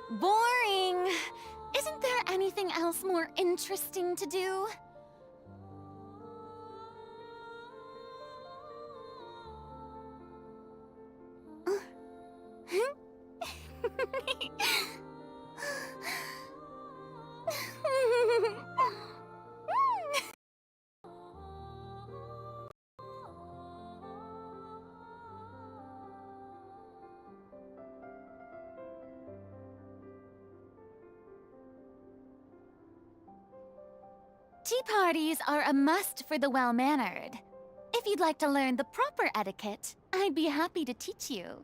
Boring. Isn't there anything else more interesting to do? Tea parties are a must for the well-mannered. If you'd like to learn the proper etiquette, I'd be happy to teach you.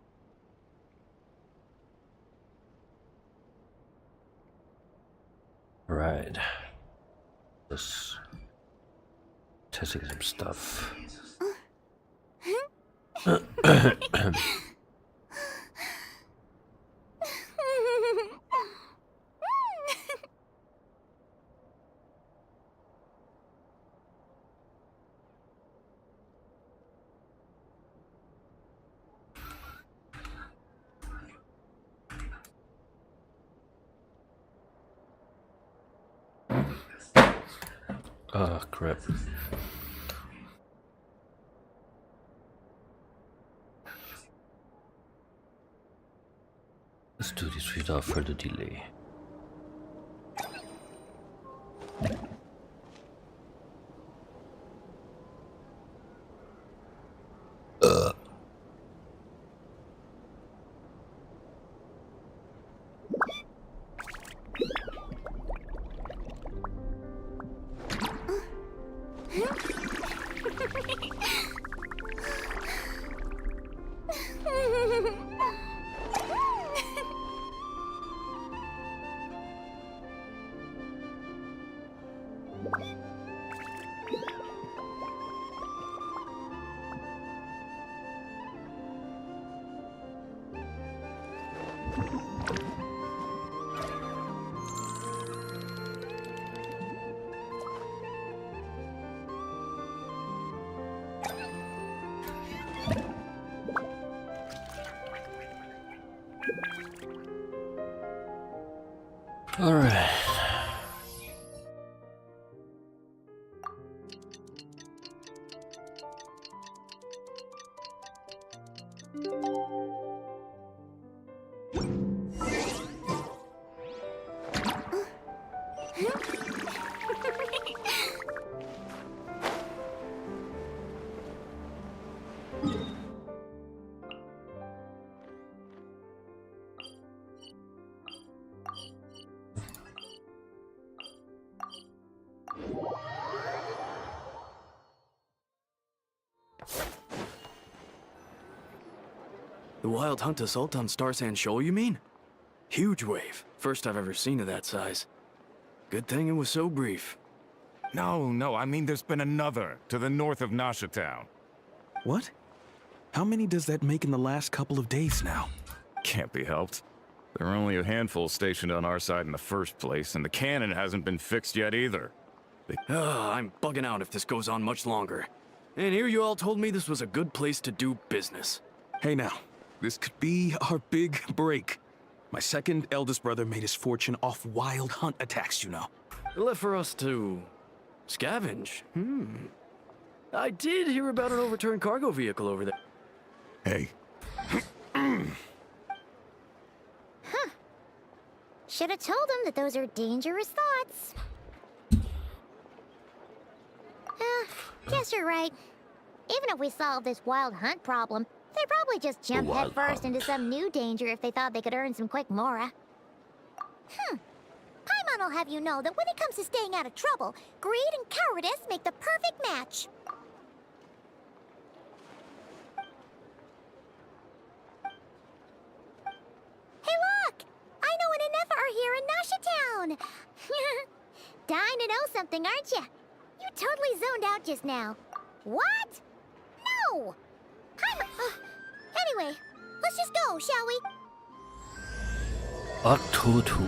Right. Just testing some stuff. Oh, crap. Let's do this without further delay. All right. The wild hunt assault on Star Sand Shoal, you mean? Huge wave. First I've ever seen of that size. Good thing it was so brief. No, I mean there's been another to the north of Nasha Town. What? How many does that make in the last couple of days now? Can't be helped. There are only a handful stationed on our side in the first place, and the cannon hasn't been fixed yet either. I'm bugging out if this goes on much longer. And here you all told me this was a good place to do business. Hey now, this could be our big break. My second eldest brother made his fortune off wild hunt attacks, you know. Left for us to scavenge. I did hear about an overturned cargo vehicle over there. Hey, Should have told him that those are dangerous thoughts. Guess you're right. Even if we solve this wild hunt problem, they'd probably just jump headfirst into some new danger if they thought they could earn some quick mora. Paimon will have you know that when it comes to staying out of trouble, greed and cowardice make the perfect match. Hey look! I know an Inefa are here in Nasha Town! Dying to know something, aren't you? You totally zoned out just now. What? No! go! Anyway, let's just go, shall we? Octo 2.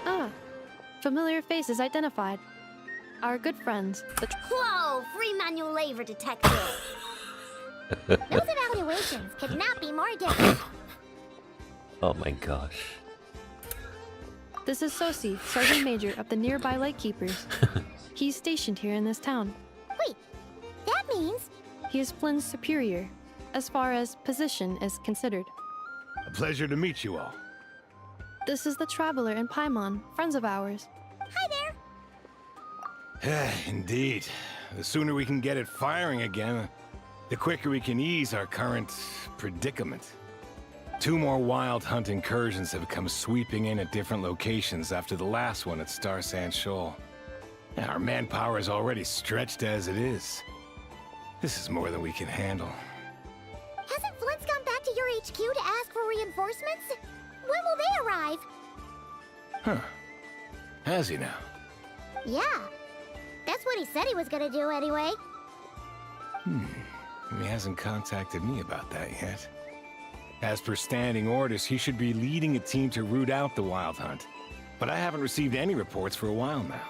Ah, familiar faces identified. Our good friends, the Whoa, free manual labor detective. Those evaluations could not be more different. Oh my gosh. This is Sosi, Sergeant Major of the nearby Lightkeepers. He's stationed here in this town. Wait, that means... He is Flynn's superior, as far as position is considered. A pleasure to meet you all. This is the Traveler and Paimon, friends of ours. Hi there. Indeed. The sooner we can get it firing again, the quicker we can ease our current predicament. 2 more wild hunt incursions have come sweeping in at different locations after the last one at Star Sand Shoal. Our manpower is already stretched as it is. This is more than we can handle. Hasn't Flint's gone back to your HQ to ask for reinforcements? When will they arrive? Huh. Has he now? Yeah. That's what he said he was gonna do anyway. He hasn't contacted me about that yet. As per standing orders, he should be leading a team to root out the wild hunt. But I haven't received any reports for a while now.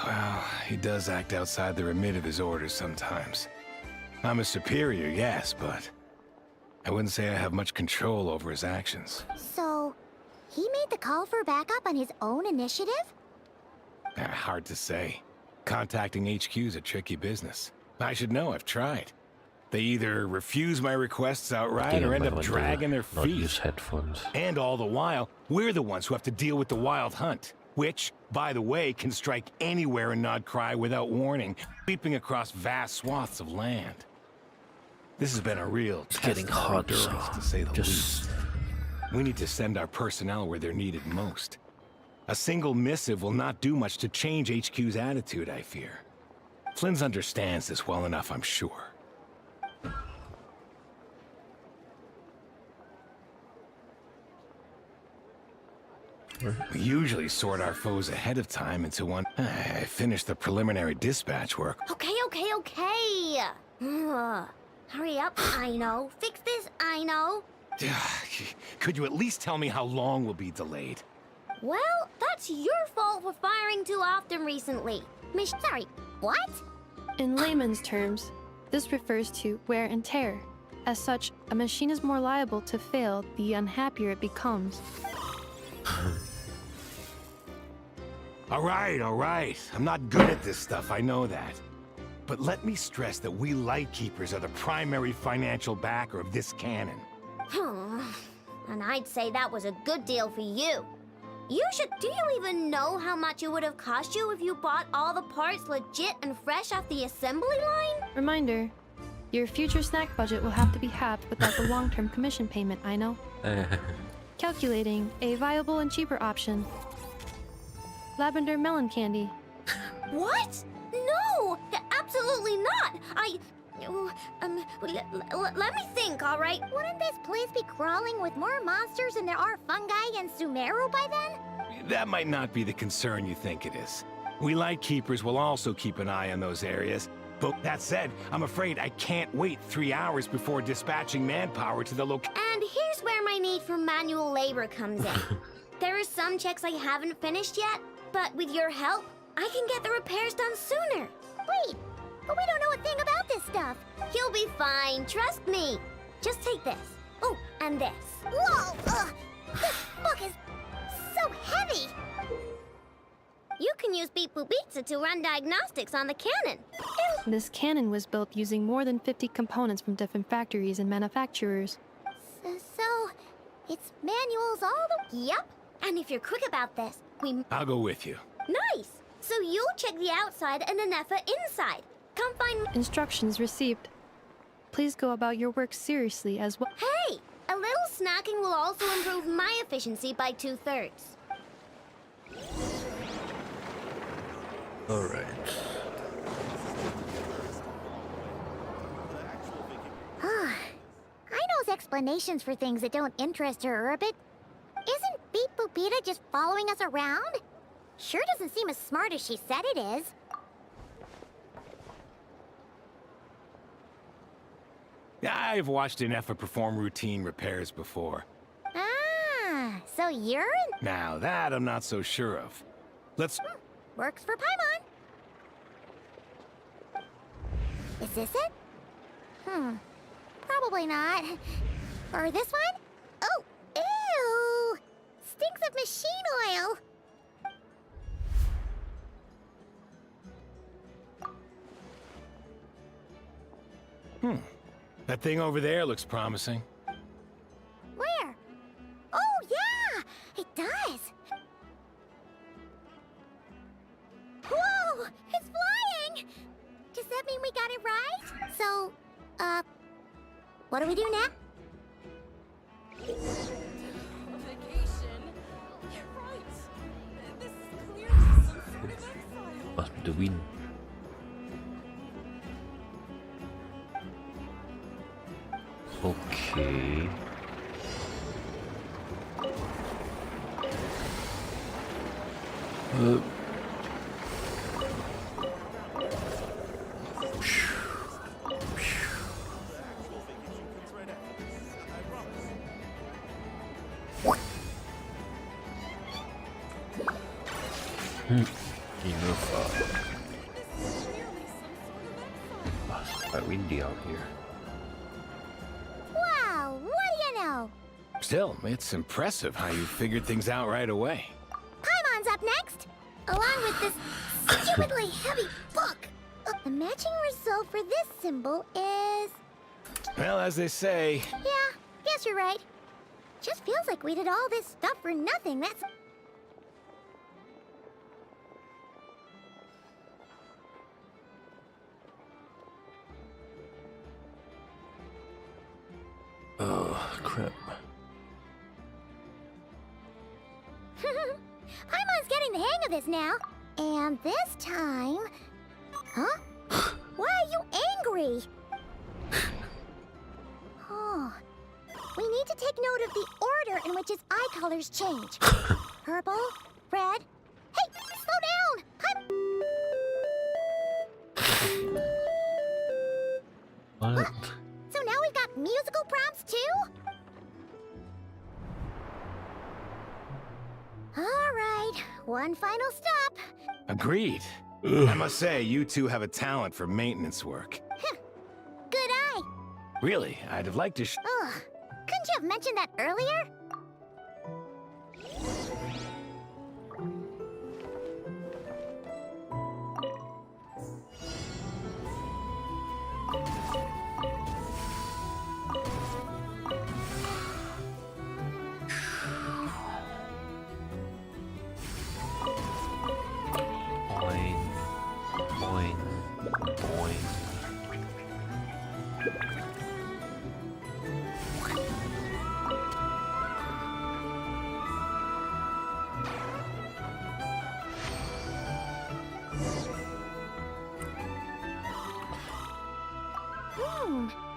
Well, he does act outside the remit of his orders sometimes. I'm a superior, yes, but I wouldn't say I have much control over his actions. So, he made the call for backup on his own initiative? Hard to say. Contacting HQ is a tricky business. I should know, I've tried. They either refuse my requests outright or end up dragging their not feet. use headphones. And all the while, we're the ones who have to deal with the wild hunt, which, by the way, can strike anywhere in Nod-Krai without warning, sweeping across vast swaths of land. This has been a real test Getting of our hot, so endurance, to say the just- least. We need to send our personnel where they're needed most. A single missive will not do much to change HQ's attitude, I fear. Flynn's understands this well enough, I'm sure. We usually sort our foes ahead of time into one. I finished the preliminary dispatch work. Okay. Hurry up, I know. Fix this, I know. Could you at least tell me how long we'll be delayed? Well, that's your fault for firing too often recently. Sorry, what? In layman's terms, this refers to wear and tear. As such, a machine is more liable to fail the unhappier it becomes. All right. I'm not good at this stuff, I know that. But let me stress that we Lightkeepers are the primary financial backer of this cannon. And I'd say that was a good deal for you. Do you even know how much it would have cost you if you bought all the parts legit and fresh off the assembly line? Reminder, your future snack budget will have to be halved without the long-term commission payment, I know. Calculating a viable and cheaper option. Lavender melon candy. What? No! Absolutely not! Let me think, all right? Wouldn't this place be crawling with more monsters than there are fungi in Sumeru by then? That might not be the concern you think it is. We Lightkeepers will also keep an eye on those areas. But that said, I'm afraid I can't wait 3 hours before dispatching manpower to the location. And here's where my need for manual labor comes in. There are some checks I haven't finished yet, but with your help, I can get the repairs done sooner. Wait, but we don't know a thing about this stuff. You'll be fine, trust me. Just take this. Oh, and this. Whoa! This book is so heavy! You can use Beep Boop Pizza to run diagnostics on the cannon. This cannon was built using more than 50 components from different factories and manufacturers. So, it's manuals all the... Yep. And if you're quick about this, I'll go with you. Nice! So you'll check the outside and Anefa inside. Come find... Instructions received. Please go about your work seriously as well. Hey! A little snacking will also improve my efficiency by 2/3. Alright. I know explanations for things that don't interest her a bit. Isn't Beep Boopita just following us around? Sure doesn't seem as smart as she said it is. I've watched Inefa perform routine repairs before. Ah, so you're in... Now that I'm not so sure of. Let's... Works for Paimon. Is this it? Probably not. Or this one? Oh, ew! Stinks of machine oil. That thing over there looks promising. Where? Oh, yeah! It does! Whoa! It's flying! Does that mean we got it right? So, what do we do now? Must be the wind. Okay. It's quite windy out here. Wow, what do you know? Still, it's impressive how you figured things out right away. Paimon's up next, along with this stupidly heavy book. The matching result for this symbol is... Well, as they say... Yeah, guess you're right. Just feels like we did all this stuff for nothing, that's... Oh, crap. Paimon's getting the hang of this now. And this time... Huh? Why are you angry? Oh. We need to take note of the order in which his eye colors change. Purple, red... Hey, slow down! What? So now we've got musical prompts too? Alright, one final stop. Agreed. I must say, you two have a talent for maintenance work. Good eye. Really, I'd have liked to Ugh, couldn't you have mentioned that earlier? Boing, boing.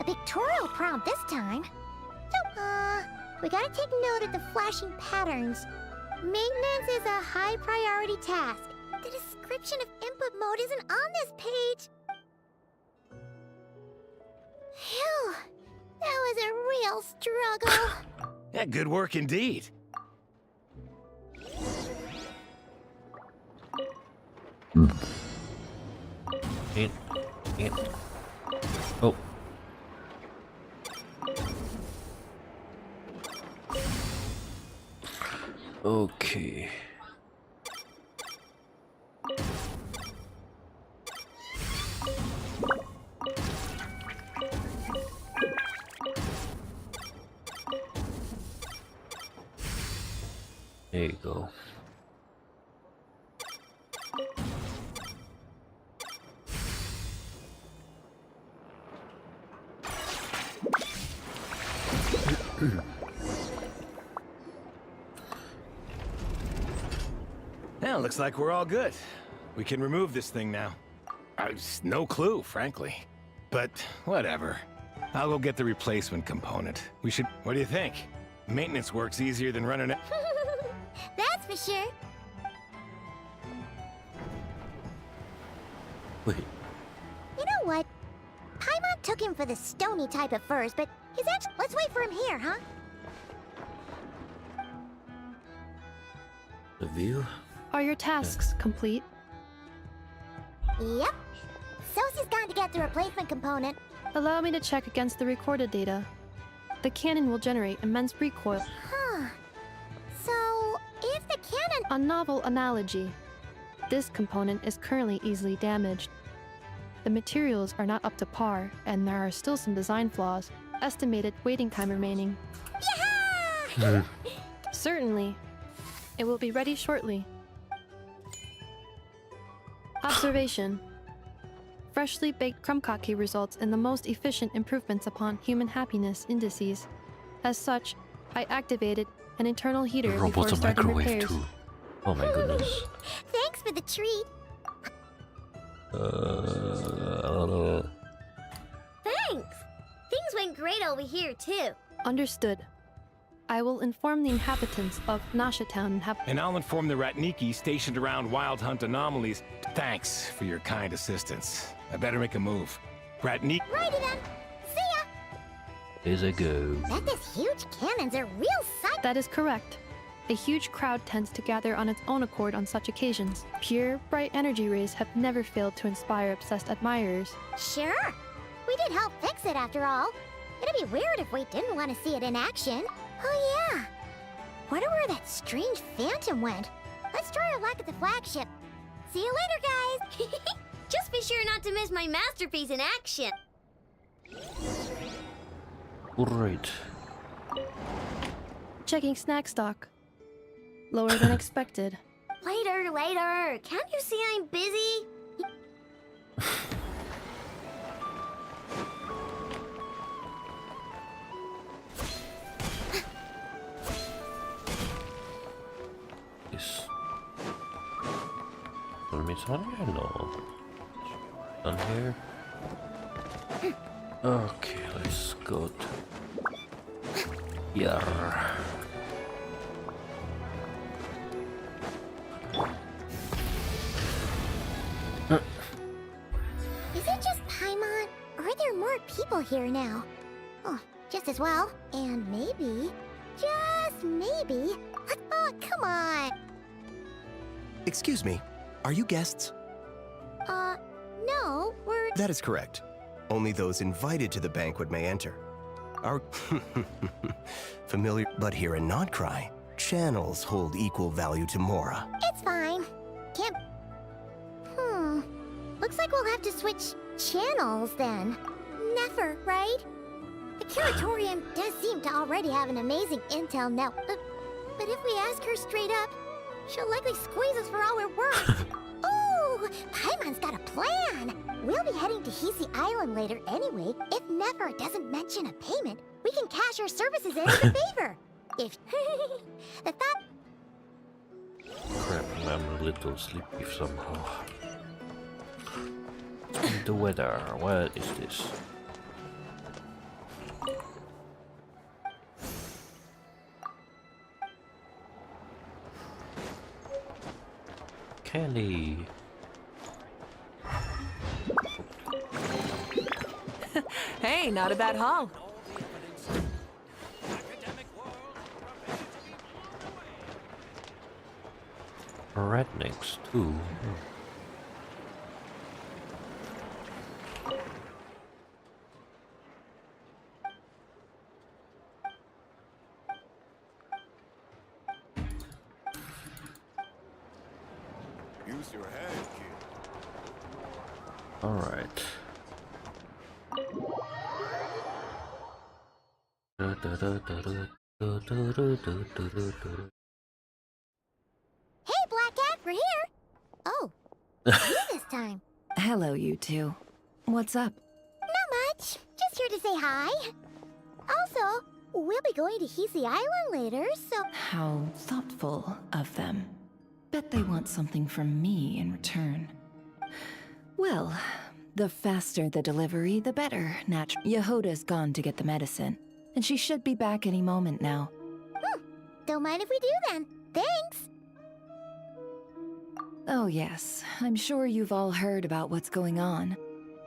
A pictorial prompt this time. So, we gotta take note of the flashing patterns. Maintenance is a high priority task. The description of input mode isn't on this page. Phew, that was a real struggle. Yeah, good work indeed. And oh. Okay. There you go. Well, looks like we're all good. We can remove this thing now. No clue, frankly. But whatever. I'll go get the replacement component. We should... What do you think? Maintenance work's easier than running it. That's for sure. Wait. You know what? Paimon took him for the stony type at first, but he's actually... Let's wait for him here, huh? The view? Are your tasks complete? Yep. Sosie's gone to get the replacement component. Allow me to check against the recorded data. The cannon will generate immense recoil. Huh. So, if the cannon... A novel analogy. This component is currently easily damaged. The materials are not up to par, and there are still some design flaws. Estimated waiting time remaining. Yeah! Certainly. It will be ready shortly. Observation. Freshly baked krumkake results in the most efficient improvements upon human happiness indices. As such, I activated an internal The heater before robot's a starting microwave repairs. too. Oh my goodness. Thanks for the treat. Thanks. Things went great over here, too. Understood. I will inform the inhabitants of Nasha Town and have... And I'll inform the Ratniki stationed around Wild Hunt anomalies. Thanks for your kind assistance. I better make a move. Ratnik... Righty then. See ya. Here's a go. Bet this huge cannon's a real sight. That is correct. A huge crowd tends to gather on its own accord on such occasions. Pure, bright energy rays have never failed to inspire obsessed admirers. Sure. We did help fix it after all. It'd be weird if we didn't want to see it in action. Oh yeah. Wonder where that strange phantom went. Let's try our luck at the flagship. See you later, guys. Just be sure not to miss my masterpiece in action. Great. Checking snack stock. Lower than expected. Later. Can't you see I'm busy? This. No. Done here. Okay, let's go to here. Is it just Paimon? Or are there more people here now? Oh, just as well. And maybe, just maybe... Oh, come on! Excuse me, are you guests? No, we're... That is correct. Only those invited to the banquet may enter. Our familiar, but here in Nod-Krai, channels hold equal value to Mora. It's fine. Can't... Looks like we'll have to switch channels then. Never, right? The Curatorium does seem to already have an amazing intel network. But if we ask her straight up, she'll likely squeeze us for all we're worth. Ooh, Paimon's got a plan. We'll be heading to Hisi Island later anyway. If Never doesn't mention a payment, we can cash our services in as a favor. If the thought... Crap, I'm a little sleepy somehow. The weather, what is this? Candy. Hey, not a bad haul. Rednecks too. Use your head, kid. All right. Hey, Black Cat, we're here. Oh, you this time. Hello, you two. What's up? Not much. Just here to say hi. Also, we'll be going to Hisi Island later, so... How thoughtful of them. Bet they want something from me in return. Well, The faster the delivery, the better, Yehoda's gone to get the medicine, and she should be back any moment now. Don't mind if we do then. Thanks! Oh yes, I'm sure you've all heard about what's going on.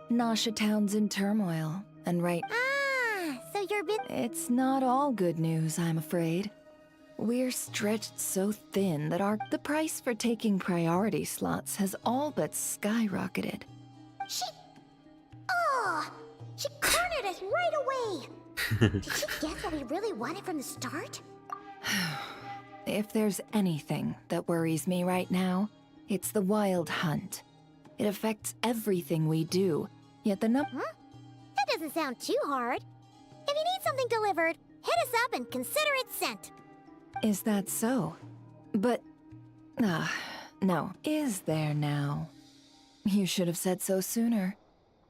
Nasha Town's in turmoil, and So you're It's not all good news, I'm afraid. We're stretched so thin that the price for taking priority slots has all but skyrocketed. She cornered us right away! Did she get what we really wanted from the start? If there's anything that worries me right now, it's the wild hunt. It affects everything we do, yet That doesn't sound too hard. If you need something delivered, hit us up and consider it sent. Is that so? But... no. Is there now? You should have said so sooner.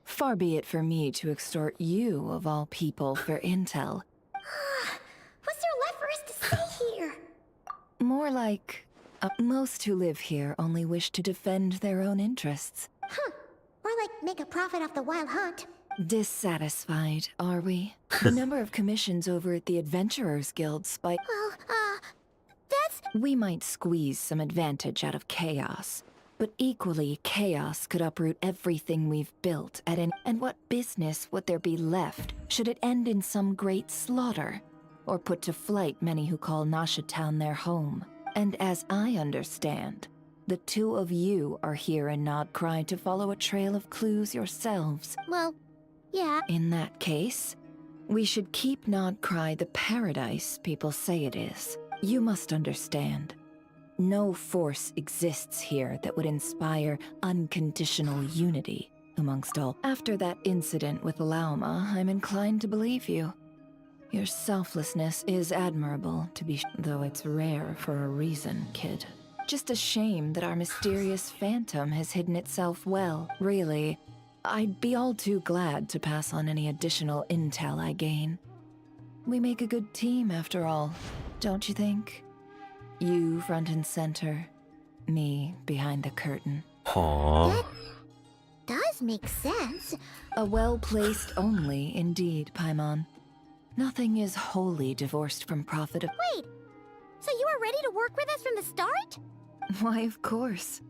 Far be it for me to extort you, of all people, for intel. What's there left for us to say here? More like... most who live here only wish to defend their own interests. Or like make a profit off the wild hunt. Dissatisfied, are we? The number of commissions over at the Adventurers Guild spike... Well, that's... We might squeeze some advantage out of chaos. But equally, chaos could uproot everything we've built at an... And what business would there be left should it end in some great slaughter? Or put to flight many who call Nasha Town their home? And as I understand, the two of you are here in Nod-Krai to follow a trail of clues yourselves. Well, yeah. In that case, we should keep Nod-Krai the paradise people say it is. You must understand. No force exists here that would inspire unconditional unity amongst all. After that incident with Lauma, I'm inclined to believe you. Your selflessness is admirable, though it's rare for a reason, kid. Just a shame that our mysterious phantom has hidden itself well. Really, I'd be all too glad to pass on any additional intel I gain. We make a good team, after all, don't you think? You front and center, me behind the curtain. Aww. That does make sense. A well-placed only, indeed, Paimon. Nothing is wholly divorced from profit. Wait, so you were ready to work with us from the start? Why, of course.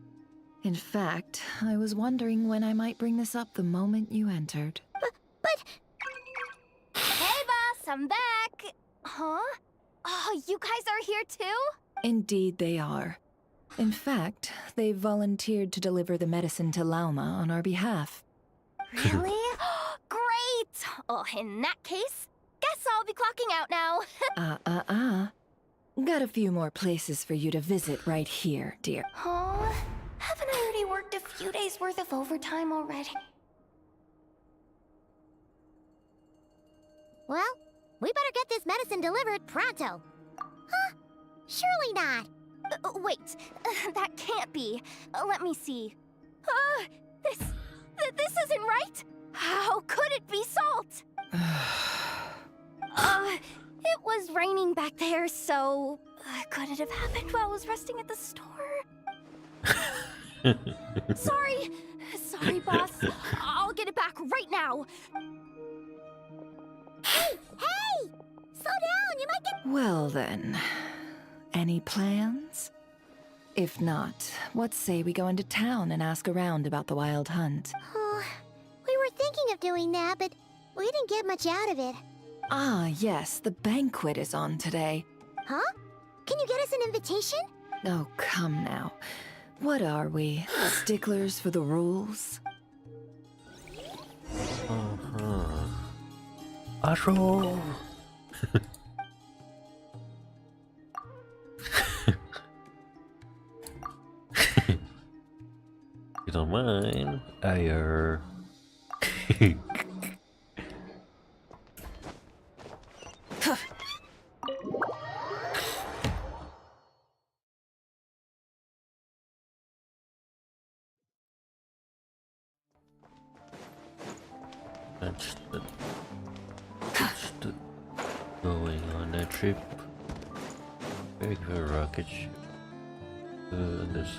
In fact, I was wondering when I might bring this up the moment you entered. But... Hey, boss, I'm back! Huh? Oh, you guys are here too? Indeed they are. In fact, they've volunteered to deliver the medicine to Lauma on our behalf. Really? Great! Oh, in that case, guess I'll be clocking out now. Got a few more places for you to visit right here, dear. Huh? Haven't I already worked a few days worth of overtime already? Well, we better get this medicine delivered pronto. Huh? Surely not. Wait, that can't be. Let me see. This isn't right. How could it be salt? It was raining back there, so could it have happened while I was resting at the store? Sorry, boss. I'll get it back right now. Hey! Slow down, you might get... Well then, any plans? If not, what say we go into town and ask around about the wild hunt? We were thinking of doing that, but we didn't get much out of it. Ah, yes, the banquet is on today. Huh? Can you get us an invitation? Oh, come now. What are we? Sticklers for the rules? Arrow. You don't mind? That's the going on that trip. Regular rocket ship. This.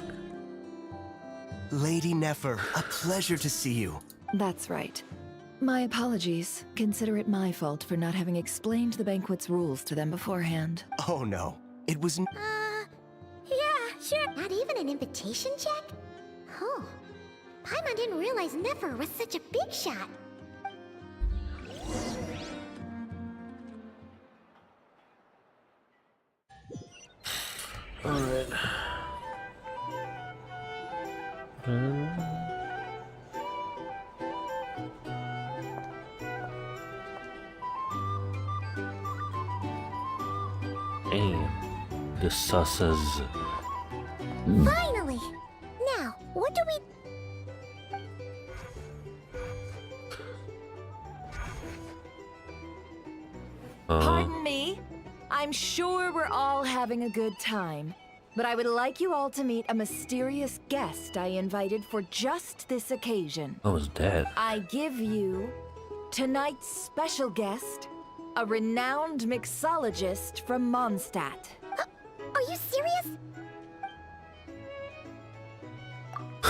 Lady Nefer, a pleasure to see you. That's right. My apologies. Consider it my fault for not having explained the banquet's rules to them beforehand. Oh no, it was Yeah, sure. Not even an invitation check? Oh. Paimon didn't realize Nefer was such a big shot. Alright. And the sauces. Finally! Now, what do we... Pardon me? I'm sure we're all having a good time, but I would like you all to meet a mysterious guest I invited for just this occasion. I was dead. I give you tonight's special guest, a renowned mixologist from Mondstadt. Are you serious?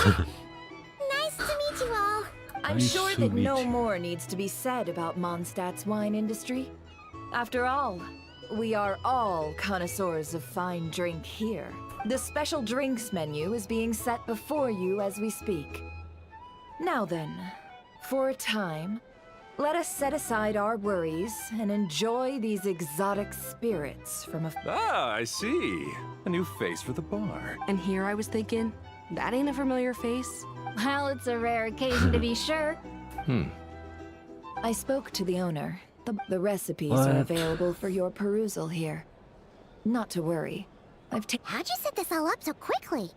Nice to meet you all. I'm Nice sure to that meet no you. more needs to be said about Mondstadt's wine industry. After all, we are all connoisseurs of fine drink here. The special drinks menu is being set before you as we speak. Now then, for a time, let us set aside our worries and enjoy these exotic spirits from a... Ah, I see. A new face for the bar. And here I was thinking, that ain't a familiar face. Well, it's a rare occasion to be sure. I spoke to the owner. The recipes What? are available for your perusal here. Not to worry. How'd you set this all up so quickly?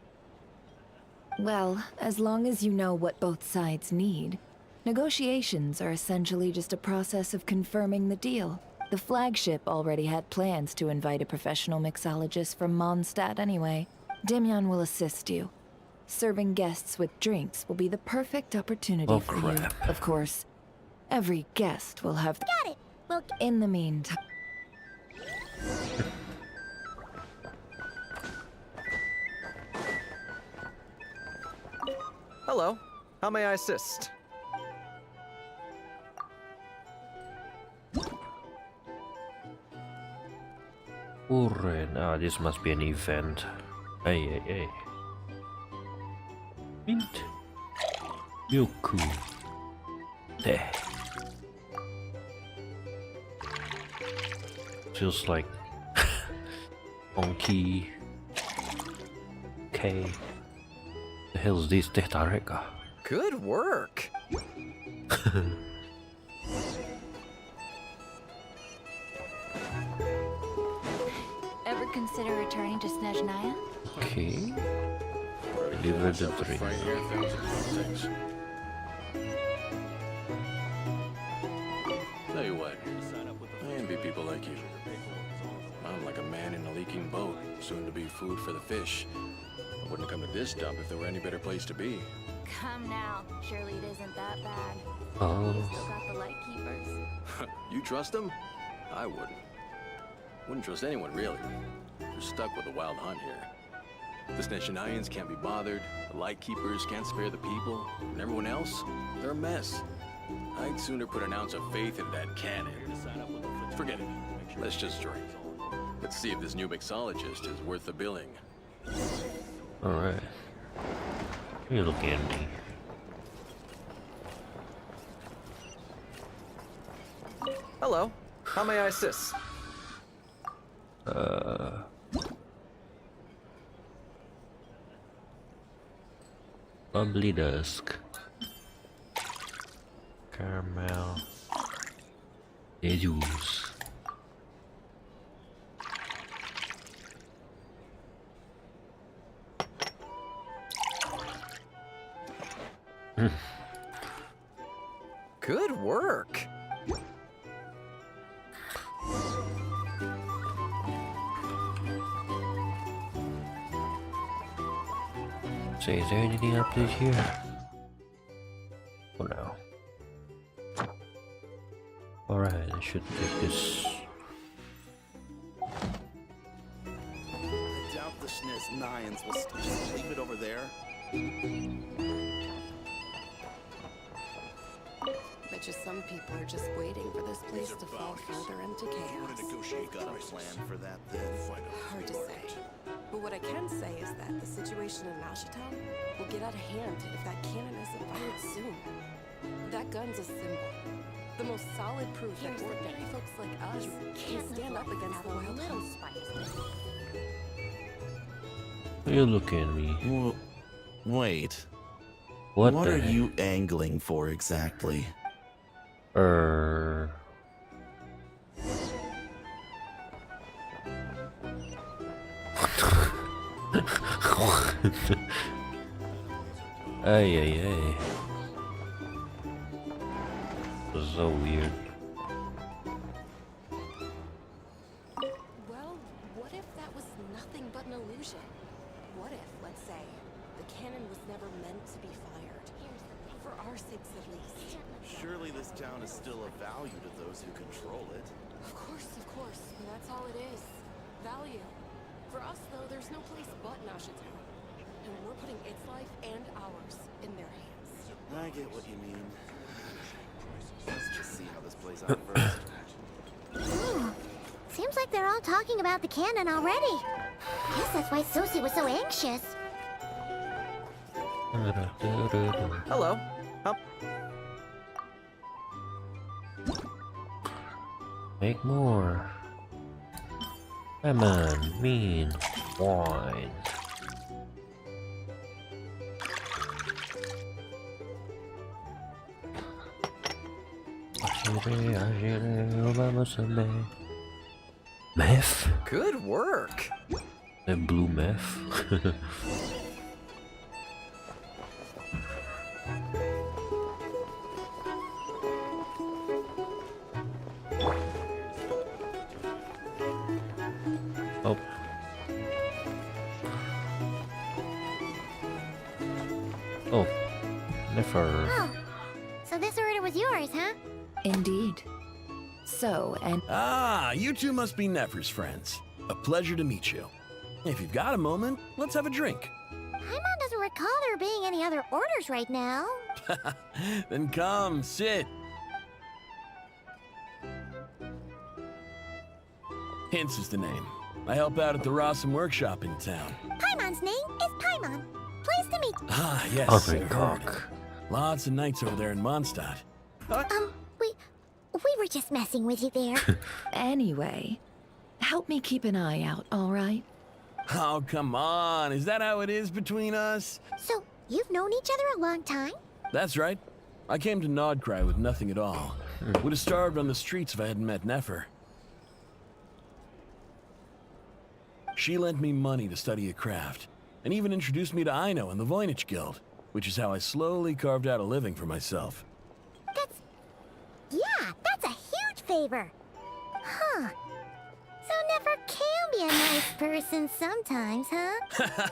Well, as long as you know what both sides need. Negotiations are essentially just a process of confirming the deal. The flagship already had plans to invite a professional mixologist from Mondstadt anyway. Demyon will assist you. Serving guests with drinks will be the perfect opportunity Oh, for crap. you. Of course, every guest will have... Got it. Well, In the meantime... Hello. How may I assist? Alright, now this must be an event. Hey. Mint. Yoku. There. Feels like Monkey. Okay. The hell's this Tehtareka? Good work. Ever consider returning to Snezhnaya? Okay. Deliver the drink. Tell you what, I envy people like you. I'm like a man in a leaking boat, soon to be food for the fish. I wouldn't come to this dump if there were any better place to be. Come now. Surely it isn't that bad. Oh. Still got the light keepers. You trust them? I wouldn't. Wouldn't trust anyone, really. You're stuck with a wild hunt here. The Snezhnayans can't be bothered, the Lightkeepers can't spare the people, and everyone else, they're a mess. I'd sooner put an ounce of faith in that cannon. Forget it. Let's just drink. Let's see if this new mixologist is worth the billing. Alright. You look empty. Hello. How may I assist? Bubbly Dusk. Caramel. Jesus. Good work. So is there anything up this here? Oh no. Alright, I should take this. I doubt the Snezhnayans will just leave it over there. Bet you some people are just waiting for this place to fall further into chaos. You got a plan for that then? Hard to say. But what I can say is that the situation in Mashitown will get out of hand if that cannon isn't fired soon. That gun's a symbol. The most solid proof that ordinary folks like us can stand up against the wild hunt. You look at me. Wait. What are you angling for exactly? Ay. So weird. Well, what if that was nothing but an illusion? What if, let's say, the cannon was never meant to be fired? For our sakes at least. Surely this town is still of value to those who control it. Of course. And that's all it is. Value. For us, though, there's no place but Mashitown. And we're putting its life and ours in their hands. I get what you mean. Let's just see how this plays out first. Seems like they're all talking about the cannon already. Guess that's why Sosie was so anxious. Hello. Make more. Lemon, mean, wine. Meth? Good work. And blue meth? Oh. Oh. Never. Oh. So this order was yours, huh? Indeed. So, and... Ah, you two must be Nefer's friends. A pleasure to meet you. If you've got a moment, let's have a drink. Paimon doesn't recall there being any other orders right now. Then come, sit. Hints is the name. I help out at the Rossum workshop in town. Paimon's name is Paimon. Pleased to meet you. Ah, yes. Oh my I've God. heard. Lots of nights over there in Mondstadt. We were just messing with you there. Anyway, help me keep an eye out, all right? Oh, come on. Is that how it is between us? So, you've known each other a long time? That's right. I came to Nod-Krai with nothing at all. Would have starved on the streets if I hadn't met Nefer. She lent me money to study a craft, and even introduced me to Aino and the Voynich Guild, which is how I slowly carved out a living for myself. That's a huge favor. Huh. So Nefer can be a nice person sometimes, huh?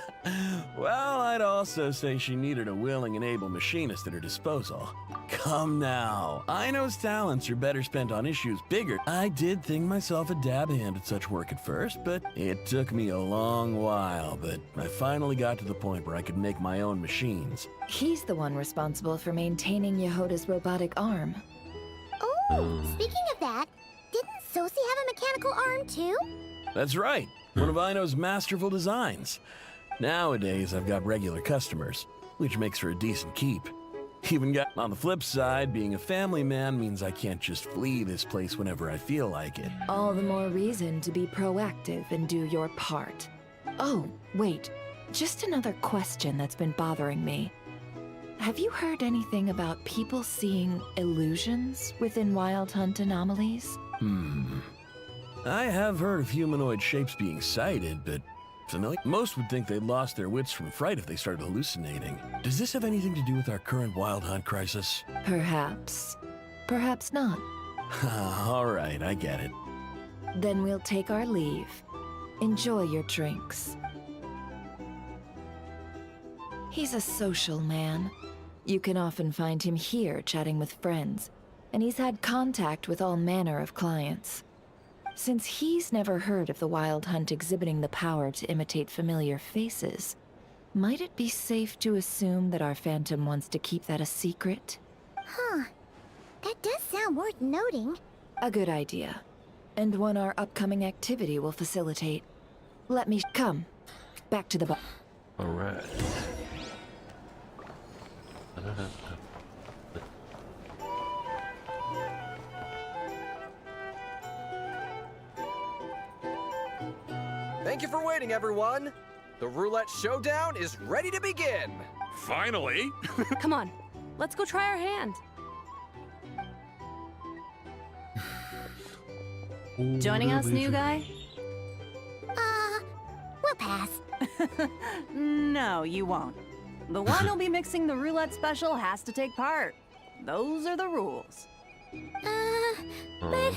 Well, I'd also say she needed a willing and able machinist at her disposal. Come now. Aino's talents are better spent on issues bigger. I did think myself a dab hand at such work at first, but it took me a long while. But I finally got to the point where I could make my own machines. He's the one responsible for maintaining Yehota's robotic arm. Oh, speaking of that, didn't Sosie have a mechanical arm too? That's right. One of Aino's masterful designs. Nowadays, I've got regular customers, which makes for a decent keep. Even got on the flip side, being a family man means I can't just flee this place whenever I feel like it. All the more reason to be proactive and do your part. Oh, wait. Just another question that's been bothering me. Have you heard anything about people seeing illusions within Wild Hunt anomalies? I have heard of humanoid shapes being sighted, but familiar. Most would think they'd lost their wits from fright if they started hallucinating. Does this have anything to do with our current Wild Hunt crisis? Perhaps. Perhaps not. All right, I get it. Then we'll take our leave. Enjoy your drinks. He's a social man. You can often find him here chatting with friends, and he's had contact with all manner of clients. Since he's never heard of the Wild Hunt exhibiting the power to imitate familiar faces, might it be safe to assume that our Phantom wants to keep that a secret? Huh. That does sound worth noting. A good idea. And one our upcoming activity will facilitate. Let me come. Back to the bar. Alright. Thank you for waiting, everyone. The roulette showdown is ready to begin. Finally! Come on, let's go try our hand. Joining us, new guy? We'll pass. No, you won't. The one who'll be mixing the roulette special has to take part. Those are the rules. But...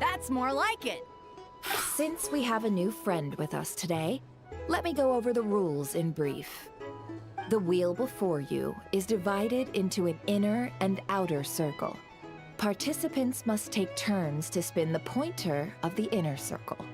That's more like it. Since we have a new friend with us today, let me go over the rules in brief. The wheel before you is divided into an inner and outer circle. Participants must take turns to spin the pointer of the inner circle.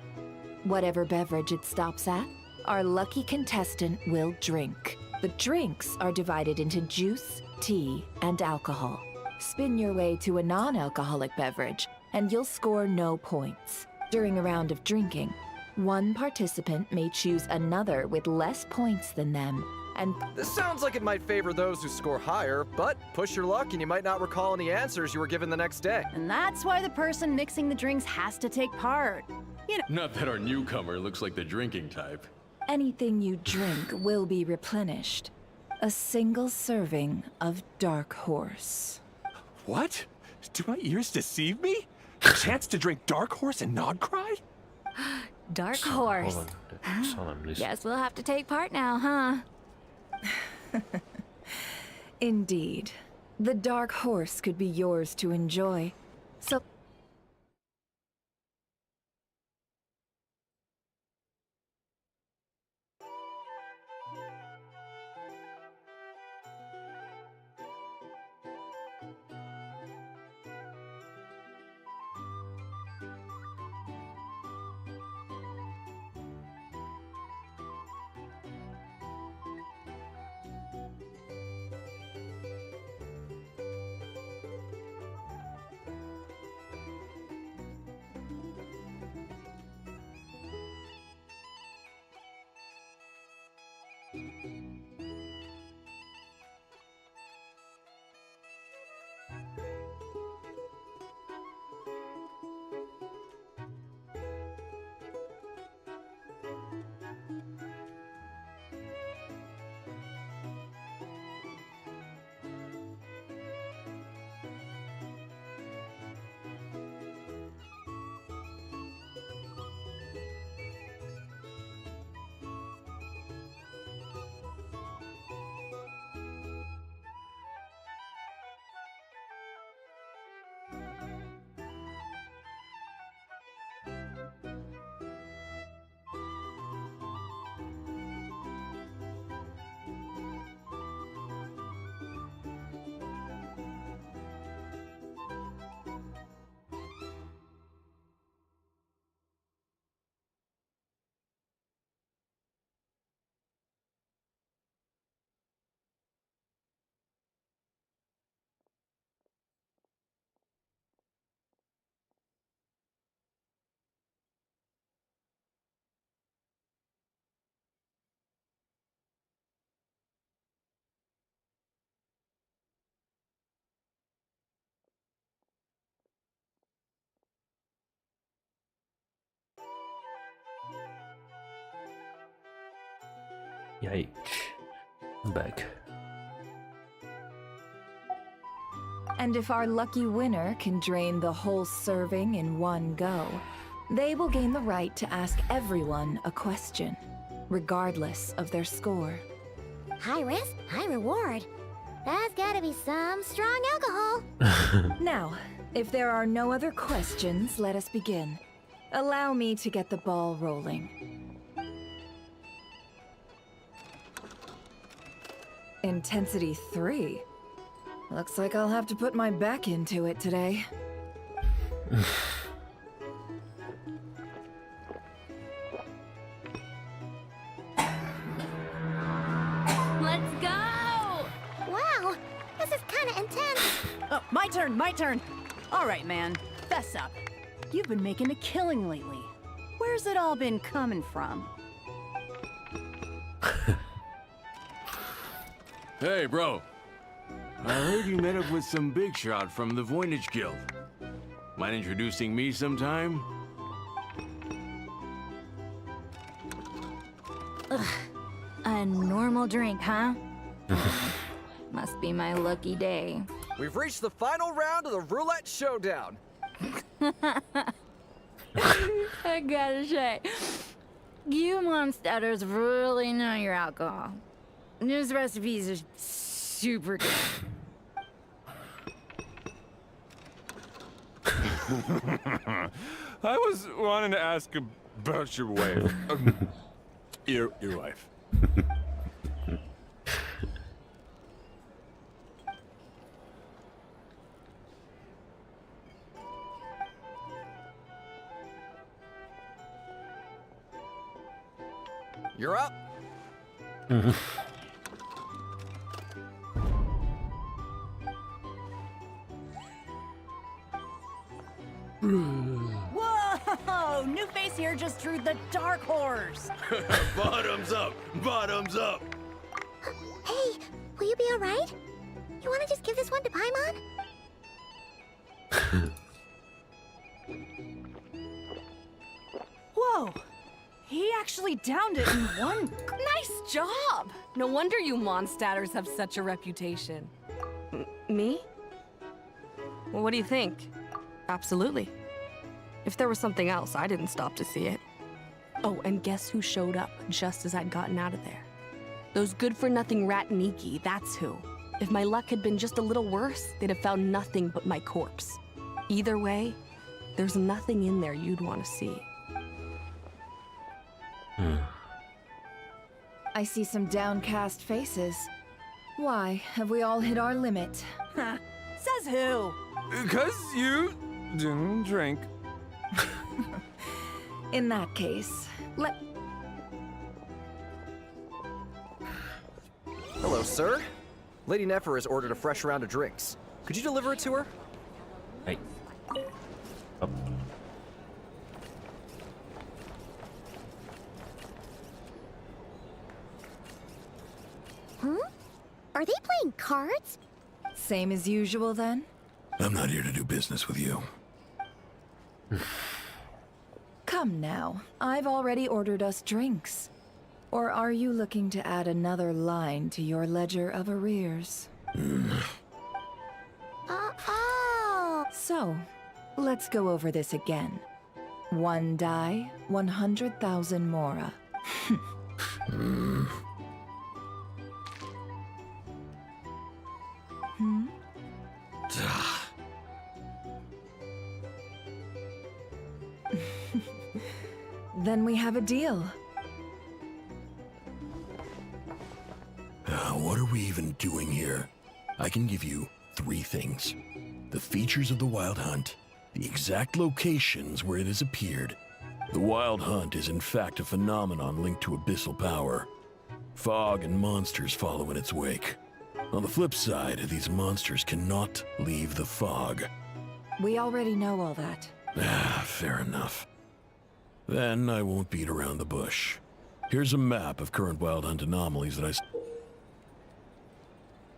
Whatever beverage it stops at, our lucky contestant will drink. The drinks are divided into juice, tea, and alcohol. Spin your way to a non-alcoholic beverage, and you'll score no points. During a round of drinking, one participant may choose another with less points than them, and This sounds like it might favor those who score higher, but push your luck and you might not recall any answers you were given the next day. And that's why the person mixing the drinks has to take part. You know, Not that our newcomer looks like the drinking type. anything you drink will be replenished. A single serving of Dark Horse. What? Do my ears deceive me? A chance to drink Dark Horse and Nod-Krai? Dark Horse. Hold on. Solemnly. Guess we'll have to take part now, huh? Indeed. The Dark Horse could be yours to enjoy. So... Yikes. I'm back. And if our lucky winner can drain the whole serving in one go, they will gain the right to ask everyone a question, regardless of their score. High risk, high reward. That's gotta be some strong alcohol. Now, if there are no other questions, let us begin. Allow me to get the ball rolling. Intensity 3. Looks like I'll have to put my back into it today. Let's go! Wow, My turn. All right, man, fess up. You've been making a killing lately. Where's it all been coming from? Hey, bro. I heard you met up with some big shot from the Voynich Guild. Mind introducing me sometime? Ugh. A normal drink, huh? Must be my lucky day. We've reached the final round of the roulette showdown. I gotta say, you monsters really know your alcohol. These recipes are super good. I was wanting to ask about your wife. Your wife. You're up. Whoa! New face here just drew the dark horse. Bottoms up! Bottoms up! Hey, will you be alright? You wanna just give this one to Paimon? Whoa! He actually downed it in one. Nice job! No wonder you Mondstadters have such a reputation. Me? Well, what do you think? Absolutely. If there was something else, I didn't stop to see it. Oh, and guess who showed up just as I'd gotten out of there? Those good-for-nothing rat Niki, that's who. If my luck had been just a little worse, they'd have found nothing but my corpse. Either way, there's nothing in there you'd want to see. I see some downcast faces. Why, have we all hit our limit? Says who? 'Cause you didn't drink. In that case, Hello, sir. Lady Nefer has ordered a fresh round of drinks. Could you deliver it to her? Hey. Up. Huh? Are they playing cards? Same as usual then? I'm not here to do business with you. Come now, I've already ordered us drinks. Or are you looking to add another line to your ledger of arrears? Oh. So, let's go over this again. 1 die, 100,000 mora. Then we have a deal. What are we even doing here? I can give you 3 things. The features of the Wild Hunt, the exact locations where it has appeared. The Wild Hunt is in fact a phenomenon linked to abyssal power. Fog and monsters follow in its wake. On the flip side, these monsters cannot leave the fog. We already know all that. Fair enough. Then I won't beat around the bush. Here's a map of current Wild Hunt anomalies that I...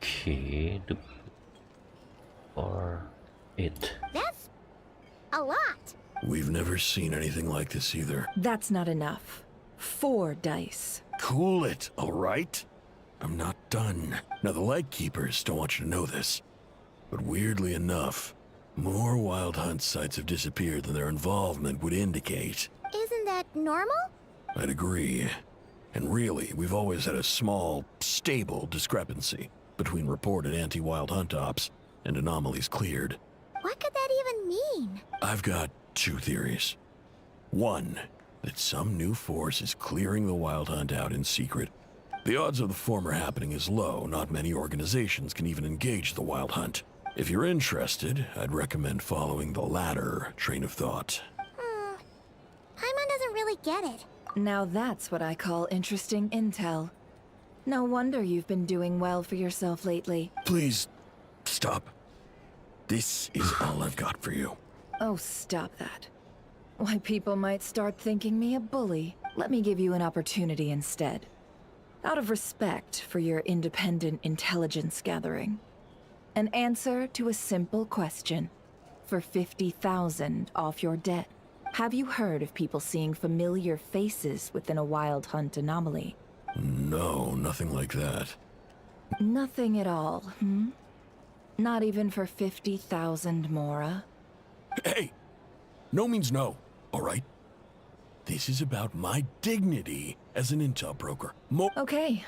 Okay, or it. That's a lot. We've never seen anything like this either. That's not enough. 4 dice. Cool it, all right? I'm not done. Now, the Lightkeepers don't want you to know this, but weirdly enough, more Wild Hunt sites have disappeared than their involvement would indicate. Isn't that normal? I'd agree. And really, we've always had a small, stable discrepancy between reported anti-Wild Hunt ops and anomalies cleared. What could that even mean? I've got 2 theories. One, that some new force is clearing the Wild Hunt out in secret. The odds of the former happening is low. Not many organizations can even engage the Wild Hunt. If you're interested, I'd recommend following the latter train of thought. Paimon doesn't really get it. Now that's what I call interesting intel. No wonder you've been doing well for yourself lately. Please, stop. This is all I've got for you. Oh, stop that. Why, people might start thinking me a bully. Let me give you an opportunity instead. Out of respect for your independent intelligence gathering. An answer to a simple question. For 50,000 off your debt. Have you heard of people seeing familiar faces within a wild hunt anomaly? No, nothing like that. Nothing at all, hmm? Not even for 50,000 Mora? Hey! No means no, all right? This is about my dignity as an intel broker. Okay.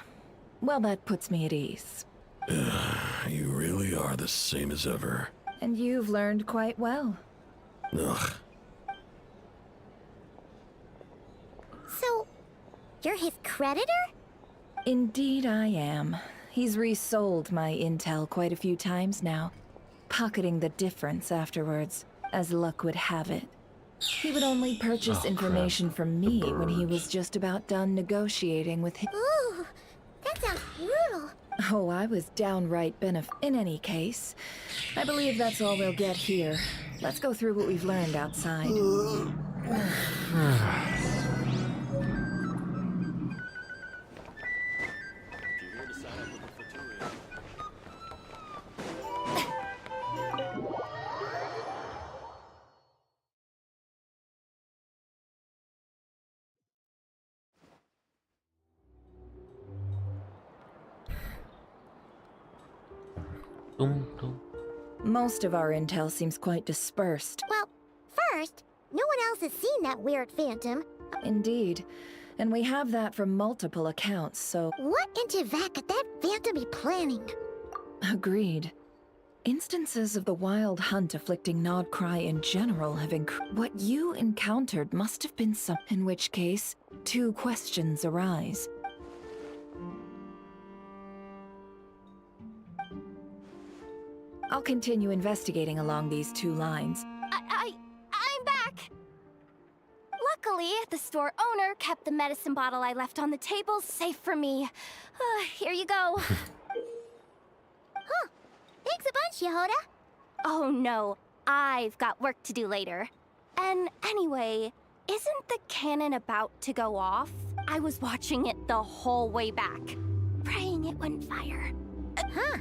Well, that puts me at ease. You really are the same as ever. And you've learned quite well. Ugh. So, you're his creditor? Indeed I am. He's resold my intel quite a few times now, pocketing the difference afterwards, as luck would have it. He would only purchase information from me when he was just about done negotiating with him. Ooh, that sounds brutal. Oh, I was downright In any case, I believe that's all we'll get here. Let's go through what we've learned outside. Most of our intel seems quite dispersed. Well, first, no one else has seen that weird phantom. Indeed. And we have that from multiple accounts, so... What in Teyvat could that phantom be planning? Agreed. Instances of the wild hunt afflicting Nod-Krai in general have What you encountered must have been some... In which case, two questions arise. I'll continue investigating along these two lines. I'm back! Luckily, the store owner kept the medicine bottle I left on the table safe for me. Here you go. Huh. Thanks a bunch, Yehoda. Oh no, I've got work to do later. And anyway, isn't the cannon about to go off? I was watching it the whole way back, praying it wouldn't fire. Huh.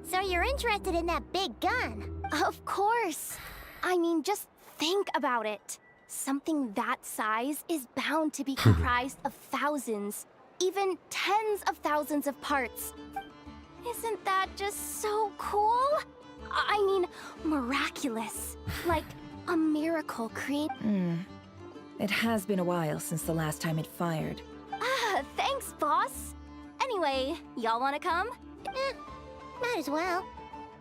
So you're interested in that big gun? Of course. I mean, just think about it. Something that size is bound to be comprised of thousands, even tens of thousands of parts. Isn't that just so cool? I mean, miraculous. Like a miracle created. It has been a while since the last time it fired. Thanks, boss. Anyway, y'all wanna come? Might as well.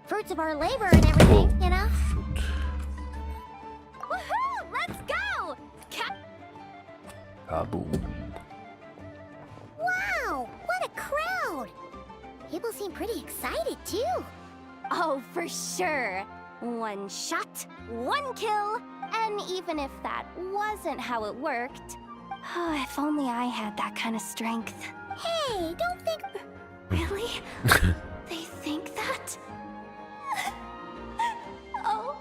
Fruits of our labor and everything, you know? Woohoo! Let's go! Wow! What a crowd! People seem pretty excited, too. Oh, for sure. One shot, one kill, and even if that wasn't how it worked, if only I had that kind of strength. Hey, don't think... Really? They think that? Oh.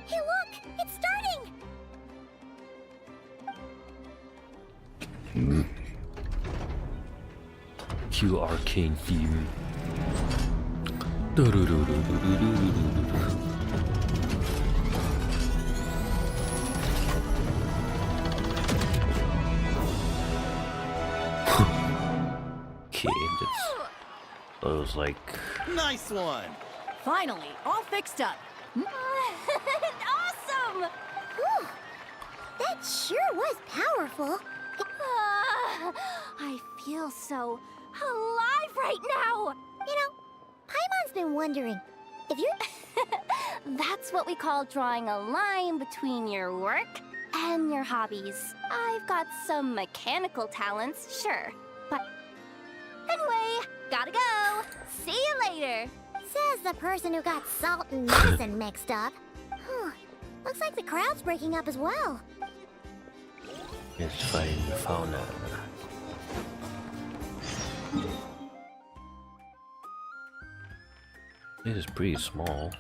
Hey, look! It's starting! Cue arcane theme. Okay, that was like... Nice one! Finally, all fixed up. Awesome! Whew. That sure was powerful. I feel so alive right now! You know, Paimon's been wondering, if you're... That's what we call drawing a line between your work and your hobbies. I've got some mechanical talents, sure, but... Anyway, gotta go! See you later! Says the person who got salt and medicine mixed up. Looks like the crowd's breaking up as well. Let's find the fauna. This is pretty small.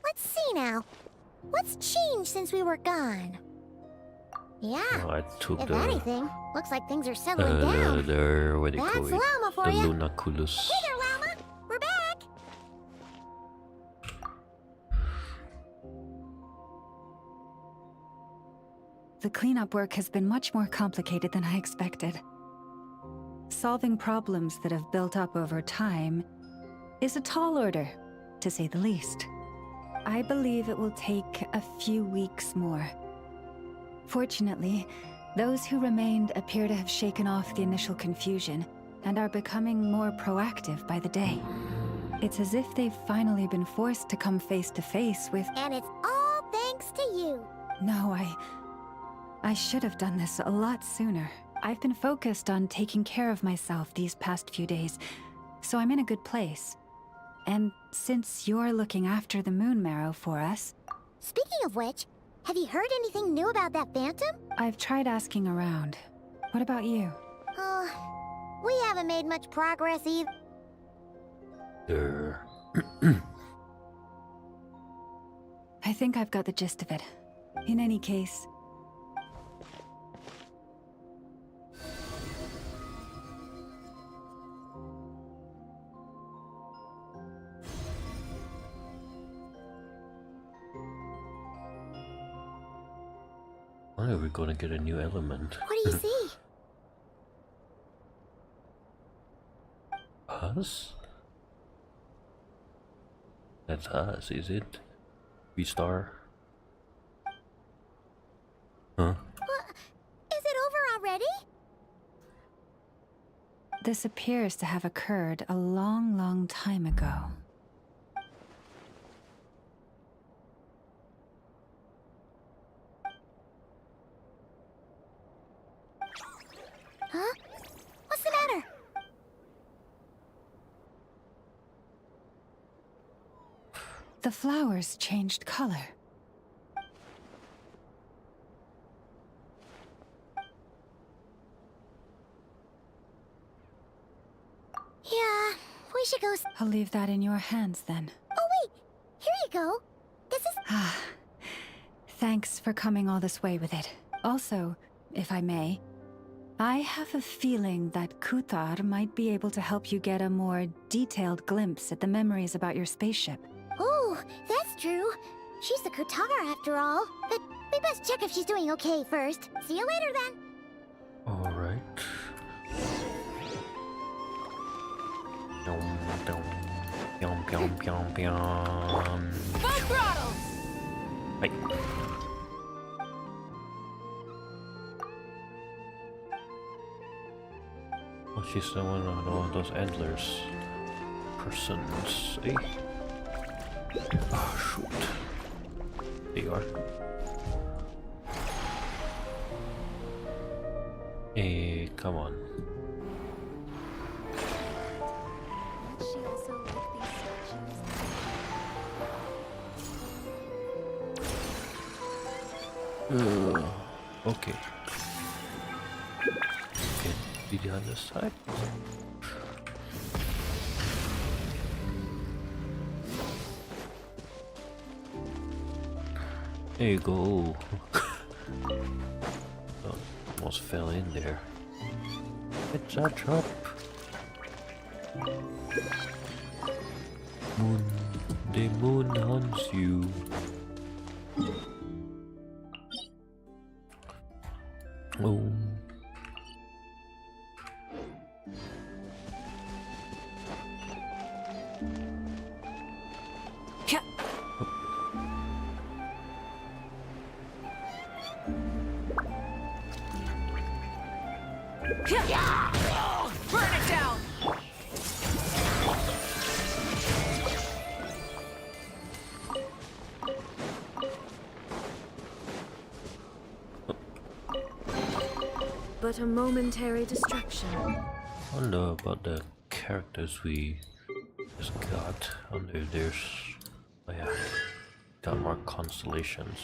Let's see now. What's changed since we were gone? Yeah. Oh, I took if anything, looks like things are settling down. what do you call That's it? Llama for The you. Lunaculus. Hey there, Llama. We're back. The cleanup work has been much more complicated than I expected. Solving problems that have built up over time is a tall order, to say the least. I believe it will take a few weeks more. Fortunately, those who remained appear to have shaken off the initial confusion and are becoming more proactive by the day. It's as if they've finally been forced to come face to face with— And it's all thanks to you. No, I should have done this a lot sooner. I've been focused on taking care of myself these past few days, so I'm in a good place. And since you're looking after the Moon Marrow for us— Speaking of which, have you heard anything new about that Phantom? I've tried asking around. What about you? We haven't made much progress either. I think I've got the gist of it. In any case— When are we gonna get a new element? What do you see? Us? That's us, is it? V-Star? Huh? Is it over already? This appears to have occurred a long, long time ago. Huh? What's the matter? The flowers changed color. Yeah, we should go. I'll leave that in your hands then. Oh wait, here you go. This is. Thanks for coming all this way with it. Also, if I may, I have a feeling that Kuthar might be able to help you get a more detailed glimpse at the memories about your spaceship. Oh, that's true. She's the Kutara after all. But we best check if she's doing okay first. See you later then. Alright. Pyom, pyom, pyom, pyom. Full throttle! Hey. Oh, she's the one of those antlers. Persons, eh? Oh, shoot. There you are. Hey, come on. She also like these statues. Okay. Okay, be the other side. There you go. Oh, almost fell in there. It's a trap. Moon, the moon hunts you. Oh. Burn it down! But a momentary distraction. I wonder about the characters we just got. I wonder if there's... Oh yeah. Got more constellations.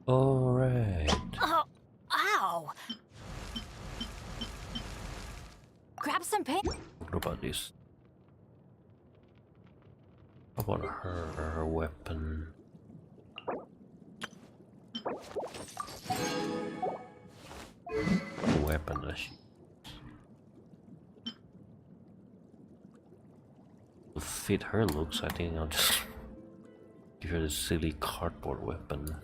Alright. Oh, ow! Grab some paint. What about this? How about her weapon? Weapon that she to fit her looks, I think I'll just give her this silly cardboard weapon.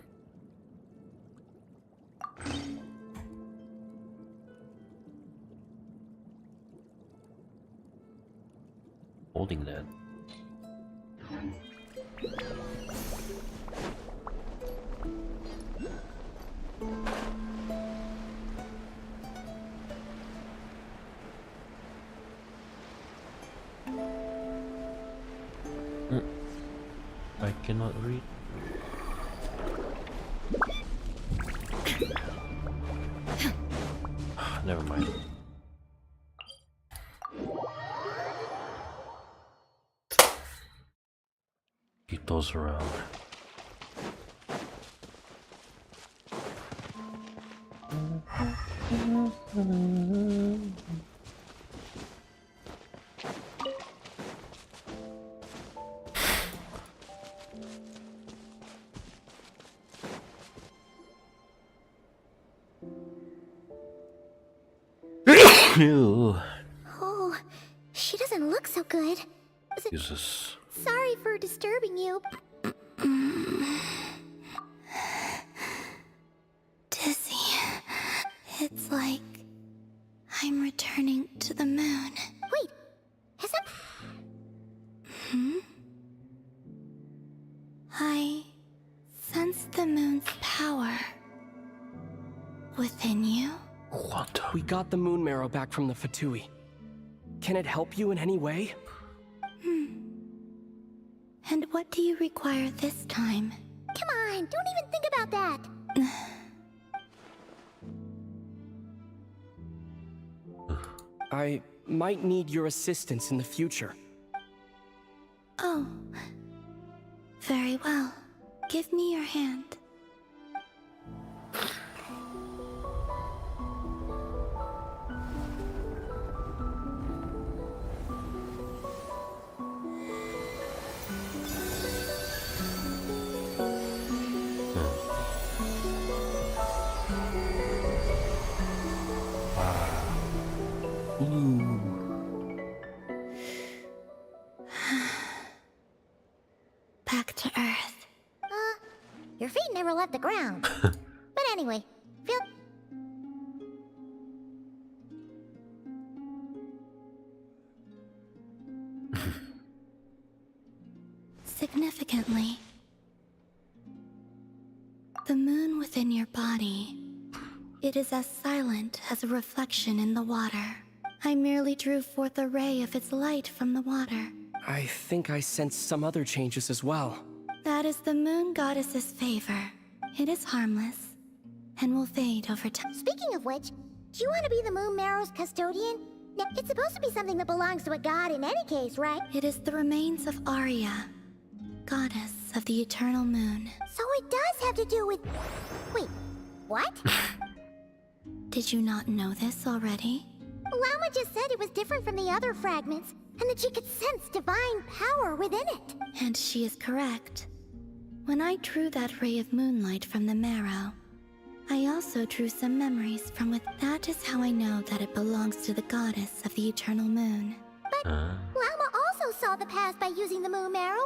Holding that. I cannot read. Never mind. Keep those around. Ew. Oh, she doesn't look so good. Jesus. Sorry for disturbing you. Dizzy. It's like I'm returning to the moon. Wait, is that... I sense the moon's power within you. What? We got the moon marrow back from the Fatui. Can it help you in any way? And what do you require this time? Come on, don't even think about that. I might need your assistance in the future. Oh. Very well. Give me your hand. Back to Earth. Your feet never left the ground. But anyway, feel... Significantly, the moon within your body, it is as silent as a reflection in the water. I merely drew forth a ray of its light from the water. I think I sense some other changes as well. That is the moon goddess's favor. It is harmless, and will fade over time. Speaking of which, do you want to be the moon marrow's custodian? Now, it's supposed to be something that belongs to a god in any case, right? It is the remains of Arya, goddess of the eternal moon. So it does have to do with... Wait, what? Did you not know this already? Llama just said it was different from the other fragments, and that she could sense divine power within it. And she is correct. When I drew that ray of moonlight from the marrow, I also drew some memories from it. That is how I know that it belongs to the goddess of the eternal moon. But Llama also saw the past by using the moon marrow.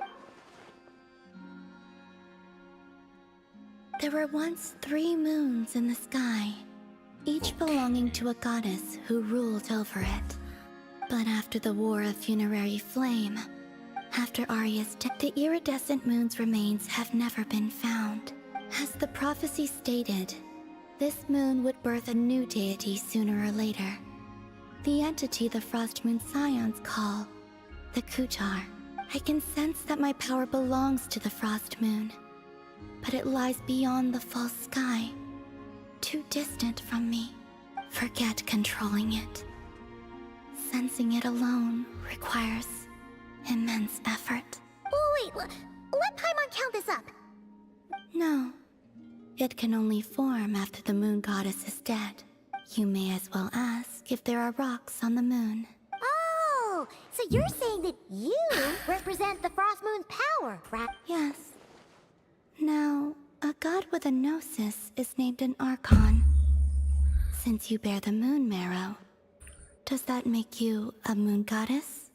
There were once 3 moons in the sky, each belonging to a goddess who ruled over it. But after the War of Funerary Flame, after Arya's death, the iridescent moon's remains have never been found. As the prophecy stated, this moon would birth a new deity sooner or later. The entity the Frost Moon Scions call the Kutar. I can sense that my power belongs to the Frost Moon, but it lies beyond the false sky, too distant from me. Forget controlling it. sensing it alone requires immense effort. Oh, wait, let Paimon count this up. No. It can only form after the moon goddess is dead. You may as well ask if there are rocks on the moon. Oh, so you're saying that you represent the Frost Moon's power, right? Yes. Now, a god with a gnosis is named an Archon. Since you bear the moon marrow, does that make you a moon goddess?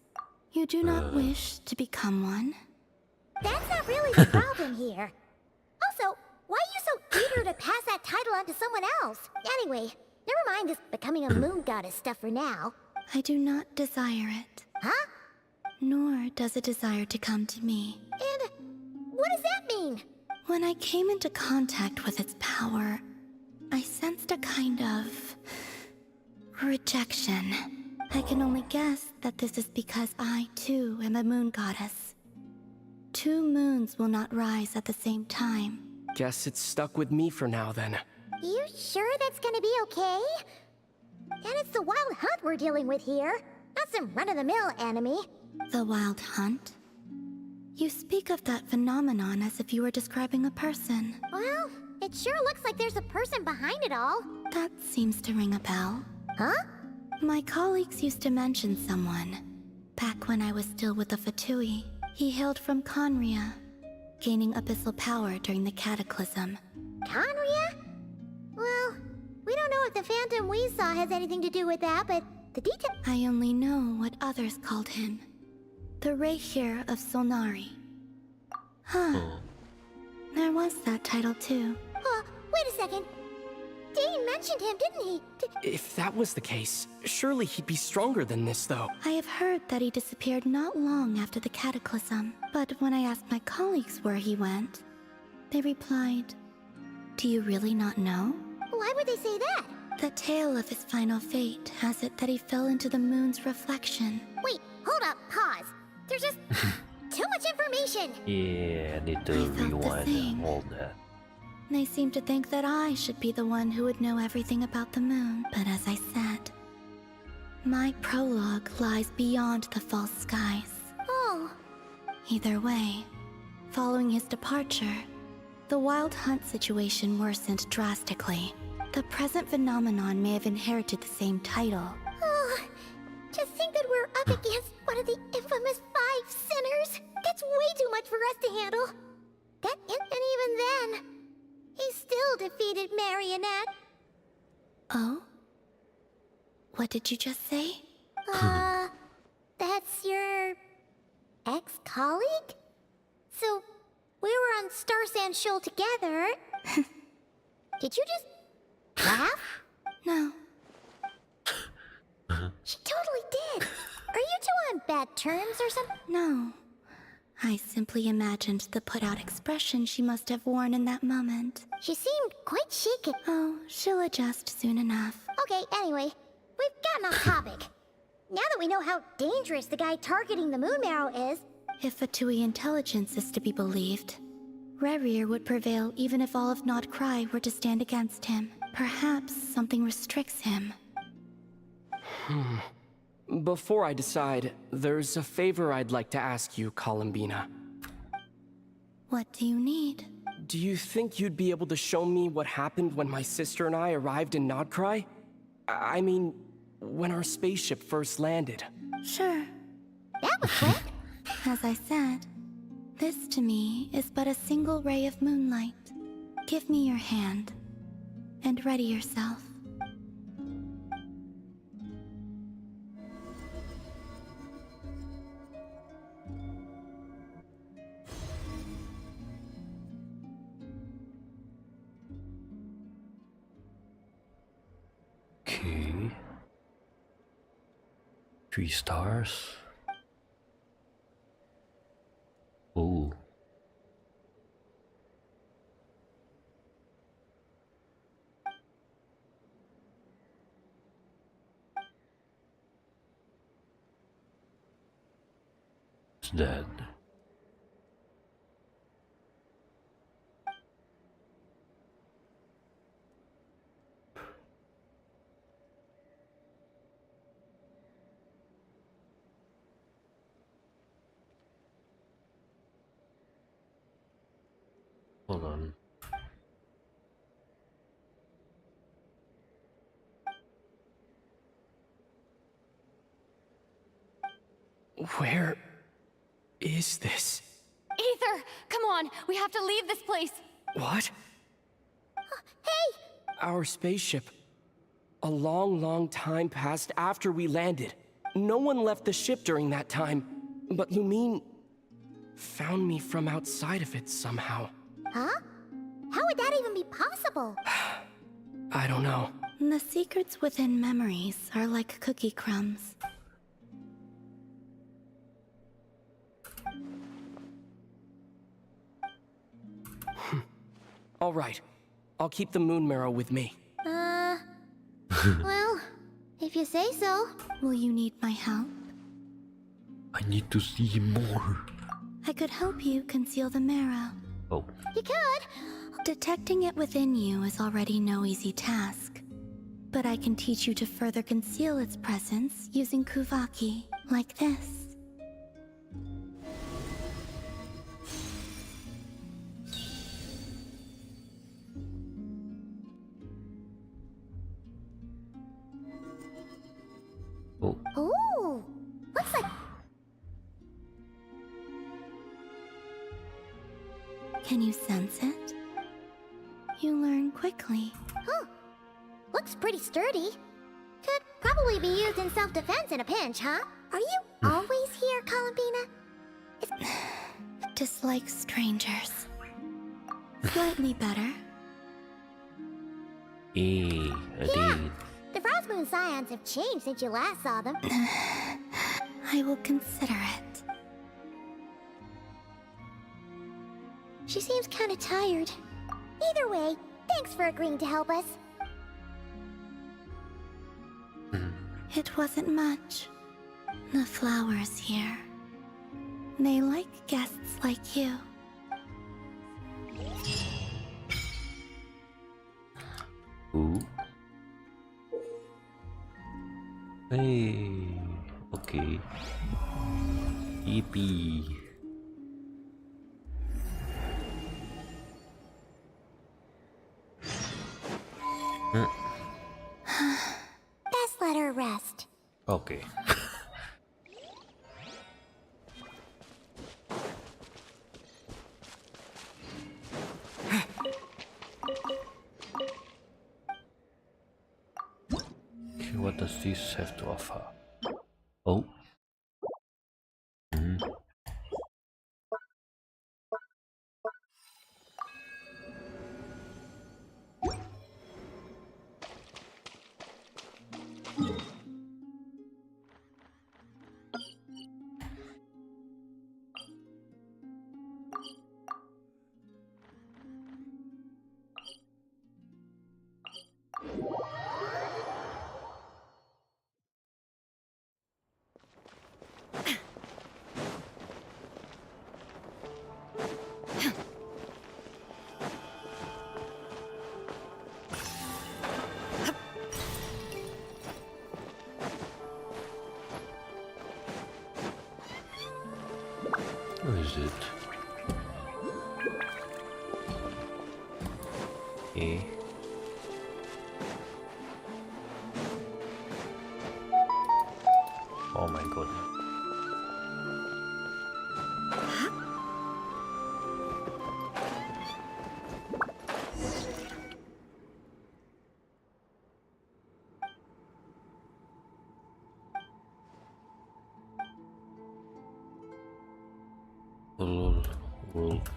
You do not wish to become one? That's not really the problem here. Also, why are you so eager to pass that title on to someone else? Anyway, never mind this becoming a moon goddess stuff for now. I do not desire it. Huh? Nor does it desire to come to me. And what does that mean? When I came into contact with its power, I sensed a kind of rejection. I can only guess that this is because I, too, am a moon goddess. 2 moons will not rise at the same time. Guess it's stuck with me for now, then. You sure that's gonna be okay? And it's the wild hunt we're dealing with here, not some run-of-the-mill enemy. The wild hunt? You speak of that phenomenon as if you were describing a person. Well, it sure looks like there's a person behind it all. That seems to ring a bell. Huh? My colleagues used to mention someone, back when I was still with the Fatui. He hailed from Conria, gaining abyssal power during the Cataclysm. Conria? Well, we don't know if the phantom we saw has anything to do with that, but the detail— I only know what others called him. The Reihir of Solnari. Huh. There was that title too. Wait a second. Dane mentioned him, didn't he? If that was the case, surely he'd be stronger than this, though. I have heard that he disappeared not long after the Cataclysm, but when I asked my colleagues where he went, they replied, "Do you really not know?" Why would they say that? The tale of his final fate has it that he fell into the moon's reflection. Wait, hold up, pause. There's just too much information. Yeah, I need to rewind all that. They seem to think that I should be the one who would know everything about the moon. But as I said, my prologue lies beyond the false skies. Oh. Either way, following his departure, the wild hunt situation worsened drastically. The present phenomenon may have inherited the same title. Oh, just think that we're up against one of the infamous 5 sinners. That's way too much for us to handle. And even then, he still defeated Marionette. Oh? What did you just say? That's your ex-colleague? So, we were on Star Sand Shoal together. Did you just laugh? No. She totally did. Are you two on bad terms or something? No. I simply imagined the put-out expression she must have worn in that moment. She seemed quite shaken. Oh, she'll adjust soon enough. Okay, anyway, we've gotten off topic. Now that we know how dangerous the guy targeting the moon marrow is... If Fatui intelligence is to be believed, Rerir would prevail even if all of Nod-Krai were to stand against him. Perhaps something restricts him. Before I decide, there's a favor I'd like to ask you, Columbina. What do you need? Do you think you'd be able to show me what happened when my sister and I arrived in Nod-Krai? I mean, when our spaceship first landed. Sure. That was quick. As I said, this to me is but a single ray of moonlight. Give me your hand, and ready yourself. Okay. 3 stars. Ooh. It's dead. Where is this? Aether, come on, we have to leave this place. What? Hey! Our spaceship. A long, long time passed after we landed. No one left the ship during that time, but Lumine found me from outside of it somehow. Huh? How would that even be possible? I don't know. The secrets within memories are like cookie crumbs. All right. I'll keep the moon marrow with me. Well, if you say so. Will you need my help? I need to see more. I could help you conceal the marrow. Oh. You could. Detecting it within you is already no easy task. But I can teach you to further conceal its presence using Kuvaki, like this. Oh. Ooh! Looks like... Can you sense it? You learn quickly. Huh. Looks pretty sturdy. Could probably be used in self-defense in a pinch, huh? Are you always here, Columbina? Dislike strangers. Slightly better. I did. The Frost Moon Scions have changed since you last saw them. I will consider it. She seems kinda tired. Either way, thanks for agreeing to help us. It wasn't much. The flowers here. They like guests like you. Ooh. Hey. Okay. Yippee. Best let her rest. Okay. What does this have to offer? Oh. Where is it? Okay. Oh my god. World.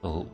Oh.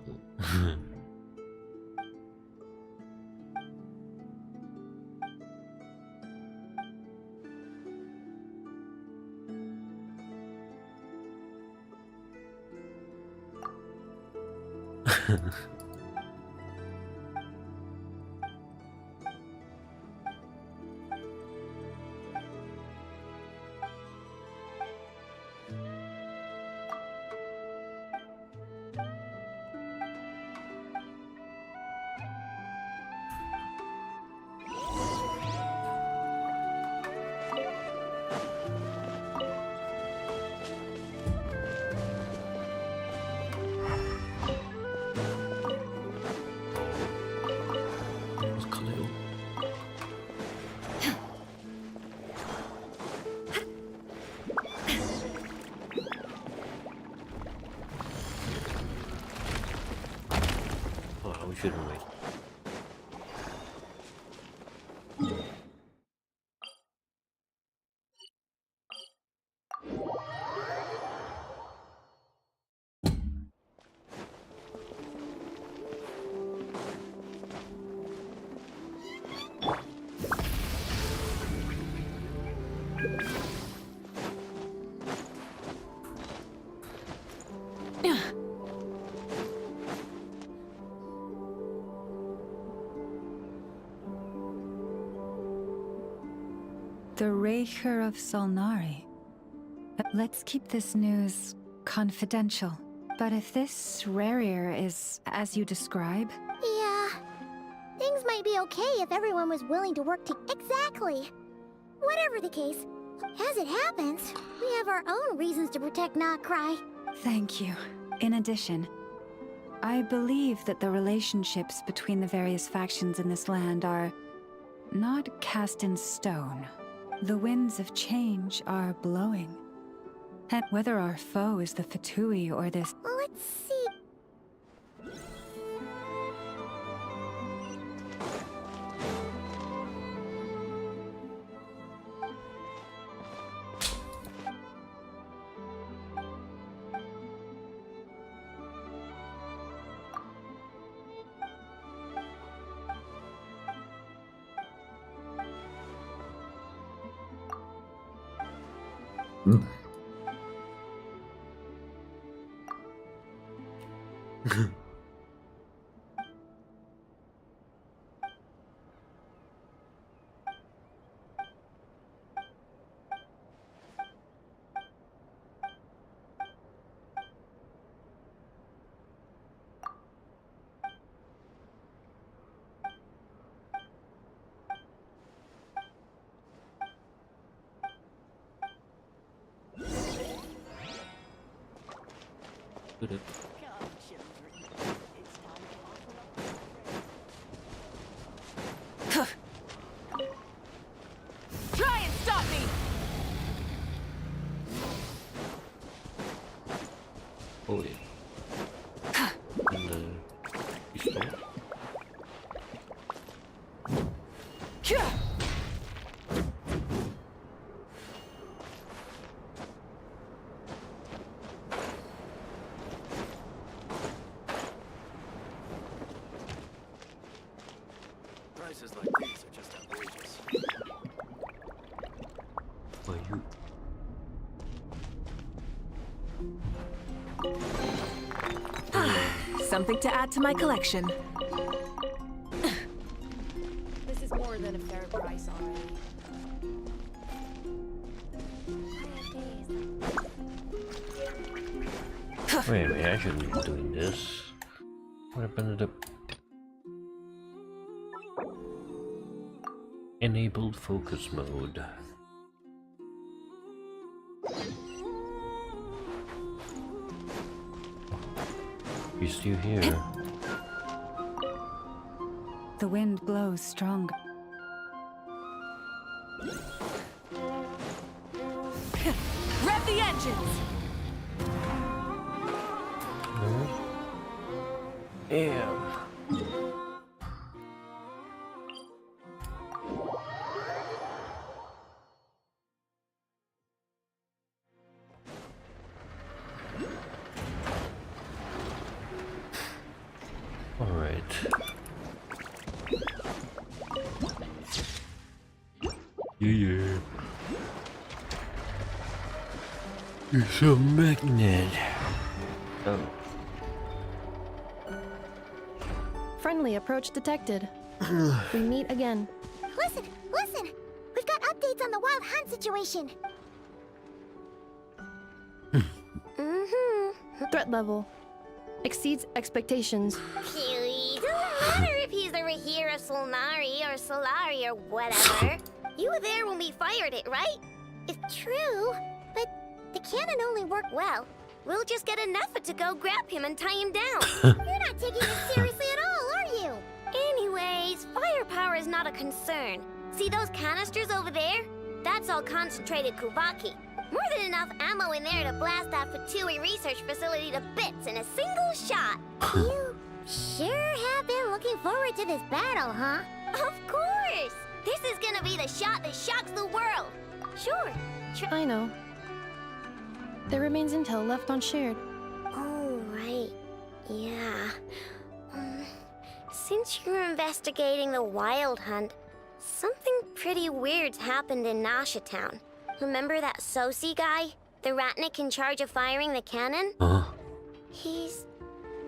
shouldn't we? The Raker of Solnari. Let's keep this news confidential. But if this Rarier is as you describe... Yeah. Things might be okay if everyone was willing to work Exactly. Whatever the case, as it happens, we have our own reasons to protect Nod-Krai. Thank you. In addition, I believe that the relationships between the various factions in this land are not cast in stone. The winds of change are blowing. And whether our foe is the Fatui or this... Let's see. Try and stop me! Oh yeah. And pistol. Prices like these are just outrageous. Why you? Something to add to my collection. This is more than a fair price already. Wait a minute, I shouldn't be doing this. What happened to the... Enabled focus mode. You're still here. The wind blows stronger. Rev the engines! Damn. Alright. Yeah. It's a magnet. Oh. Friendly approach detected. We meet again. Listen! We've got updates on the wild hunt situation. Threat level exceeds expectations. Huey, doesn't matter if he's the Rahira Solnari or Solari or whatever. You were there when we fired it, right? It's true, but the cannon only worked well. We'll just get an effort to go grab him and tie him down. You're not taking it seriously at all, are you? Anyways, firepower is not a concern. See those canisters over there? That's all concentrated Kuvaki. More than enough ammo in there to blast that Fatui research facility to bits in a single shot. Sure have been looking forward to this battle, huh? Of course! This is gonna be the shot that shocks the world! Sure. I know. There remains intel left unshared. Oh, right. Yeah. Since you're investigating the Wild Hunt, something pretty weird's happened in Nasha Town. Remember that Sosi guy? The Ratnik in charge of firing the cannon? He's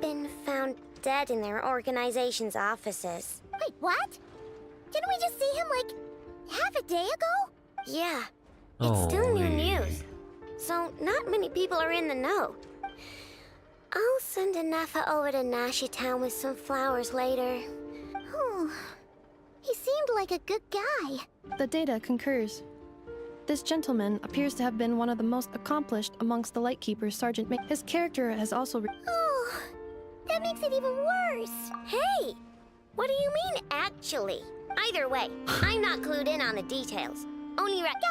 been found dead in their organization's offices. Wait, what? Didn't we just see him, like, half a day ago? Yeah. It's still new news. So not many people are in the know. I'll send Anafa over to Nasha Town with some flowers later. Oh, he seemed like a good guy. The data concurs. This gentleman appears to have been one of the most accomplished amongst the Lightkeepers, Sergeant May. His character has also... Oh, that makes it even worse. Hey, what do you mean, actually? Either way, I'm not clued in on the details. Got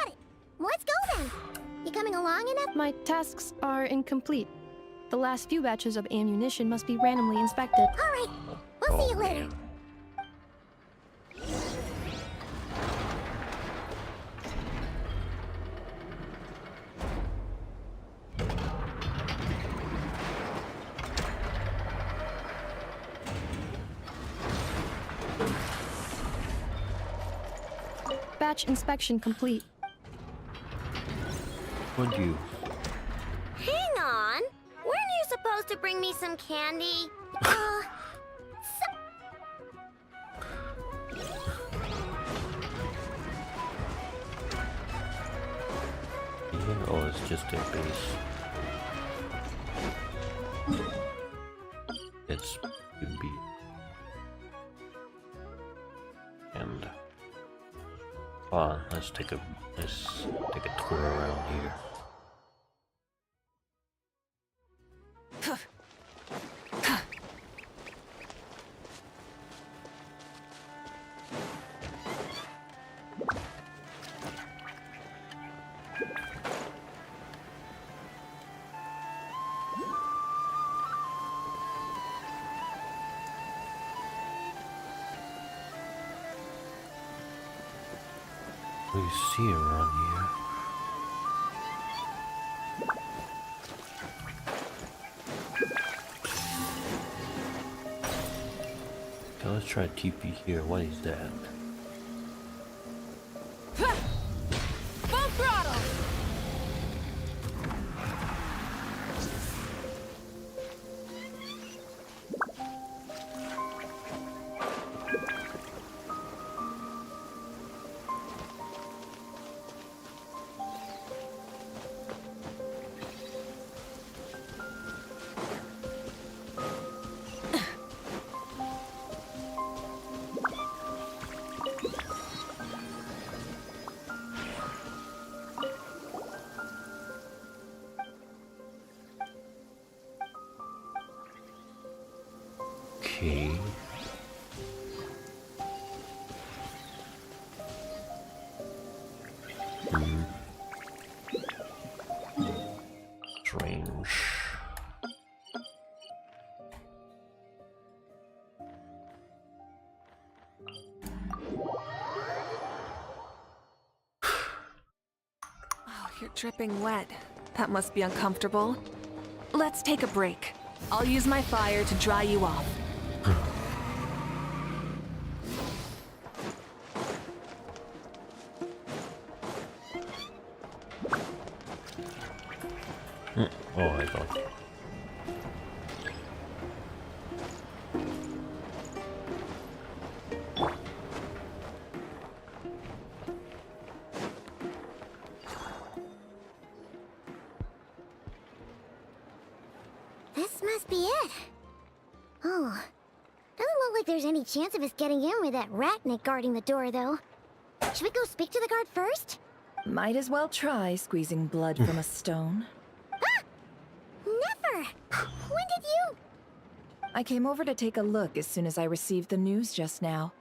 it. Let's go then. You coming along enough? My tasks are incomplete. The last few batches of ammunition must be randomly inspected. All right, we'll see you later. Batch inspection complete. Would you? Hang on. Weren't you supposed to bring me some candy? Yeah, oh, it's just a base. It's B. And let's take a tour around here. What do you see around here? Okay, let's try TP here. What is that? Full throttle! Okay. Strange. Oh, you're dripping wet. That must be uncomfortable. Let's take a break. I'll use my fire to dry you off. Oh, I thought. This must be it. Oh, doesn't look like there's any chance of us getting in with that Ratnik guarding the door, though. Should we go speak to the guard first? Might as well try squeezing blood from a stone. Never! When did you? I came over to take a look as soon as I received the news just now.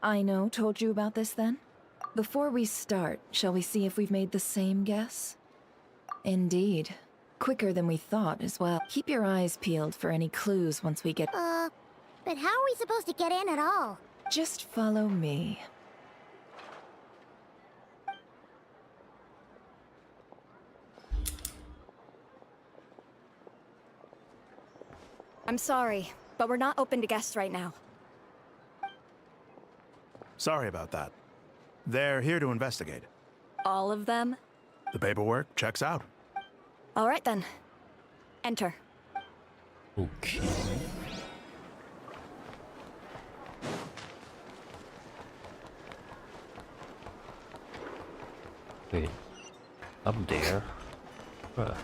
Aino told you about this then? Before we start, shall we see if we've made the same guess? Indeed. Quicker than we thought as well. Keep your eyes peeled for any clues once we get... But how are we supposed to get in at all? Just follow me. I'm sorry, but we're not open to guests right now. Sorry about that. They're here to investigate. All of them? The paperwork checks out. All right then. Enter. Okay. Wait, up there? Bruh.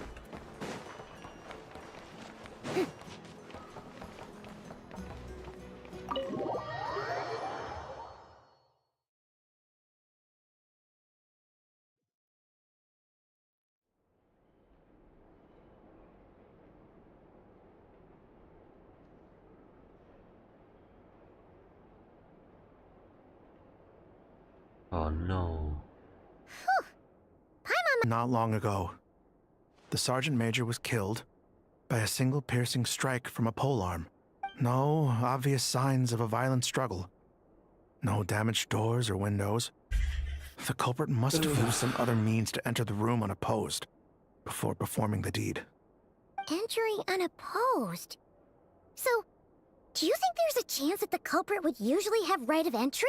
Oh no. Not long ago, the Sergeant Major was killed by a single piercing strike from a polearm. No obvious signs of a violent struggle. No damaged doors or windows. The culprit must have used some other means to enter the room unopposed before performing the deed. Entering unopposed? So, do you think there's a chance that the culprit would usually have right of entry?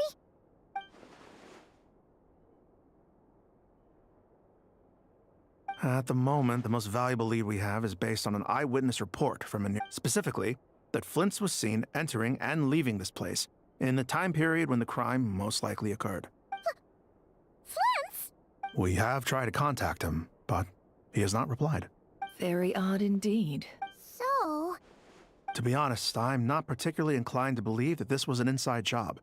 At the moment, the most valuable lead we have is based on an eyewitness report from a specifically, that Flint's was seen entering and leaving this place in the time period when the crime most likely occurred. Flint's? We have tried to contact him, but he has not replied. Very odd indeed. So... To be honest, I'm not particularly inclined to believe that this was an inside job.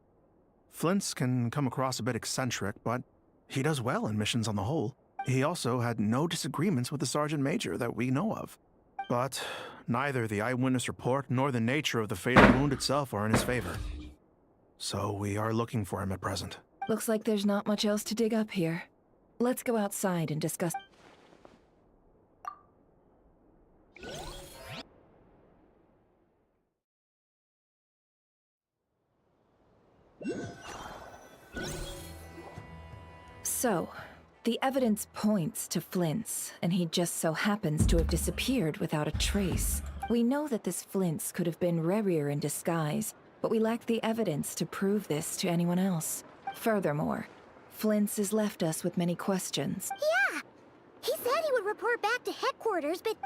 Flint's can come across a bit eccentric, but he does well in missions on the whole. He also had no disagreements with the Sergeant Major that we know of. But neither the eyewitness report nor the nature of the fatal wound itself are in his favor. So we are looking for him at present. Looks like there's not much else to dig up here. Let's go outside and discuss. So, the evidence points to Flint's, and he just so happens to have disappeared without a trace. We know that this Flint's could have been Rerir in disguise, but we lack the evidence to prove this to anyone else. Furthermore, Flint's has left us with many questions. Yeah! He said he would report back to headquarters, but...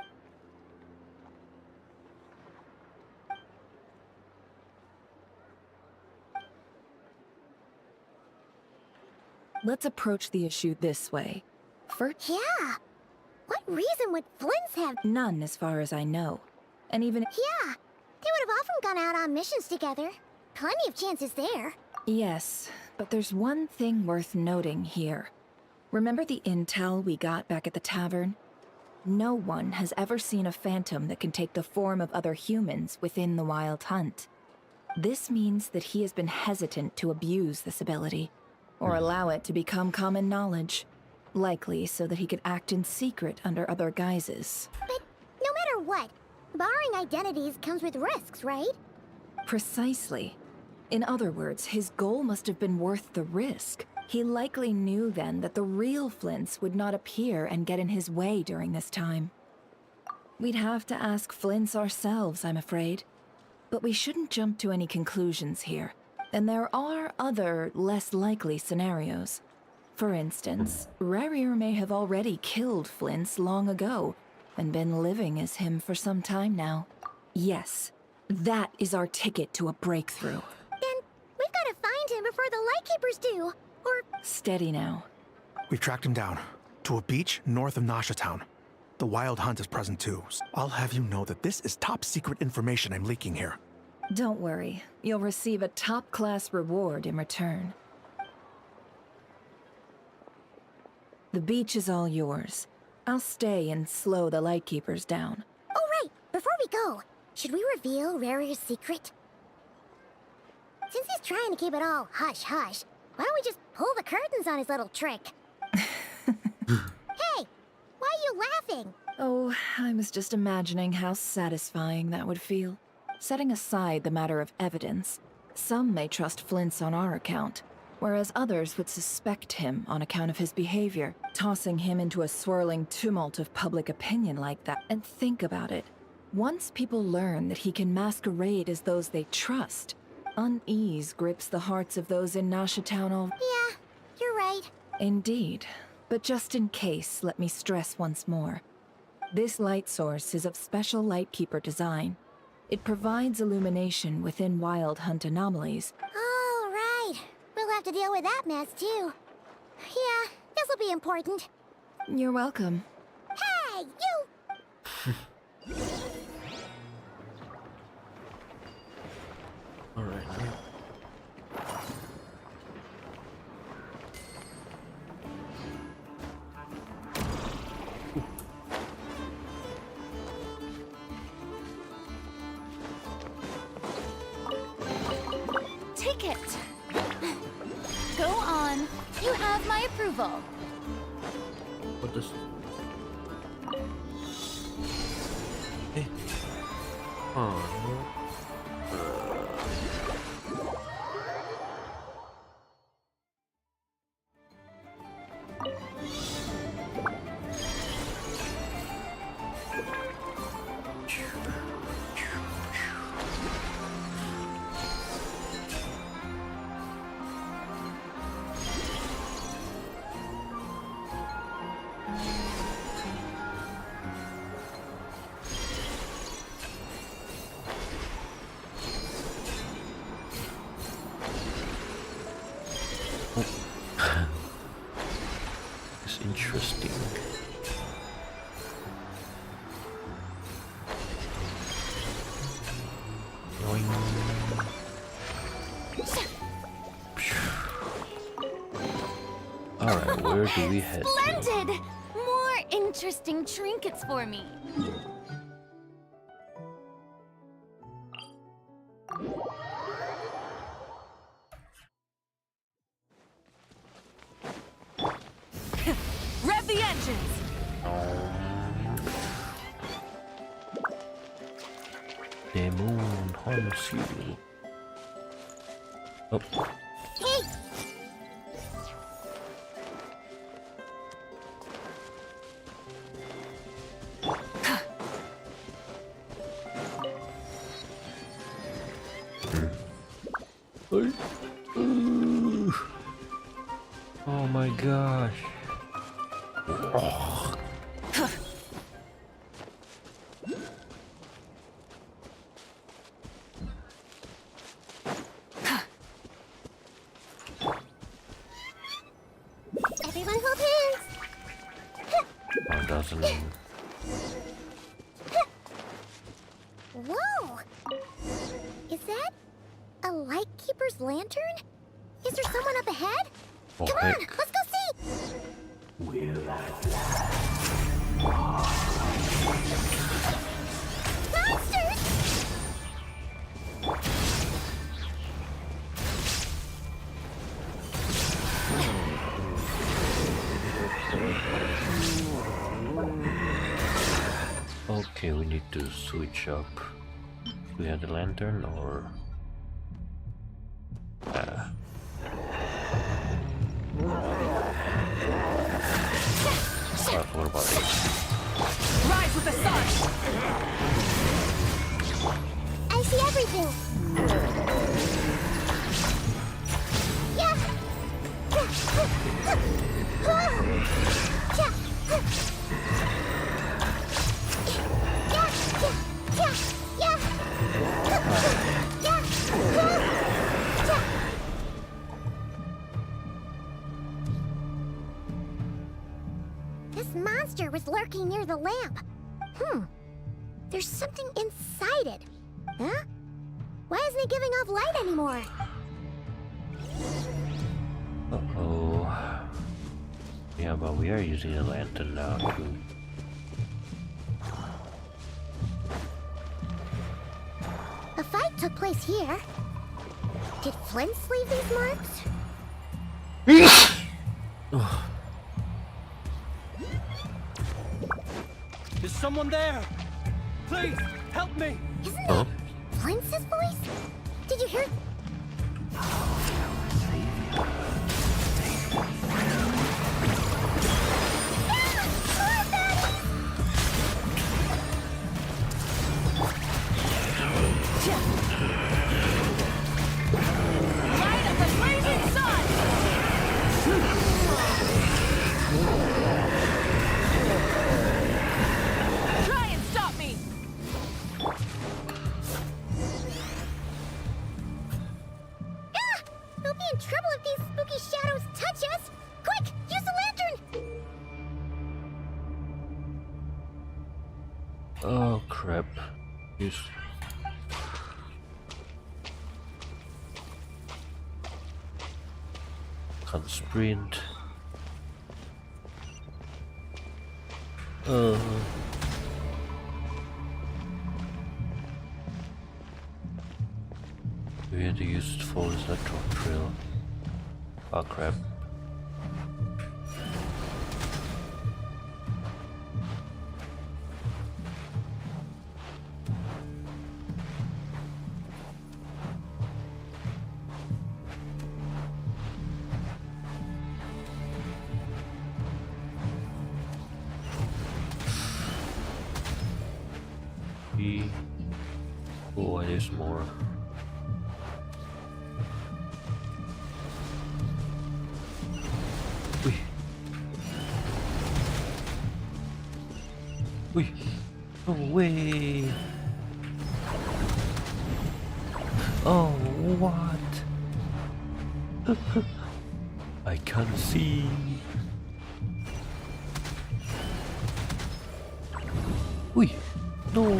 Let's approach the issue this way. First, yeah! What reason would Flint's have? None, as far as I know. And even... Yeah! They would have often gone out on missions together. Plenty of chances there. Yes, but there's one thing worth noting here. Remember the intel we got back at the tavern? No one has ever seen a phantom that can take the form of other humans within the Wild Hunt. This means that he has been hesitant to abuse this ability, or allow it to become common knowledge. Likely so that he could act in secret under other guises. But no matter what, borrowing identities comes with risks, right? Precisely. In other words, his goal must have been worth the risk. He likely knew then that the real Flint's would not appear and get in his way during this time. We'd have to ask Flint's ourselves, I'm afraid. But we shouldn't jump to any conclusions here. And there are other, less likely scenarios. For instance, Rerir may have already killed Flint's long ago, and been living as him for some time now. Yes, that is our ticket to a breakthrough. Then we've got to find him before the Lightkeepers do, or... Steady now. We've tracked him down, to a beach north of Nasha Town. The Wild Hunt is present too. I'll have you know that this is top secret information I'm leaking here. Don't worry, you'll receive a top-class reward in return. The beach is all yours. I'll stay and slow the Lightkeepers down. Oh right, before we go, should we reveal Rerir's secret? Since he's trying to keep it all hush-hush, why don't we just pull the curtains on his little trick? Hey, why are you laughing? Oh, I was just imagining how satisfying that would feel. Setting aside the matter of evidence, some may trust Flint's on our account, whereas others would suspect him on account of his behavior. Tossing him into a swirling tumult of public opinion like that. And think about it. Once people learn that he can masquerade as those they trust, unease grips the hearts of those in Nasha Town all— Yeah, you're right. Indeed. But just in case, let me stress once more. This light source is of special Lightkeeper design. It provides illumination within Wild Hunt anomalies. Oh, right. We'll have to deal with that mess, too. Yeah, this'll be important. You're welcome. Hey, you! Alright. Take it. Go on. You have my approval. What does... Hey. Oh, it's interesting. Alright, where do we head to? Splendid! More interesting trinkets for me. Rev the engines! The moon haunts you. Oh. Hey! Oh my gosh. Oh. Everyone hold hands! Oh, doesn't. Whoa! Is that a Lightkeeper's lantern? Is there someone up ahead? Oh, Come heck. on, let's go see! Will Monsters! Okay, we need to switch up. We have the lantern or... what about it? Rise with the sun! I see everything! Yeah! This monster was lurking near the lamp. There's something inside it. Huh? Why isn't it giving off light anymore? Uh-oh. Yeah, but we are using a lantern now, too. A fight took place here. Did Flint leave these marks? Is someone there? Please, help me! Isn't that Prince's voice? Did you hear? Light of the blazing sun! Try and stop me! We'll be in trouble if these spooky shadows touch us! Quick, use the lantern! Oh crap. Use. Can't sprint. We had to use it for this electron drill. Oh crap. Oh, there's more. Wee. Wee. No way. Oh, what? I can't see. Wee. No.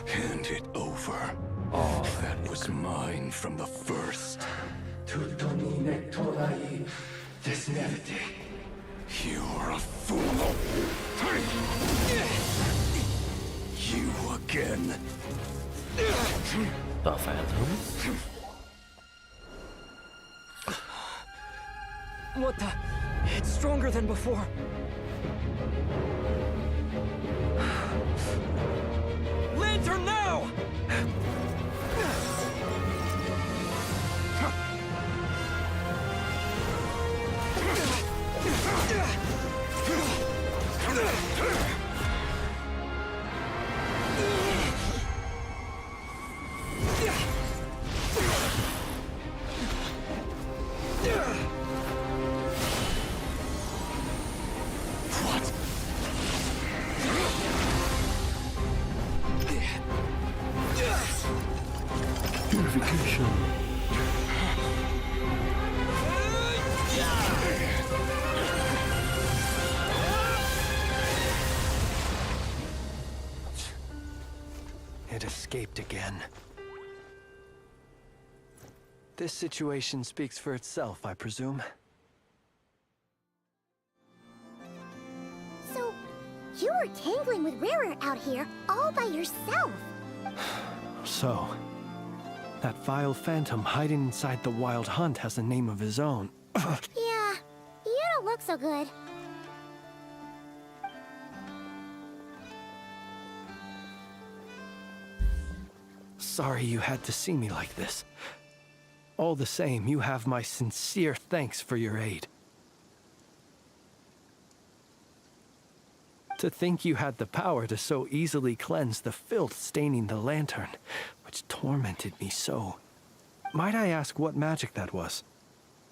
Hand it over. That was mine from the first. You're a fool. You again. The Phantom? What the? It's stronger than before. Lantern now! Purification. It escaped again. This situation speaks for itself, I presume. So, you were tangling with Rara out here all by yourself. So, that vile phantom hiding inside the Wild Hunt has a name of his own. Yeah, you don't look so good. Sorry you had to see me like this. All the same, you have my sincere thanks for your aid. To think you had the power to so easily cleanse the filth staining the lantern, which tormented me so. Might I ask what magic that was?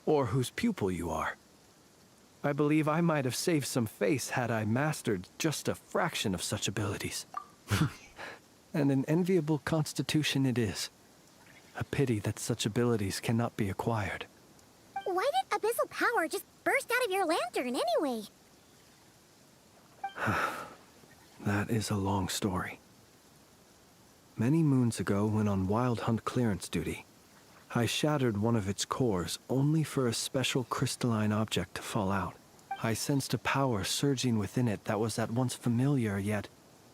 Or whose pupil you are? I believe I might have saved some face had I mastered just a fraction of such abilities. And an enviable constitution it is. A pity that such abilities cannot be acquired. Why did abyssal power just burst out of your lantern anyway? That is a long story. Many moons ago, when on wild hunt clearance duty, I shattered one of its cores only for a special crystalline object to fall out. I sensed a power surging within it that was at once familiar yet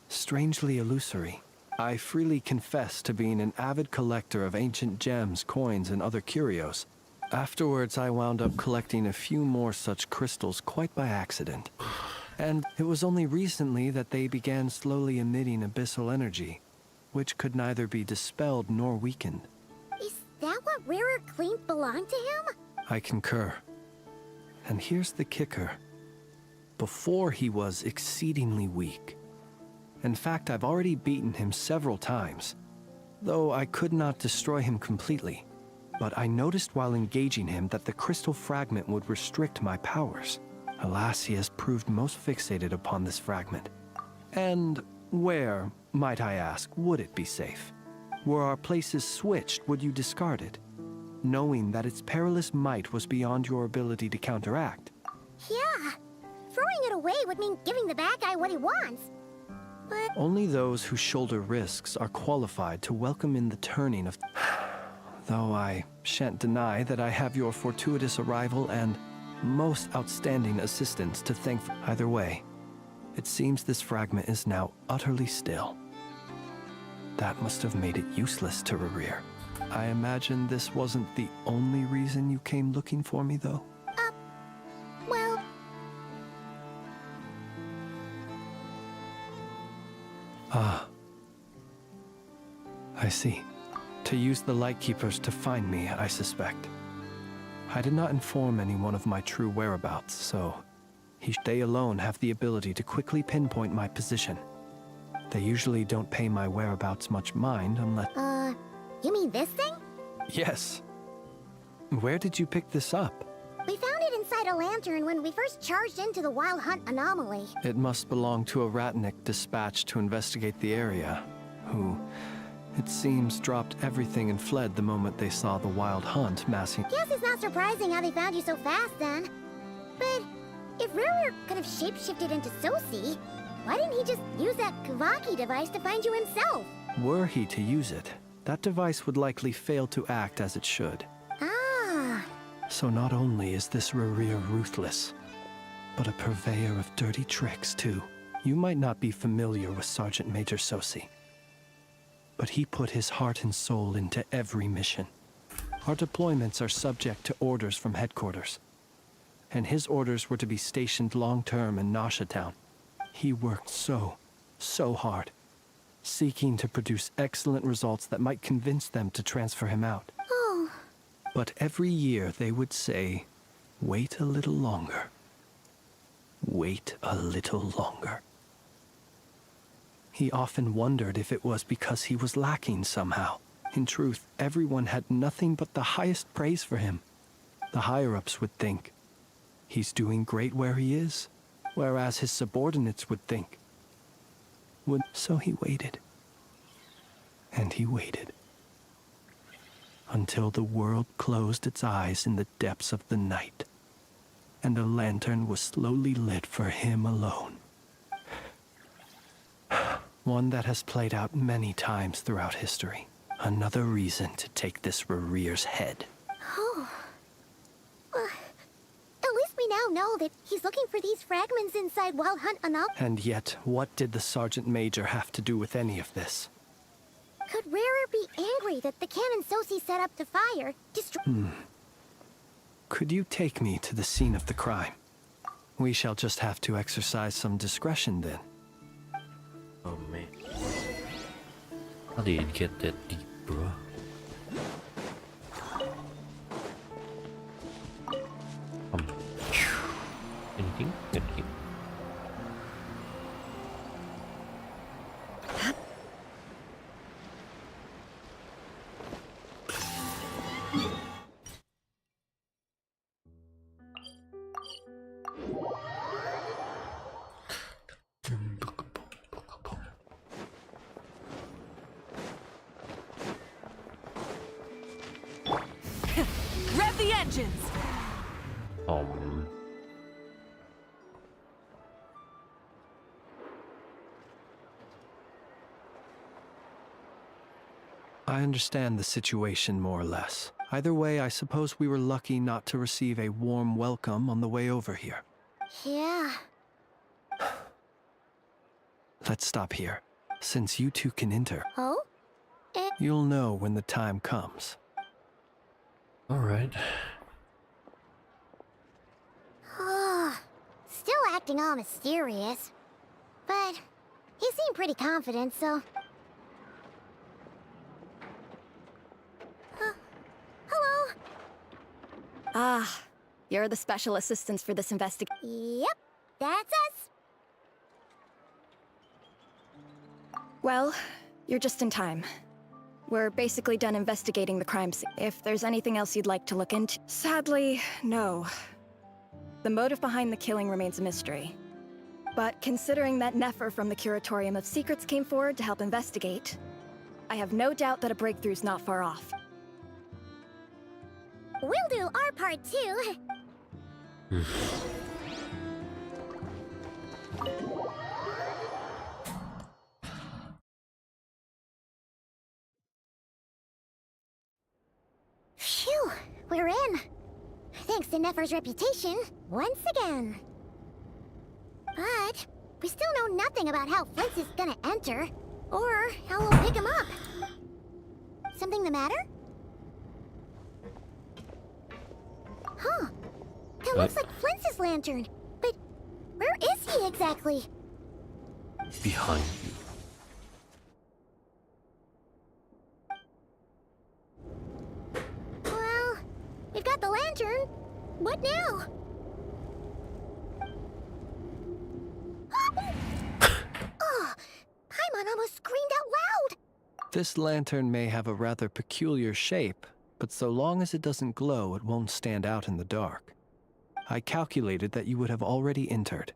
strangely illusory. I freely confess to being an avid collector of ancient gems, coins, and other curios. Afterwards, I wound up collecting a few more such crystals quite by accident. And it was only recently that they began slowly emitting abyssal energy, which could neither be dispelled nor weakened. Is that what Rarer claimed belonged to him? I concur. And here's the kicker. Before, he was exceedingly weak. In fact, I've already beaten him several times, though I could not destroy him completely. But I noticed while engaging him that the crystal fragment would restrict my powers. Alas, he has proved most fixated upon this fragment. And where, might I ask, would it be safe? Were our places switched, would you discard it, knowing that its perilous might was beyond your ability to counteract? Yeah. Throwing it away would mean giving the bad guy what he wants. But only those who shoulder risks are qualified to welcome in the turning of... Though I shan't deny that I have your fortuitous arrival and most outstanding assistance to thank for. Either way, it seems this fragment is now utterly still. That must have made it useless to Rarir. I imagine this wasn't the only reason you came looking for me, though? well... Ah. I see. To use the Lightkeepers to find me, I suspect. I did not inform anyone of my true whereabouts, so they alone have the ability to quickly pinpoint my position. They usually don't pay my whereabouts much mind unless... You mean this thing? Yes. Where did you pick this up? We found it inside a lantern when we first charged into the Wild Hunt anomaly. It must belong to a ratnik dispatched to investigate the area, who, it seems, dropped everything and fled the moment they saw the Wild Hunt massing. Guess it's not surprising how they found you so fast then. But if Rarer could have shapeshifted into Sosi, why didn't he just use that Kavaki device to find you himself? Were he to use it, that device would likely fail to act as it should. Ah. So not only is this Rarir ruthless, but a purveyor of dirty tricks, too. You might not be familiar with Sergeant Major Sosi, but he put his heart and soul into every mission. Our deployments are subject to orders from headquarters, and his orders were to be stationed long-term in Nasha Town. He worked so hard, seeking to produce excellent results that might convince them to transfer him out. Oh. But every year they would say, wait a little longer. Wait a little longer. He often wondered if it was because he was lacking somehow. In truth, everyone had nothing but the highest praise for him. The higher-ups would think, he's doing great where he is, whereas his subordinates would think. So he waited. And he waited. Until the world closed its eyes in the depths of the night, and a lantern was slowly lit for him alone. One that has played out many times throughout history. Another reason to take this Rarir's head. Oh. At least we now know that he's looking for these fragments inside Wild Hunt anomaly. And yet, what did the Sergeant Major have to do with any of this? Could Rarer be angry that the cannon Sosi set up to fire Could you take me to the scene of the crime? We shall just have to exercise some discretion then. Oh man. How did it get that deep, bro? Anything? Anything? Rev the engines! I understand the situation more or less. Either way, I suppose we were lucky not to receive a warm welcome on the way over here. Yeah. Let's stop here. Since you two can enter, Oh? you'll know when the time comes. Alright. Still acting all mysterious. But he seemed pretty confident, so... Hello? Ah, you're the special assistants for this investigation. Yep, that's us. Well, you're just in time. We're basically done investigating the crime scene. If there's anything else you'd like to look into... Sadly, no. The motive behind the killing remains a mystery. But considering that Nefer from the Curatorium of Secrets came forward to help investigate, I have no doubt that a breakthrough's not far off. We'll do our part too. Phew, we're in. Thanks to Nefer's reputation, once again. But we still know nothing about how Flint is gonna enter, or how we'll pick him up. Something the matter? Huh. That looks like Flint's lantern. But where is he exactly? Behind you. Well, we've got the lantern. What now? Oh, Paimon almost screamed out loud. This lantern may have a rather peculiar shape, but so long as it doesn't glow, it won't stand out in the dark. I calculated that you would have already entered,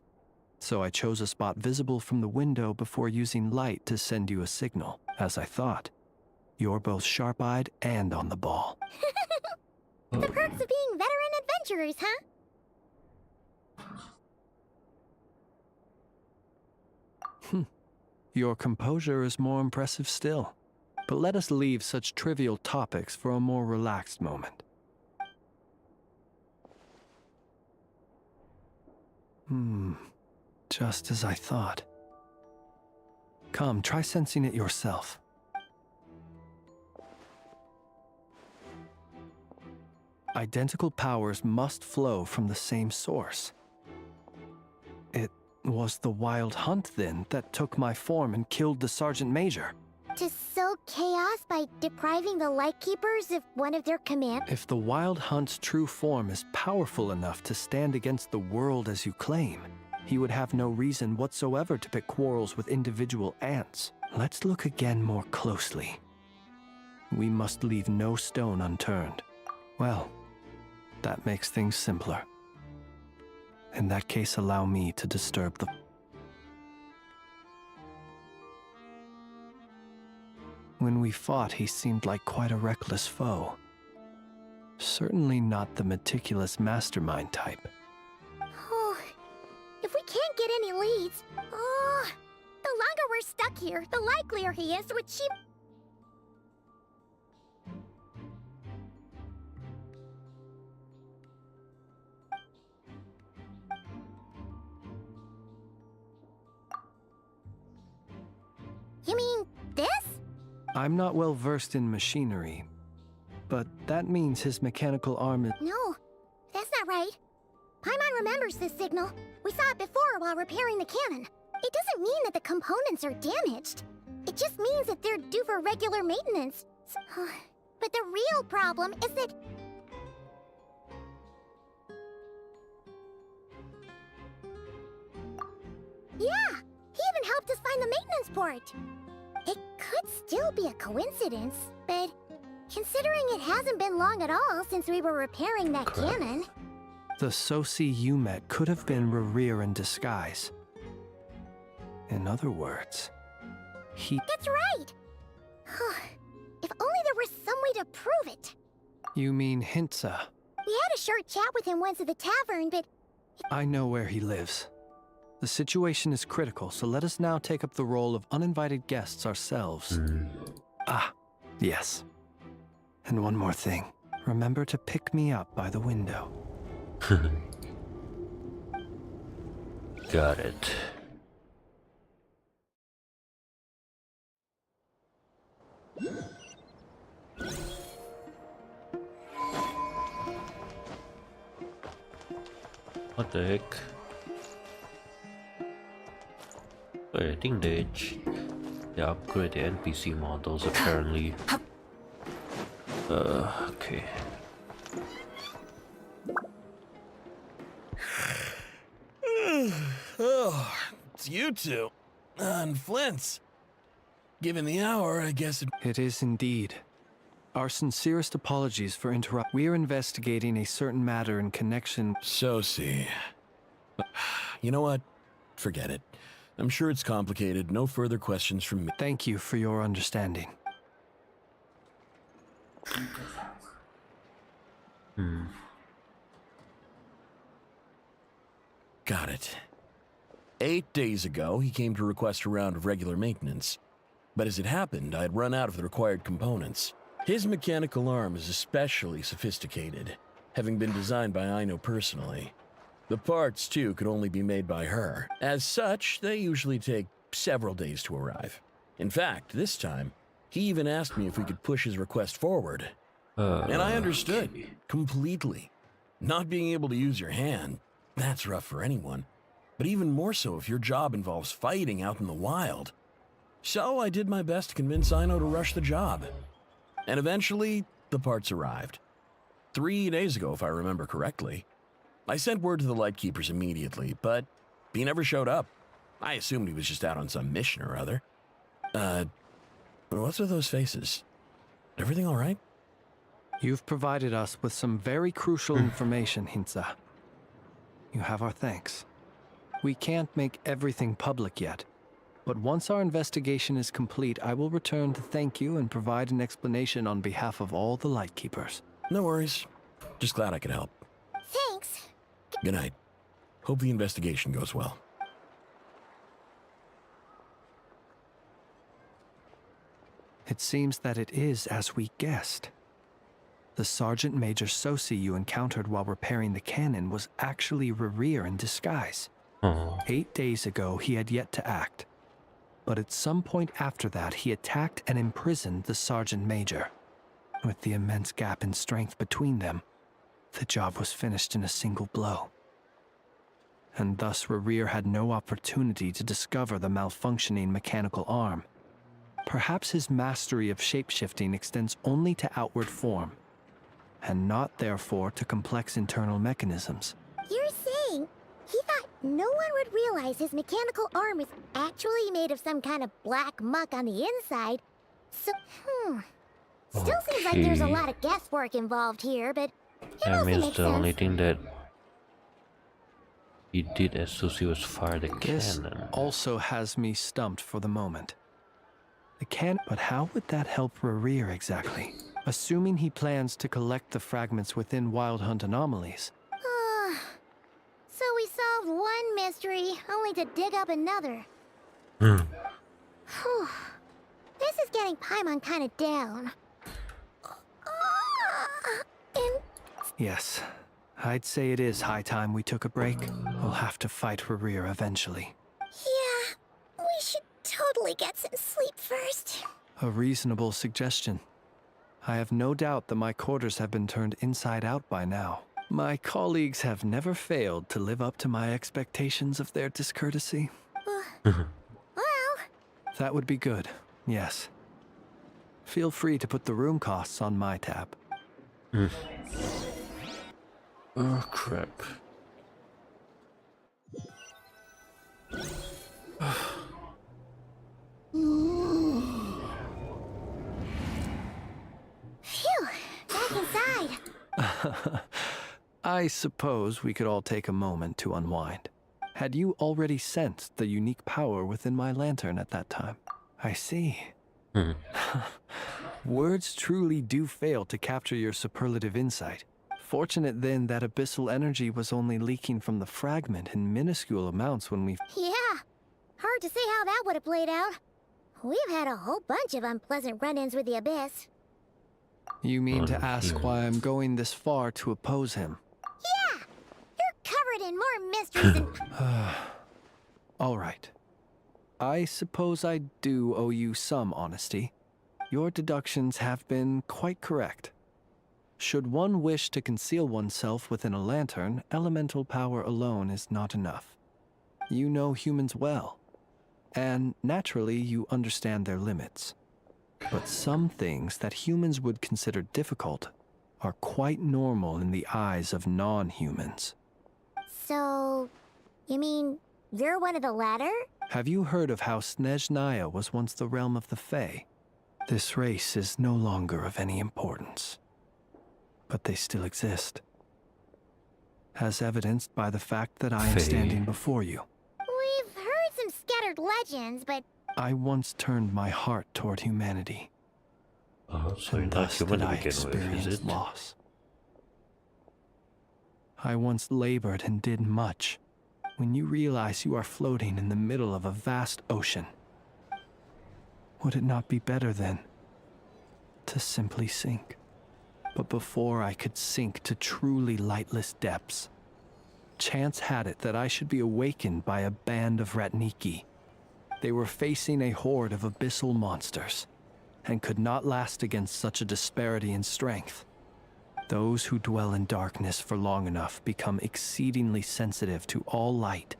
so I chose a spot visible from the window before using light to send you a signal, as I thought. You're both sharp-eyed and on the ball. The perks of being veteran adventurers, huh? Your composure is more impressive still. But let us leave such trivial topics for a more relaxed moment. Just as I thought. Come, try sensing it yourself. Identical powers must flow from the same source. It was the Wild Hunt, then, that took my form and killed the Sergeant Major. To sow chaos by depriving the Lightkeepers of one of their commands? If the Wild Hunt's true form is powerful enough to stand against the world as you claim, he would have no reason whatsoever to pick quarrels with individual ants. Let's look again more closely. We must leave no stone unturned. Well, that makes things simpler. In that case, allow me to disturb the... When we fought, he seemed like quite a reckless foe. Certainly not the meticulous mastermind type. Oh, if we can't get any leads, the longer we're stuck here, the likelier he is to achieve... You mean this? I'm not well versed in machinery, but that means his mechanical arm is... No, that's not right. Paimon remembers this signal. We saw it before while repairing the cannon. It doesn't mean that the components are damaged. It just means that they're due for regular maintenance. But the real problem is that... Yeah, he even helped us find the maintenance port. It could still be a coincidence, but considering it hasn't been long at all since we were repairing that cannon... The Soci you met could have been Rerir in disguise. In other words, he... That's right! If only there were some way to prove it. You mean Hintsa? We had a short chat with him once at the tavern, but... I know where he lives. The situation is critical, so let us now take up the role of uninvited guests ourselves. Yes. And one more thing. Remember to pick me up by the window. Got it. What the heck? I think they upgrade the NPC models apparently. Okay. Oh, it's you two. And Flint's. Given the hour, I guess It is indeed. Our sincerest apologies for interrupt. We are investigating a certain matter in connection. So see. You know what? Forget it. I'm sure it's complicated. No further questions from me. Thank you for your understanding. Got it. 8 days ago, he came to request a round of regular maintenance. But as it happened, I had run out of the required components. His mechanical arm is especially sophisticated, having been designed by Aino personally. The parts, too, could only be made by her. As such, they usually take several days to arrive. In fact, this time, he even asked me if we could push his request forward. And I understood, completely. Not being able to use your hand, that's rough for anyone. But even more so if your job involves fighting out in the wild. So I did my best to convince Aino to rush the job. And eventually, the parts arrived. 3 days ago, if I remember correctly. I sent word to the Lightkeepers immediately, but he never showed up. I assumed he was just out on some mission or other. What's with those faces? Everything all right? You've provided us with some very crucial information, Hintsa. You have our thanks. We can't make everything public yet, but once our investigation is complete, I will return to thank you and provide an explanation on behalf of all the Lightkeepers. No worries. Just glad I could help. Thanks. Good night. Hope the investigation goes well. It seems that it is as we guessed. The Sergeant Major Sosi you encountered while repairing the cannon was actually Rerir in disguise. 8 days ago, he had yet to act. But at some point after that, he attacked and imprisoned the Sergeant Major. With the immense gap in strength between them, the job was finished in a single blow. And thus Rerir had no opportunity to discover the malfunctioning mechanical arm. Perhaps his mastery of shapeshifting extends only to outward form, and not therefore to complex internal mechanisms. You're saying he thought no one would realize his mechanical arm is actually made of some kind of black muck on the inside? So, Still seems like there's a lot of guesswork involved here, but it That also means makes the sense. only thing that he did as Susie was fire the This cannon. also has me stumped for the moment. But how would that help Rerir exactly? Assuming he plans to collect the fragments within Wild Hunt anomalies. So we solved one mystery, only to dig up another. Whew. This is getting Paimon kind of down. Yes, I'd say it is high time we took a break. We'll have to fight Rerir eventually. Yeah, we should totally get some sleep first. A reasonable suggestion. I have no doubt that my quarters have been turned inside out by now. My colleagues have never failed to live up to my expectations of their discourtesy. Well, That would be good, yes. Feel free to put the room costs on my tab. Oh, crap. phew, back inside. I suppose we could all take a moment to unwind. Had you already sensed the unique power within my lantern at that time? I see. Words truly do fail to capture your superlative insight. Fortunate then that abyssal energy was only leaking from the fragment in minuscule amounts when we... Yeah, hard to say how that would have played out. We've had a whole bunch of unpleasant run-ins with the Abyss. You mean to ask why I'm going this far to oppose him? Yeah! You're covered in more mysteries than... All right. I suppose I do owe you some honesty. Your deductions have been quite correct. Should one wish to conceal oneself within a lantern, elemental power alone is not enough. You know humans well, and naturally you understand their limits. But some things that humans would consider difficult are quite normal in the eyes of non-humans. So, you mean you're one of the latter? Have you heard of how Snezhnaya was once the realm of the Fae? This race is no longer of any importance, but they still exist, as evidenced by the fact that I am standing before you. We've heard some scattered legends, but... I once turned my heart toward humanity, So you're and not thus human did to I begin with, is experience it? loss. I once labored and did much. When you realize you are floating in the middle of a vast ocean, would it not be better then to simply sink? But before I could sink to truly lightless depths, chance had it that I should be awakened by a band of Ratniki. They were facing a horde of abyssal monsters, and could not last against such a disparity in strength. Those who dwell in darkness for long enough become exceedingly sensitive to all light.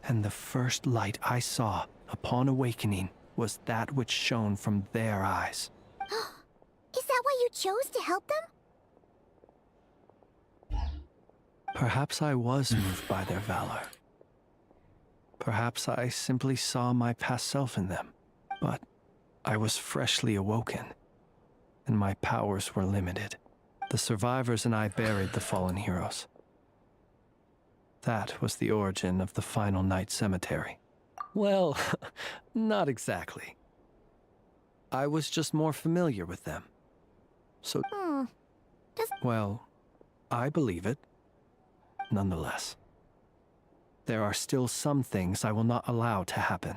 And the first light I saw upon awakening was that which shone from their eyes. Is that why you chose to help them? Perhaps I was moved by their valor. Perhaps I simply saw my past self in them. But I was freshly awoken, and my powers were limited. The survivors and I buried the fallen heroes. That was the origin of the Final Night Cemetery. Well, not exactly. I was just more familiar with them. So, well, I believe it. Nonetheless, there are still some things I will not allow to happen.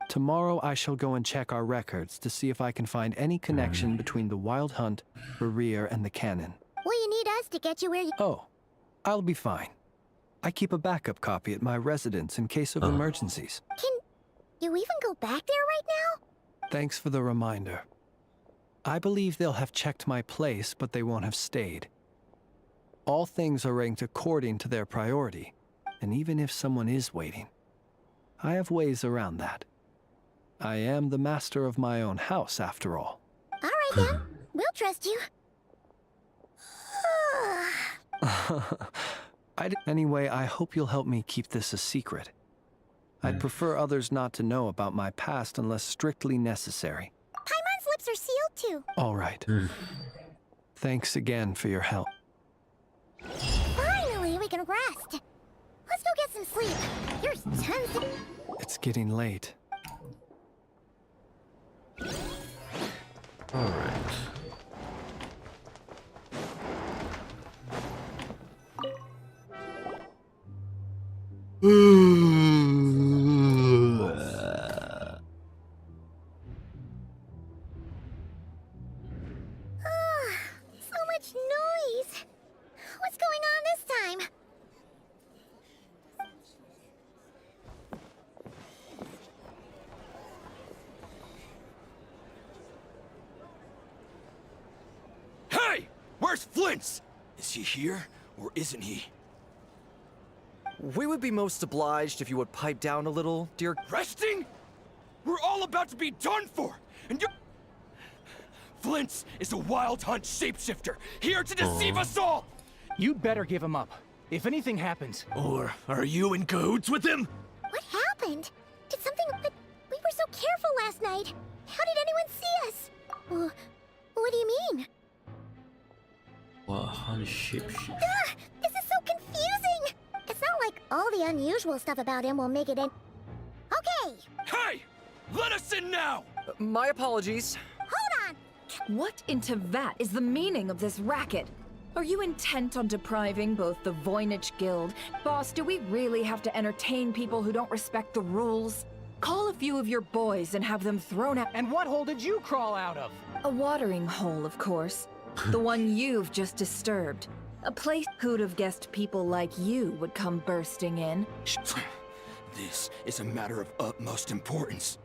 Tomorrow I shall go and check our records to see if I can find any connection between the Wild Hunt, Rear, and the Cannon. Will you need us to get you where you... Oh, I'll be fine. I keep a backup copy at my residence in case of emergencies. Can you even go back there right now? Thanks for the reminder. I believe they'll have checked my place, but they won't have stayed. All things are ranked according to their priority, and even if someone is waiting, I have ways around that. I am the master of my own house, after all. All right, then. We'll trust you. Anyway, I hope you'll help me keep this a secret. I'd prefer others not to know about my past unless strictly necessary. Paimon's lips are sealed, too. All right. Thanks again for your help. Finally, we can rest. Let's go get some sleep. There's tons of... It's getting late. All right. So much noise. What's going on this time? Hey! Where's Flint's? Is he here, or isn't he? We would be most obliged if you would pipe down a little, dear... Resting? We're all about to be done for, and you... Flint's is a Wild Hunt shapeshifter, here to deceive us all! You'd better give him up, if anything happens. Or are you in cahoots with him? What happened? Did something... But we were so careful last night. How did anyone see us? What do you mean? What Hunt shapeshift? This is so confusing! It's not like all the unusual stuff about him will make it in... Okay! Hey! Let us in now! My apologies. Hold on! What in Tevat is the meaning of this racket? Are you intent on depriving both the Voynich Guild? Boss, do we really have to entertain people who don't respect the rules? Call a few of your boys and have them thrown out. And what hole did you crawl out of? A watering hole, of course. The one you've just disturbed. A place who'd have guessed people like you would come bursting in. This is a matter of utmost importance.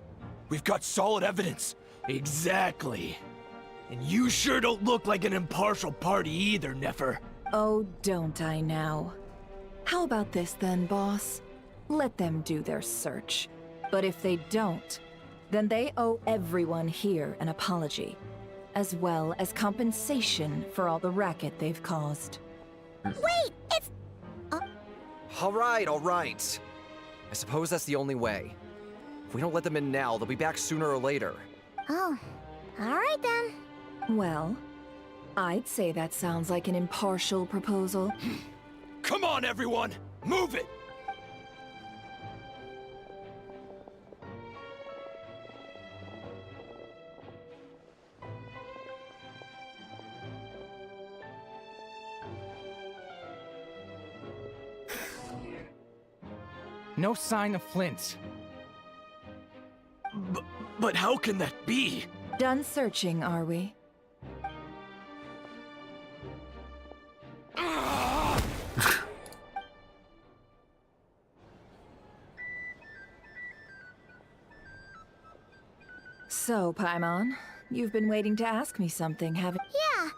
We've got solid evidence. Exactly. And you sure don't look like an impartial party either, Nefer. Oh, don't I now? How about this then, boss? Let them do their search. But if they don't, then they owe everyone here an apology, as well as compensation for all the racket they've caused. Wait, it's... All right. I suppose that's the only way. If we don't let them in now, they'll be back sooner or later. Oh, all right then. Well, I'd say that sounds like an impartial proposal. Come on, everyone! Move it! No sign of Flint's. But how can that be? Done searching, are we? So, Paimon, you've been waiting to ask me something, haven't you? Yeah,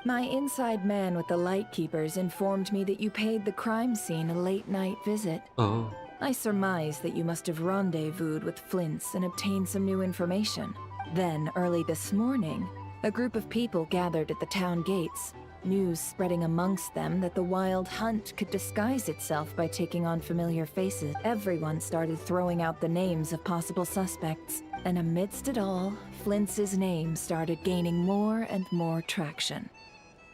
My inside man with the Lightkeepers informed me that you paid the crime scene a late-night visit. Oh. I surmise that you must have rendezvoused with Flint's and obtained some new information. Then, early this morning, a group of people gathered at the town gates, news spreading amongst them that the Wild Hunt could disguise itself by taking on familiar faces. Everyone started throwing out the names of possible suspects, and amidst it all, Flint's name started gaining more and more traction.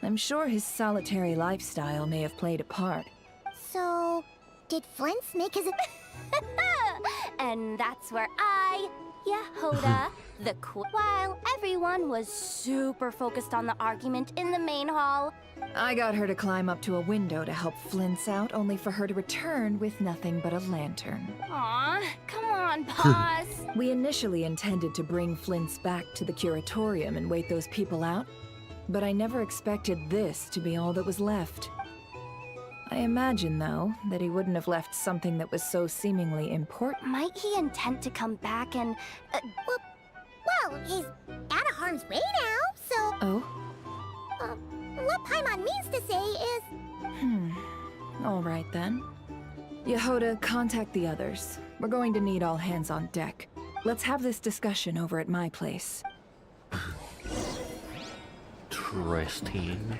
I'm sure his solitary lifestyle may have played a part. so... Did Flint's make his... And that's where Yehoda, the while everyone was super focused on the argument in the main hall. I got her to climb up to a window to help Flint's out, only for her to return with nothing but a lantern. Aw, come on, boss. We initially intended to bring Flint's back to the curatorium and wait those people out, but I never expected this to be all that was left. I imagine, though, that he wouldn't have left something that was so seemingly important. Might he intend to come back and... Well, he's out of harm's way now, so... Oh? What Paimon means to say is... All right, then. Yehoda, contact the others. We're going to need all hands on deck. Let's have this discussion over at my place. Interesting.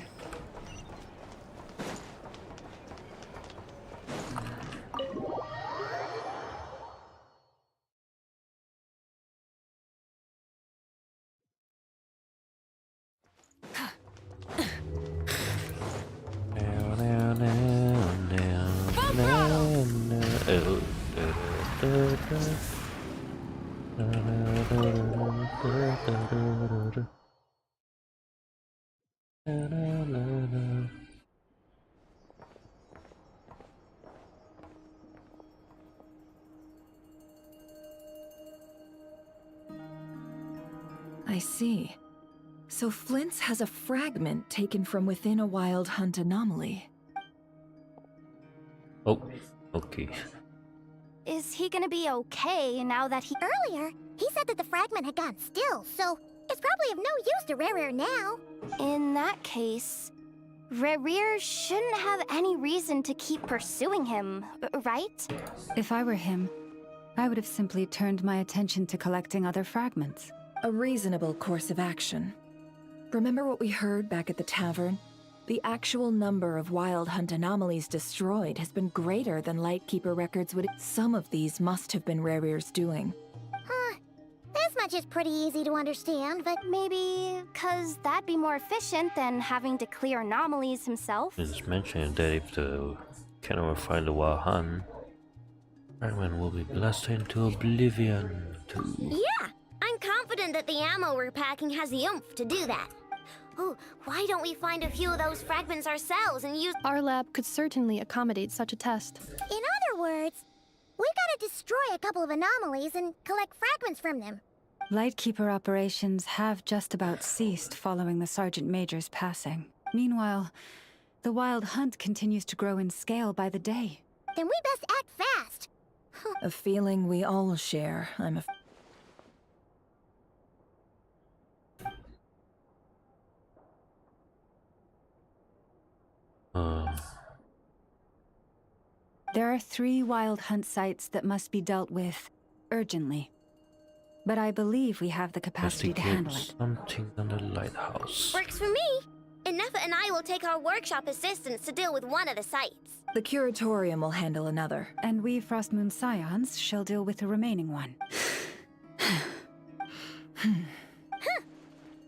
I see. So Flint's has a fragment taken from within a Wild Hunt anomaly. Oh, okay. Is he gonna be okay now that he... Earlier, he said that the fragment had gone still, so it's probably of no use to Rare now. In that case, Rare shouldn't have any reason to keep pursuing him, right? If I were him, I would have simply turned my attention to collecting other fragments. A reasonable course of action. Remember what we heard back at the tavern? The actual number of Wild Hunt anomalies destroyed has been greater than Lightkeeper records would... Some of these must have been Rare's doing. This much is pretty easy to understand, but... Maybe because that'd be more efficient than having to clear anomalies himself. It's mentioned that if the cannot find the Wild Hunt, Iron will be blasted into oblivion too. Yeah! I'm confident that the ammo we're packing has the oomph to do that. Oh, why don't we find a few of those fragments ourselves and use... Our lab could certainly accommodate such a test. In other words, We gotta destroy a couple of anomalies and collect fragments from them. Lightkeeper operations have just about ceased following the Sergeant Major's passing. Meanwhile, the wild hunt continues to grow in scale by the day. Then we best act fast. A feeling we all share, I'm afraid. There are 3 wild hunt sites that must be dealt with urgently. But I believe we have the capacity to handle it. Something on the lighthouse. Works for me. Enough and I will take our workshop assistants to deal with one of the sites. The curatorium will handle another. And we Frostmoon Scions shall deal with the remaining one.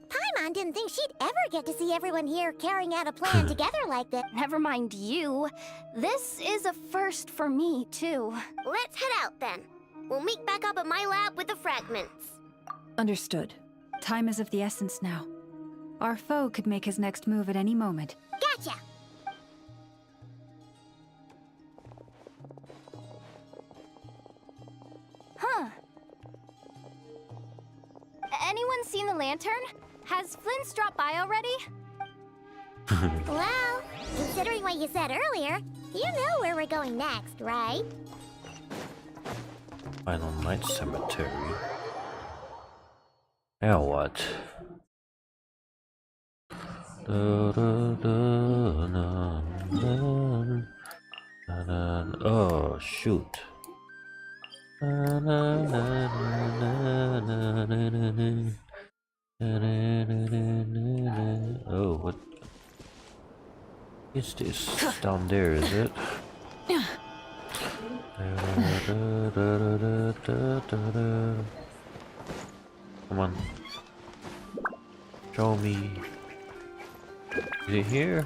Paimon didn't think she'd ever get to see everyone here carrying out a plan together like that. Never mind you. This is a first for me, too. Let's head out then. We'll meet back up at my lab with the fragments. Understood. Time is of the essence now. Our foe could make his next move at any moment. Gotcha! Huh. Anyone seen the lantern? Has Flint's dropped by already? Well, considering what you said earlier, you know where we're going next, right? Final Night Cemetery. Now what? Oh shoot. Oh, what is this down there, is it? Come on. Show me. Is it here?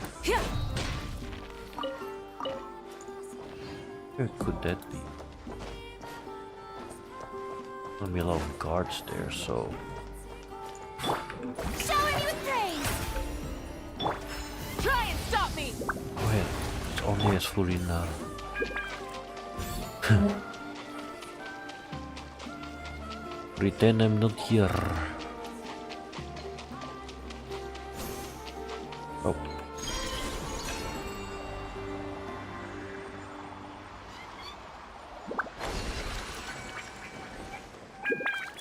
Where could that be? There'll be a lot of guards there, so... Shower me with praise! Try and stop me! Go ahead. It's only as Furina. Pretend I'm not here. Oh.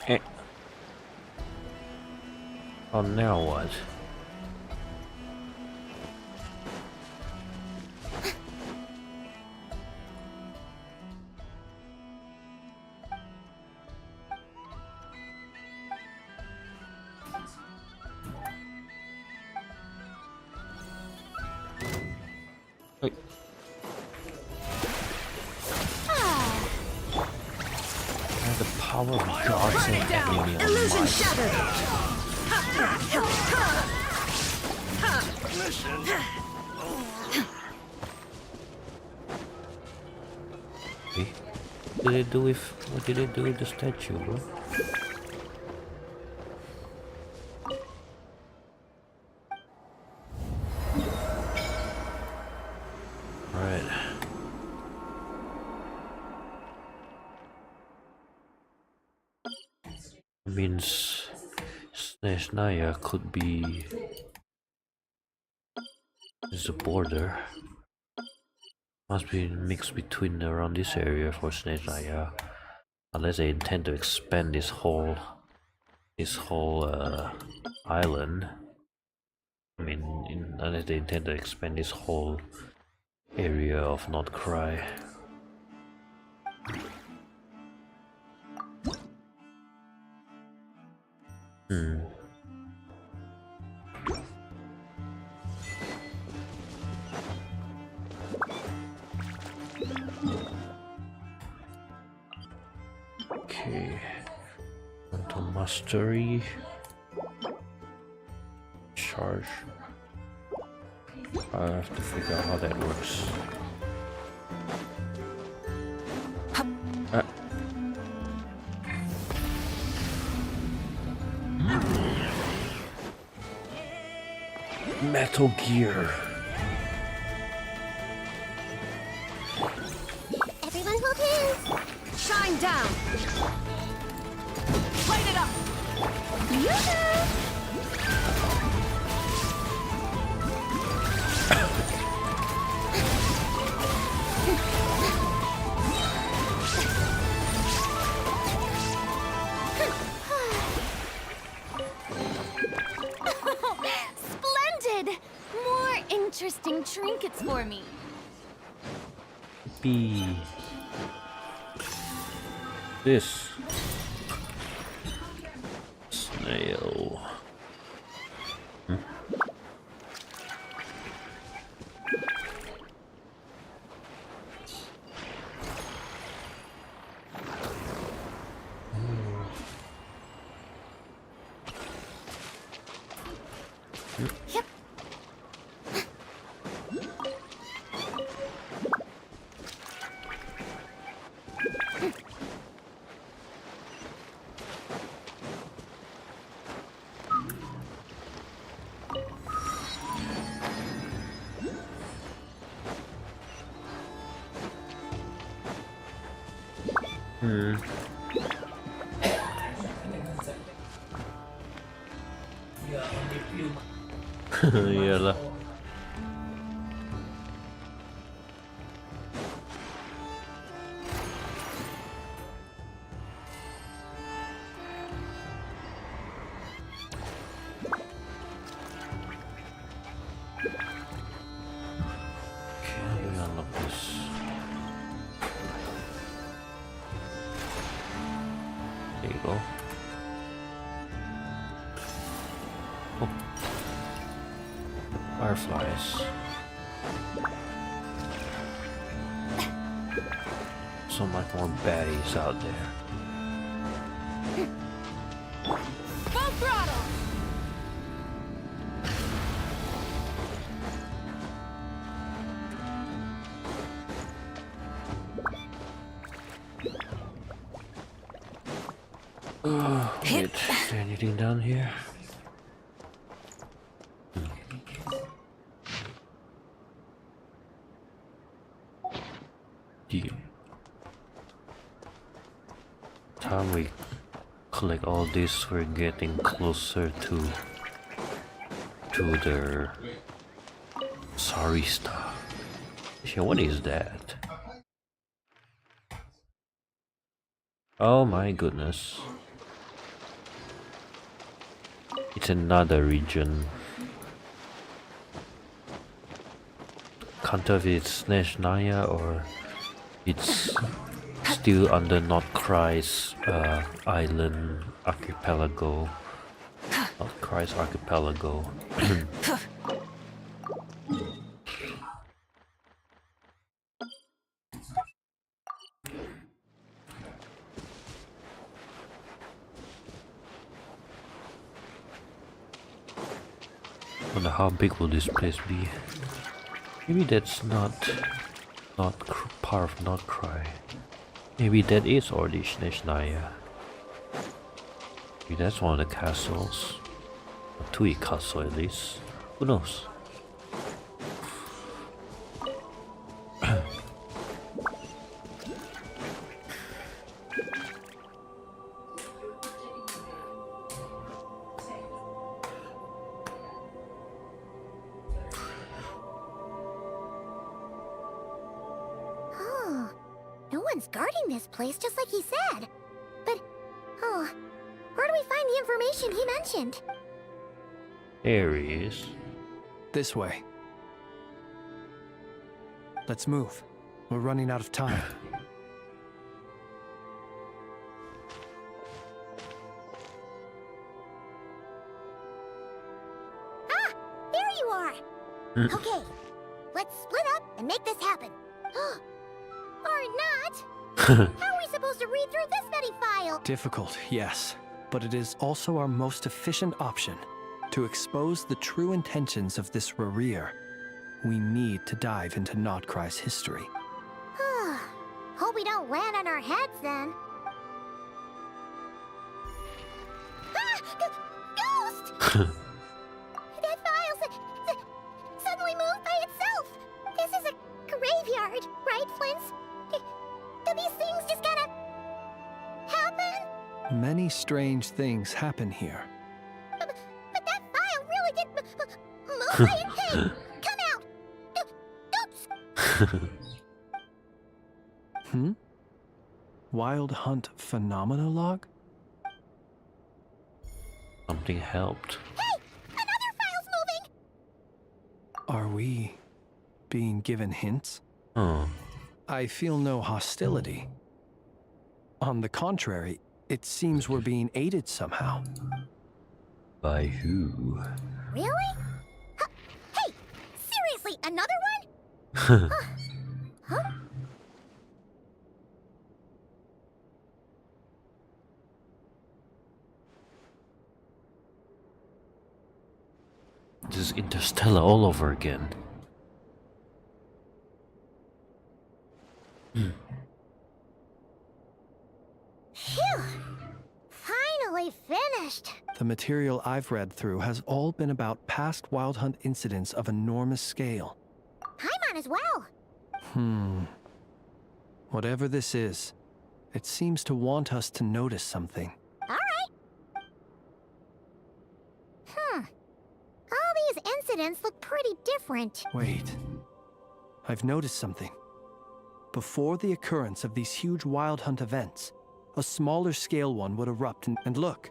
Eh. Oh, now what? The power of gods and enemy Illusion shattered! Hey, what did they do with the statue, bro? Alright. Means Snezhnaya could be the border. Must be mixed between around this area for Snezhnaya, unless they intend to expand this whole island. I mean, unless they intend to expand this whole area of Nod-Krai. Okay, mental mastery, charge. I have to figure out how that works. Metal Gear. Everyone hold hands! town. Light it up. Yoo-hoo! Splendid! More interesting trinkets for me. B. This snail. Yep. Iyalah. Okay, we unlock this. There you go. Oh. Fireflies. So much more baddies out there. Full throttle. Wait, is there anything down here? The time we collect all this, we're getting closer to the sorry stuff. Yeah, what is that? Oh my goodness. It's another region. Can't tell if it's Neshnaya or it's still under Nod-Krai's island archipelago. Nod-Krai's archipelago. Wonder how big will this place be? Maybe that's not part of Nod-Krai. Maybe that is already Neshnaya. Maybe that's one of the castles. A Tui castle at least. Who knows? Oh, no one's guarding this place, just like he said. But, oh, where do we find the information he mentioned? There he is. This way. Let's move. We're running out of time. Ah! There you are! Okay, let's split up and make this happen. Or not! How are we supposed to read through this many files? Difficult, yes. But it is also our most efficient option. To expose the true intentions of this Rerir, we need to dive into Nod-Krai's history. Hope we don't land on our heads then. Ah! Ghost! That file suddenly moved by itself. This is a graveyard, right, Flint? Do these things just kinda Many strange things happen here. But that file really did. Hey, come out! Don't. Hmm? Wild Hunt Phenomenologue? Something helped. Hey, another file's moving. Are we being given hints? Oh. I feel no hostility. On the contrary, it seems we're being aided somehow. By who? Really? Hey, seriously, another one? Huh? This is Interstellar all over again. Phew! Finally finished. The material I've read through has all been about past Wild Hunt incidents of enormous scale. I'm on as well. Whatever this is, it seems to want us to notice something. All right. All these incidents look pretty different. Wait. I've noticed something. Before the occurrence of these huge Wild Hunt events, a smaller scale one would erupt and look.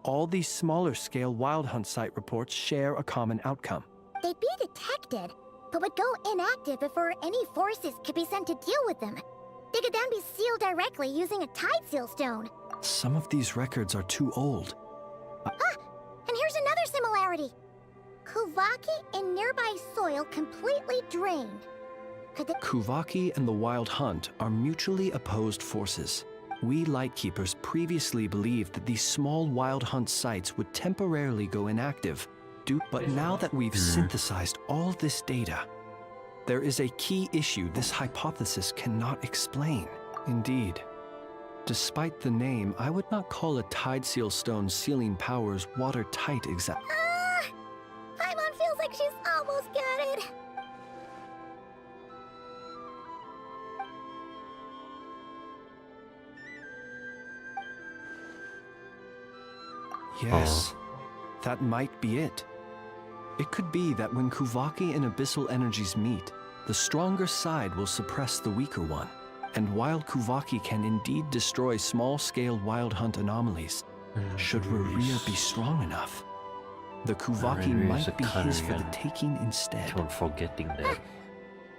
All these smaller scale Wild Hunt site reports share a common outcome. They'd be detected, but would go inactive before any forces could be sent to deal with them. They could then be sealed directly using a tide seal stone. Some of these records are too old. And here's another similarity. Kuvaki and nearby soil completely drained. Could the Kuvaki and the Wild Hunt are mutually opposed forces. We Lightkeepers previously believed that these small Wild Hunt sites would temporarily go inactive, but now that we've synthesized all this data, there is a key issue this hypothesis cannot explain. Indeed. Despite the name, I would not call a tide seal stone sealing powers watertight exactly. Paimon feels like she's almost got it. Yes, that might be it. It could be that when Kuvaki and Abyssal energies meet, the stronger side will suppress the weaker one. And while Kuvaki can indeed destroy small-scale Wild Hunt anomalies, should Rerir be strong enough, the Kuvaki might be his for the taking instead. Keep on forgetting that.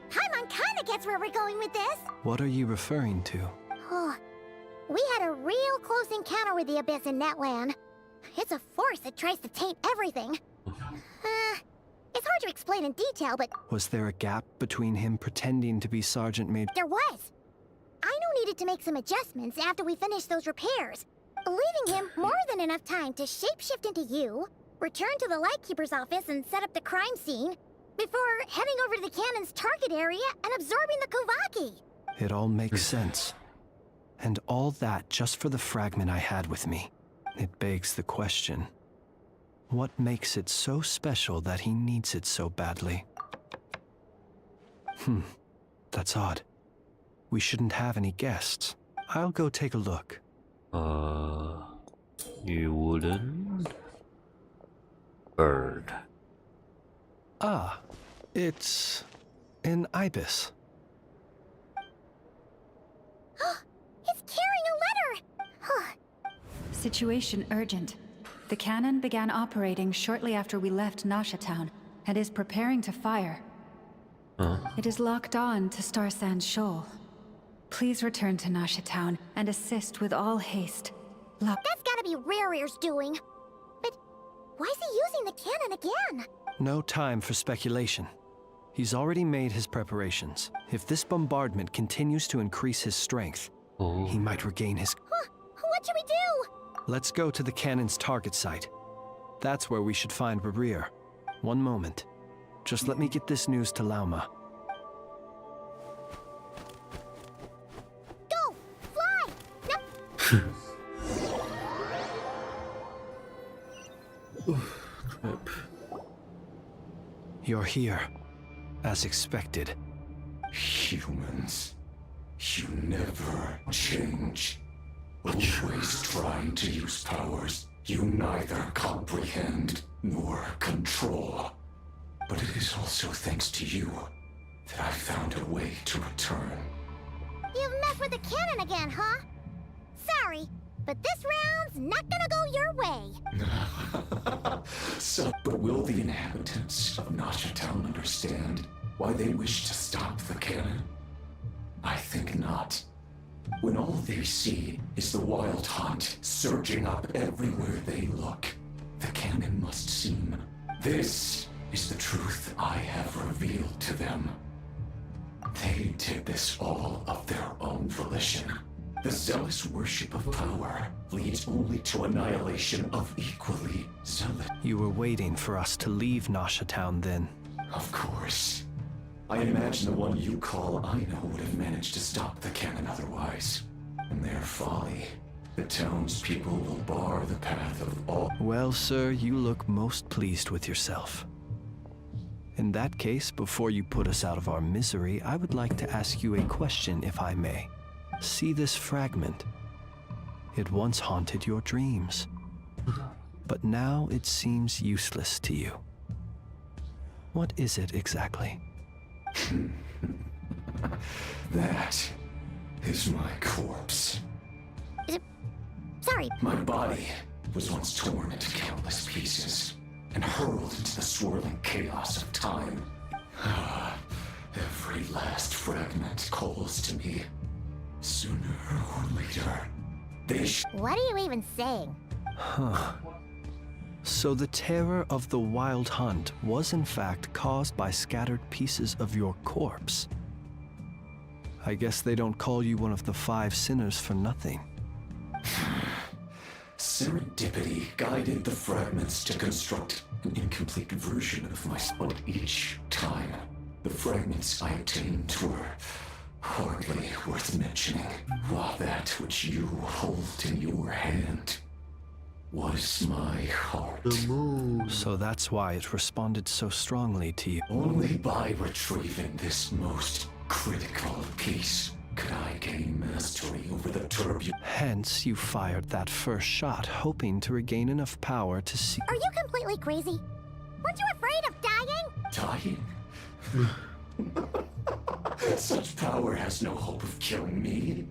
Paimon kinda gets where we're going with this. What are you referring to? We had a real close encounter with the Abyss in Netland. It's a force that tries to taint everything. It's hard to explain in detail, but Was there a gap between him pretending to be Sergeant Major? there was. Aino needed to make some adjustments after we finished those repairs, leaving him more than enough time to shapeshift into you, return to the Lightkeeper's office and set up the crime scene, before heading over to the cannon's target area and absorbing the Kuvaki. It all makes sense. And all that just for the fragment I had with me. It begs the question, what makes it so special that he needs it so badly? That's odd. We shouldn't have any guests. I'll go take a look. You wouldn't? Bird. Ah, it's an ibis. It's carrying a letter! Situation urgent. The cannon began operating shortly after we left Nasha Town and is preparing to fire. It is locked on to Star Sand Shoal. Please return to Nasha Town and assist with all haste. That's gotta be Rerir's doing. But why is he using the cannon again? No time for speculation. He's already made his preparations. If this bombardment continues to increase his strength, he might regain his... What should we do? Let's go to the cannon's target site. That's where we should find Rerir. One moment. Just let me get this news to Lauma. Go! Fly! No. Crap. You're here, as expected. Humans, you never change. Always trying to use powers you neither comprehend nor control. But it is also thanks to you that I found a way to return. You've messed with the cannon again, huh? Sorry, but this round's not gonna go your way. So, but will the inhabitants of Nashatown understand why they wish to stop the cannon? I think not. When all they see is the wild hunt surging up everywhere they look, the cannon must seem. This is the truth I have revealed to them. They did this all of their own volition. The zealous worship of power leads only to annihilation of equally zealous. You were waiting for us to leave Nashatown then? Of course. I imagine the one you call Aino would have managed to stop the cannon otherwise. In their folly, the townspeople will bar the path of all. Well, sir, you look most pleased with yourself. In that case, before you put us out of our misery, I would like to ask you a question, if I may. See this fragment? It once haunted your dreams, but now it seems useless to you. What is it exactly? That is my corpse. Sorry. My body was once torn into countless pieces and hurled into the swirling chaos of time. Every last fragment calls to me. Sooner or later, they What are you even saying? Huh. So the terror of the wild hunt was in fact caused by scattered pieces of your corpse. I guess they don't call you one of the 5 sinners for nothing. Serendipity guided the fragments to construct an incomplete version of myself. Each time, the fragments I obtained were hardly worth mentioning, while that which you hold in your hand was my heart. So that's why it responded so strongly to you. Only by retrieving this most critical piece could I gain mastery over the turbulent. Hence, you fired that first shot, hoping to regain enough power to see. Are you completely crazy? Weren't you afraid of dying? Dying? Such power has no hope of killing me.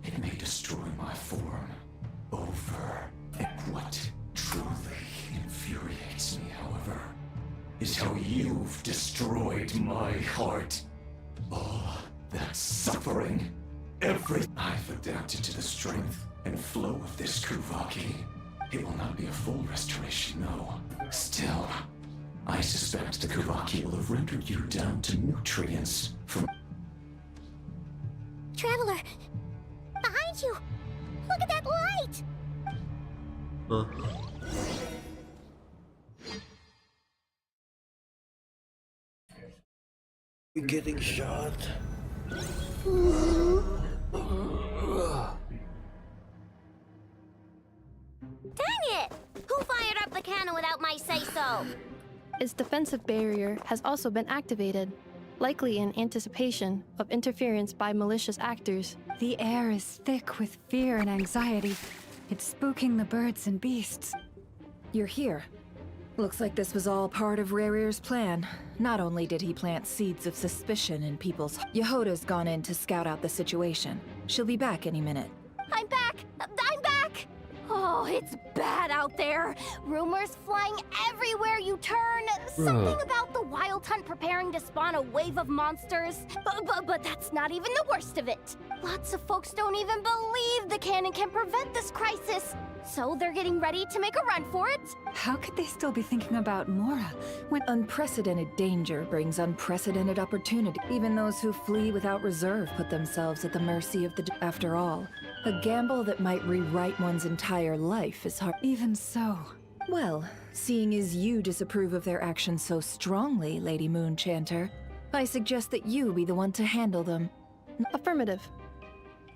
It may destroy my form over. And what truly infuriates me, however, is how you've destroyed my heart. All that suffering, everything I've adapted to the strength and flow of this Kuvaki. It will not be a full restoration, no. Still, I suspect the Kuvaki will have rendered you down to nutrients from... Traveler! Behind you! Look at that light! You're getting shot. Dang it! Who fired up the cannon without my say-so? Its defensive barrier has also been activated, likely in anticipation of interference by malicious actors. The air is thick with fear and anxiety. It's spooking the birds and beasts. You're here. Looks like this was all part of Rerir's plan. Not only did he plant seeds of suspicion in people's... Yehota's gone in to scout out the situation. She'll be back any minute. I'm back! I'm back! Oh, it's bad out there. Rumors flying everywhere you turn. Something about the wild hunt preparing to spawn a wave of monsters. But that's not even the worst of it. Lots of folks don't even believe the cannon can prevent this crisis. So they're getting ready to make a run for it. How could they still be thinking about Mora when... Unprecedented danger brings unprecedented opportunity. Even those who flee without reserve put themselves at the mercy of the... After all, a gamble that might rewrite one's entire life is hard. Even so... Well, seeing as you disapprove of their actions so strongly, Lady Moonchanter, I suggest that you be the one to handle them. Affirmative.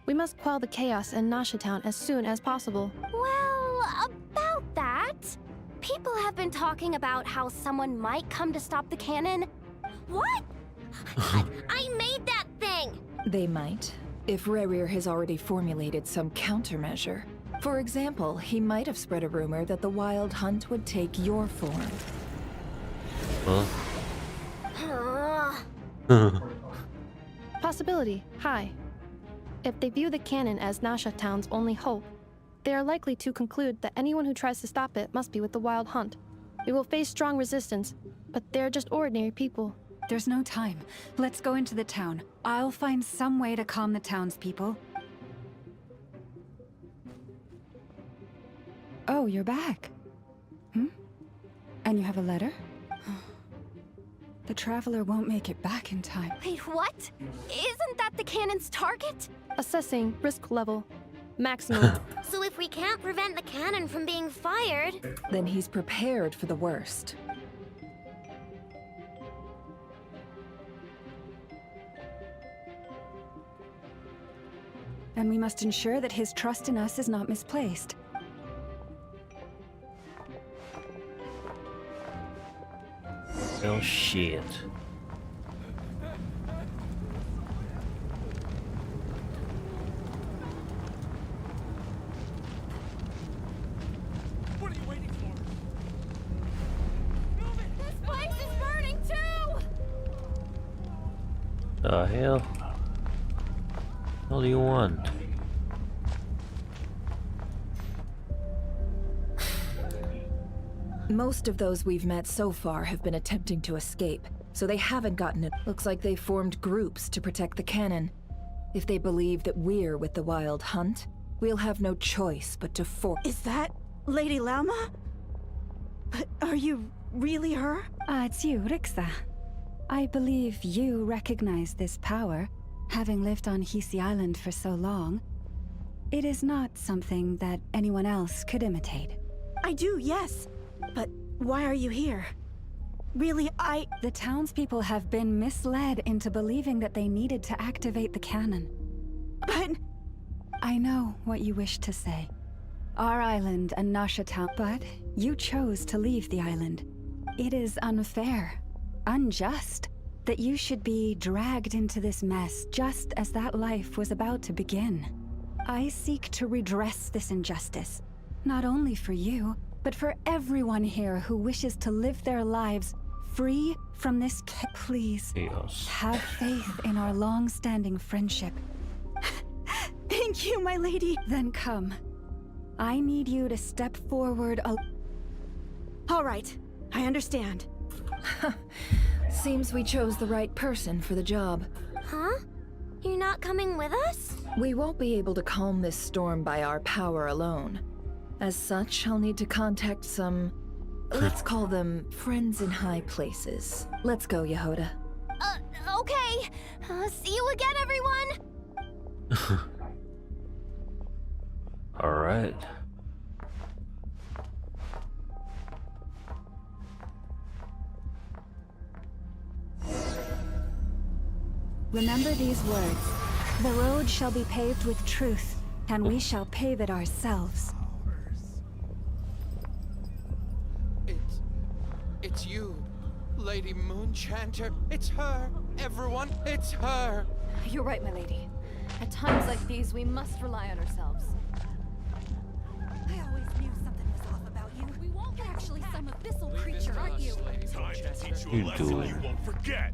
We must quell the chaos in Nashatown as soon as possible. Well, about that, people have been talking about how someone might come to stop the cannon. What? I made that thing! They might. if Rerir has already formulated some countermeasure. For example, he might have spread a rumor that the Wild Hunt would take your form. Possibility, high. If they view the cannon as Nasha Town's only hope, they are likely to conclude that anyone who tries to stop it must be with the Wild Hunt. We will face strong resistance, but they're just ordinary people. There's no time. Let's go into the town. I'll find some way to calm the townspeople. Oh, you're back. And you have a letter? The Traveler won't make it back in time. Wait, what? Isn't that the cannon's target? Assessing risk level. Maximum. So if we can't prevent the cannon from being fired... Then he's prepared for the worst. And we must ensure that his trust in us is not misplaced. Oh shit. What are you waiting for? This place is burning too! The hell? What do you want? Most of those we've met so far have been attempting to escape, so they haven't gotten it. Looks like they formed groups to protect the cannon. If they believe that we're with the Wild Hunt, we'll have no choice but to Is that Lady Lama? But are you really her? It's you, Rixa. I believe you recognize this power, having lived on Hisi Island for so long. It is not something that anyone else could imitate. I do, yes. But why are you here? Really, The townspeople have been misled into believing that they needed to activate the cannon. But... I know what you wish to say. Our island and Nasha Town, but you chose to leave the island. It is unfair, unjust, that you should be dragged into this mess just as that life was about to begin. I seek to redress this injustice, not only for you, but for everyone here who wishes to live their lives free from this Please, Chaos. have faith in our long-standing friendship. Thank you, my lady. Then come. I need you to step forward All right, I understand. Seems we chose the right person for the job. Huh? You're not coming with us? We won't be able to calm this storm by our power alone. As such, I'll need to contact some... let's call them friends in high places. Let's go, Yehoda. Okay. See you again, everyone! Alright. Remember these words. The road shall be paved with truth, and we shall pave it ourselves. It's you, Lady Moonchanter. It's her. Everyone, it's her. You're right, my lady. At times like these, we must rely on ourselves. I always knew something was off about you. We won't You're actually some abyssal creature, aren't you? Time to teach you You a lesson do. you won't forget.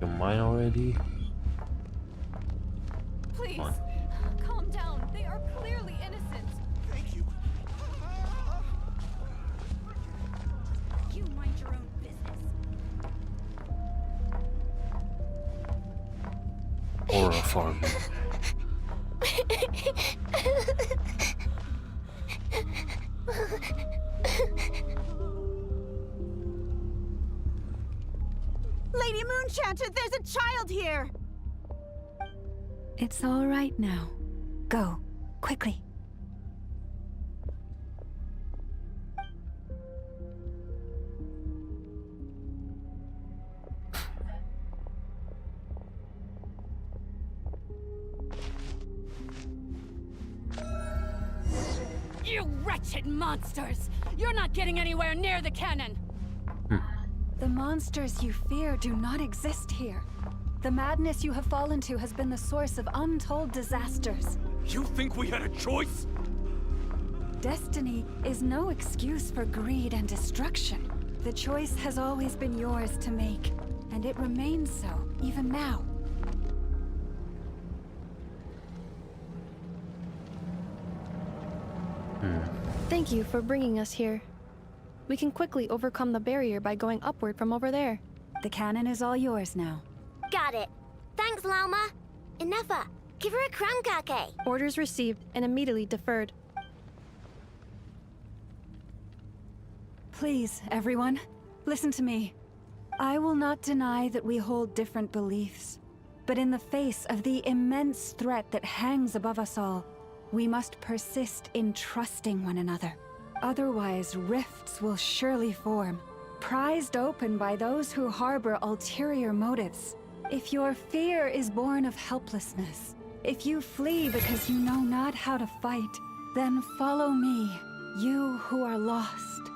You're mine already? Please, Come on. calm down. They are clearly innocent. Thank you. You mind your own business. Or a farm. Lady Moonchanter, there's a child here! It's all right now. Go, quickly. You wretched monsters! You're not getting anywhere near the cannon! The monsters you fear do not exist here. The madness you have fallen to has been the source of untold disasters. You think we had a choice? Destiny is no excuse for greed and destruction. The choice has always been yours to make, and it remains so, even now. Thank you for bringing us here. We can quickly overcome the barrier by going upward from over there. The cannon is all yours now. Got it. Thanks, Lauma. Inefa, give her a crown kake. Orders received and immediately deferred. Please, everyone, listen to me. I will not deny that we hold different beliefs, but in the face of the immense threat that hangs above us all, we must persist in trusting one another. Otherwise, rifts will surely form, prized open by those who harbor ulterior motives. If your fear is born of helplessness, if you flee because you know not how to fight, then follow me, you who are lost.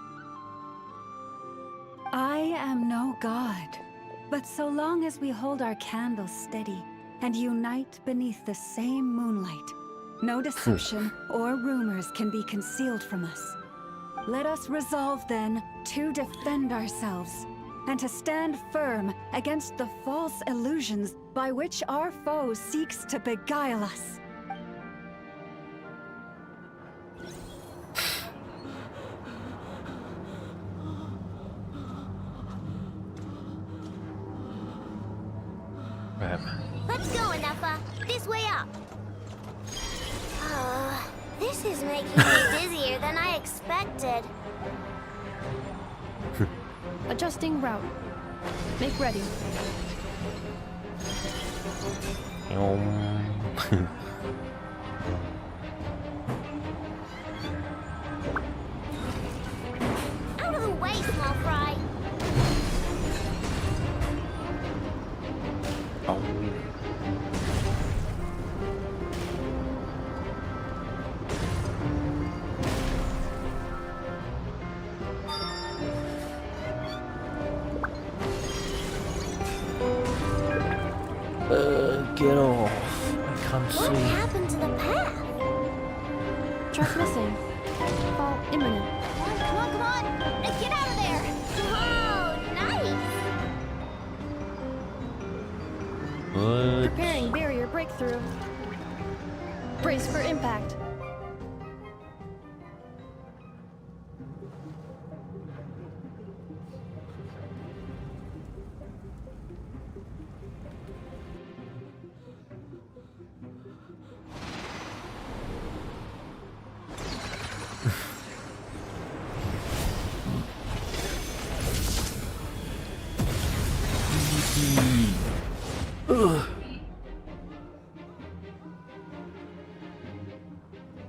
I am no god, but so long as we hold our candles steady and unite beneath the same moonlight, no deception or rumors can be concealed from us. Let us resolve then to defend ourselves and to stand firm against the false illusions by which our foe seeks to beguile us. Let's go, Inefa. This way up. This is making me dizzier than I expected. Adjusting route. Make ready. Out of the way, small fry. Get off. I can't see. What happened to the path? Track missing. Fall imminent. Come on, come on! Get out of there! Oh, nice! What? Preparing barrier breakthrough. Brace for impact.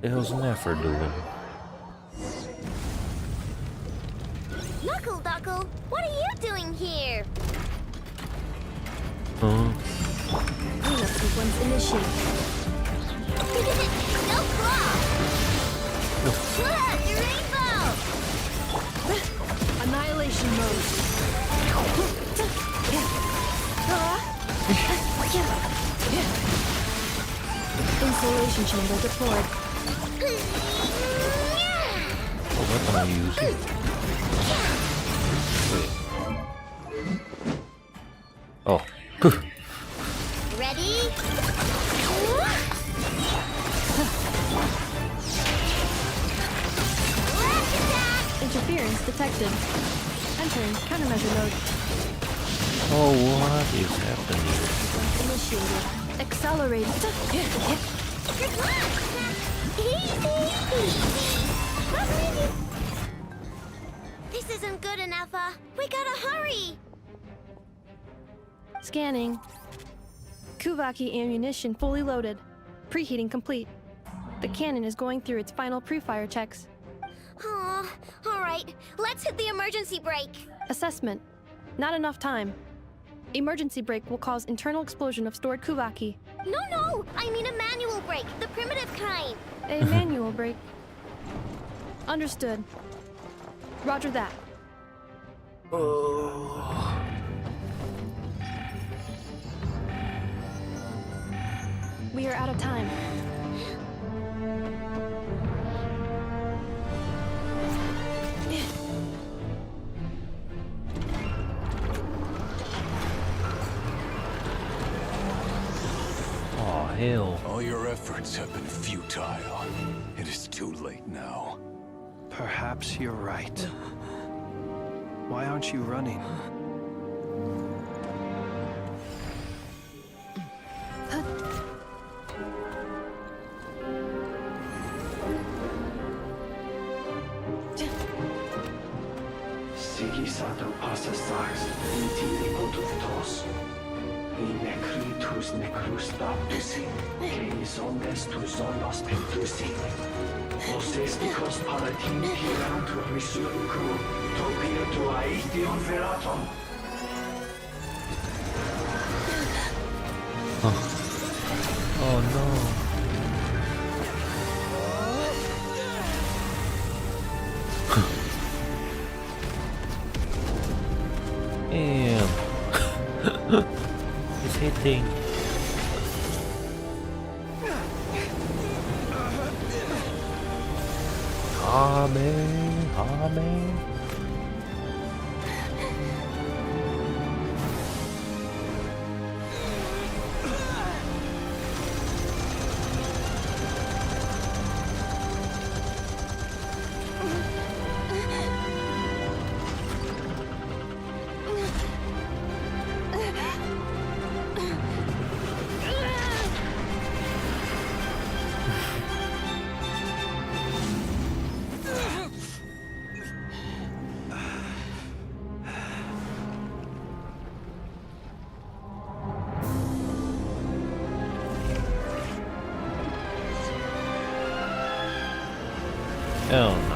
The hell's Nefer doing? Knuckle Duckle, what are you doing here? Huh? Cleanup sequence initiated. No claw! Look, your rainbow! Annihilation mode. Insulation chamber deployed. What weapon are you using? Oh. Ready? Interference detected. Entering countermeasure mode. Oh, what is happening? Initiated. Accelerated. Good luck! Easy! This isn't good enough, we gotta hurry! Scanning. Kuvaki ammunition fully loaded. Preheating complete. The cannon is going through its final pre-fire checks. Oh, alright. Let's hit the emergency brake. Assessment. Not enough time. Emergency brake will cause internal explosion of stored Kuvaki. No! I mean a manual brake, the primitive kind. A manual brake. Understood. Roger that. We are out of time. Oh, hell. All your efforts have been futile. It is too late now. Perhaps you're right. Why aren't you running? Sigisato passa sax, intili potus in necritus necrus baptisi, que omnes tu zonos pentusi. Osesticos palatin pirantur resurcu, topia tua ition veratum. Oh no. Damn. It's hitting. Amen. Hell no.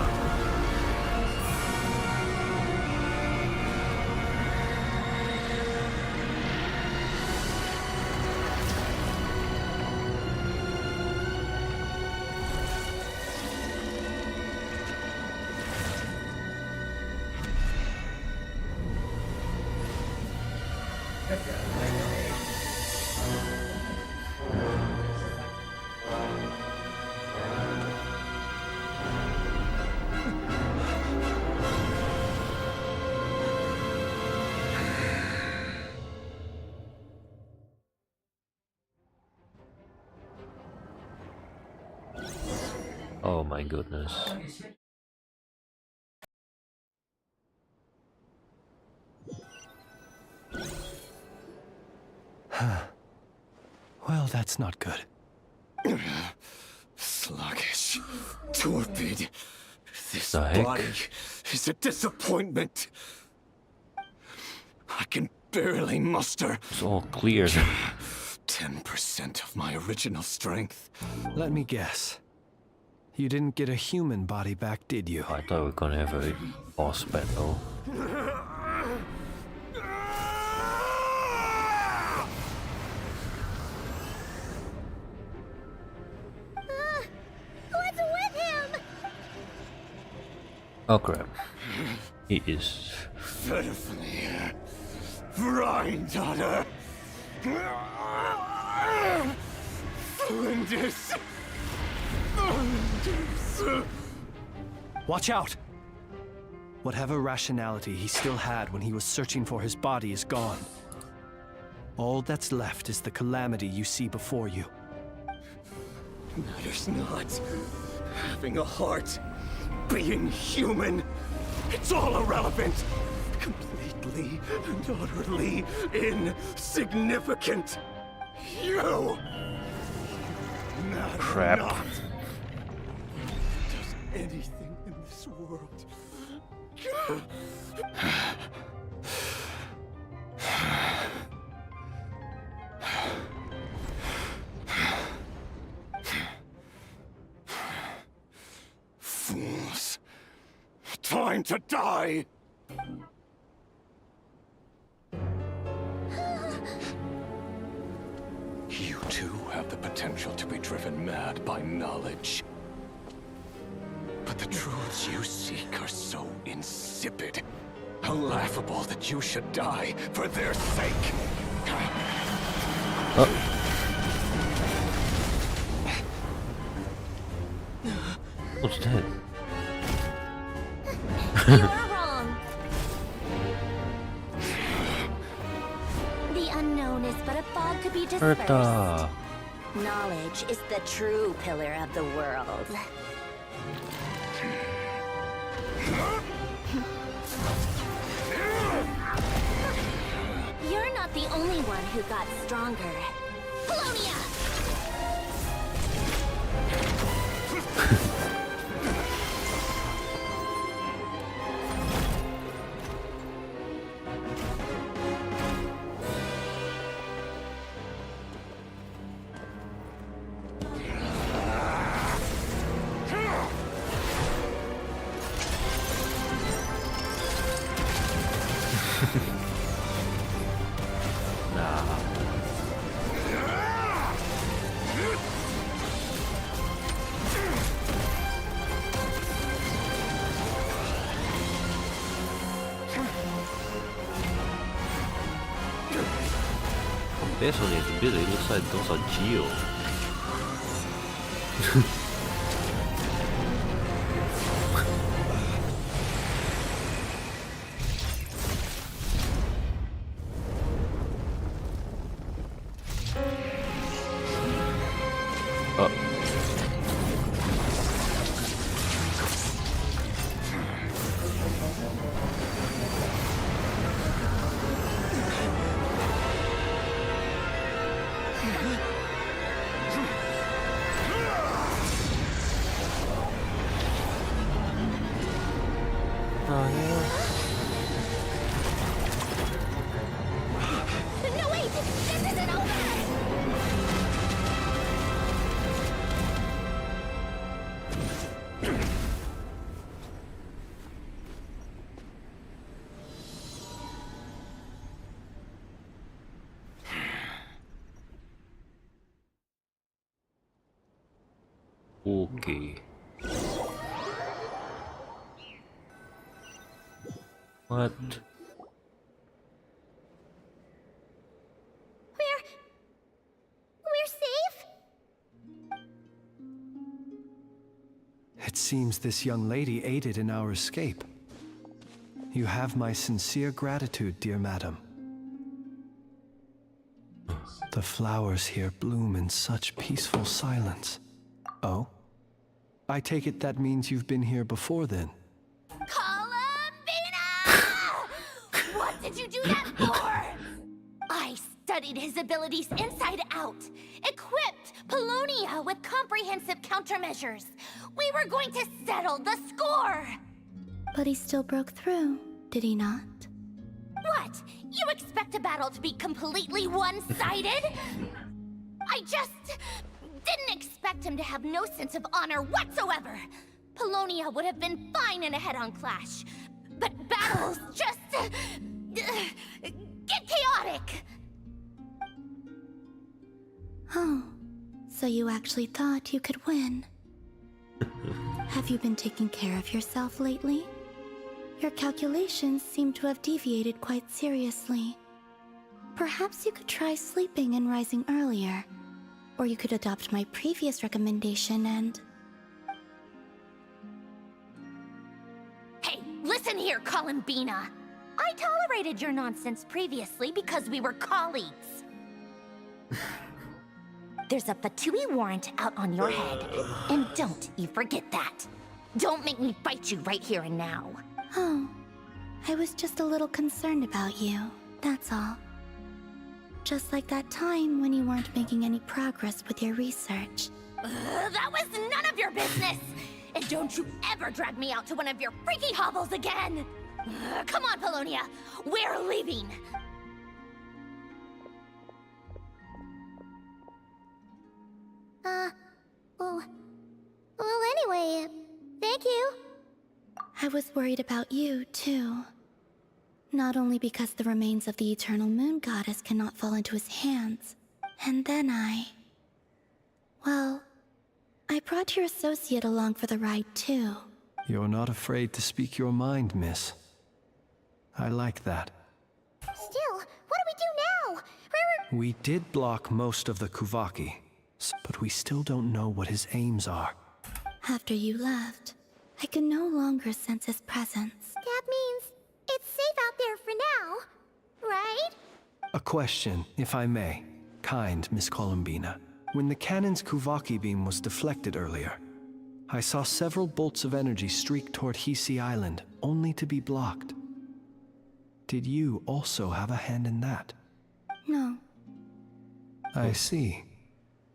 Oh my goodness. Well, that's not good. Sluggish, torpid. This The heck? body is a disappointment. I can barely muster. It's all clear. 10% of my original strength. Let me guess. You didn't get a human body back, did you? I thought we were gonna have a boss battle. What's with him? Oh crap. He is. Pitifully. Granddaughter. Flinders. Watch out! Whatever rationality he still had when he was searching for his body is gone. All that's left is the calamity you see before you. Matters not. Having a heart, being human, it's all irrelevant. Completely and utterly insignificant. You matter Crap. not. Does anything in this world. Fools. Time to die! You too have the potential to be driven mad by knowledge. But the truths you seek are so insipid. How laughable that you should die for their sake. What's that? You're wrong. The unknown is but a fog to be dispersed. HERTA. Knowledge is the true pillar of the world. You're not the only one who got stronger. Polonia! Based on his ability, it looks like those are Geo. No, wait! This isn't over! Okay. What? We're safe? It seems this young lady aided in our escape. You have my sincere gratitude, dear madam. The flowers here bloom in such peaceful silence. Oh? I take it that means you've been here before then. What did you do that for? I studied his abilities inside out, equipped Polonia with comprehensive countermeasures. We were going to settle the score. But he still broke through, did he not? What? You expect a battle to be completely one-sided? I just didn't expect him to have no sense of honor whatsoever. Polonia would have been fine in a head-on clash, but battles just get chaotic. Oh, so you actually thought you could win. Have you been taking care of yourself lately? Your calculations seem to have deviated quite seriously. Perhaps you could try sleeping and rising earlier. Or you could adopt my previous recommendation and... Hey, listen here, Columbina. I tolerated your nonsense previously because we were colleagues. There's a Fatui warrant out on your head, and don't you forget that. Don't make me fight you right here and now. Oh, I was just a little concerned about you, that's all. Just like that time when you weren't making any progress with your research. That was none of your business! And don't you ever drag me out to one of your freaky hobbles again! Come on, Polonia! We're leaving! Well, anyway, thank you. I was worried about you, too. Not only because the remains of the Eternal Moon Goddess cannot fall into his hands, and then well, I brought your associate along for the ride, too. You're not afraid to speak your mind, miss. I like that. Still, what do we do now? We did block most of the Kuvaki, but we still don't know what his aims are. After you left, I could no longer sense his presence. That means it's safe out there for now, right? A question, if I may. Kind Miss Columbina. When the cannon's Kuvaki beam was deflected earlier, I saw several bolts of energy streak toward Hisi Island, only to be blocked. Did you also have a hand in that? No. I see.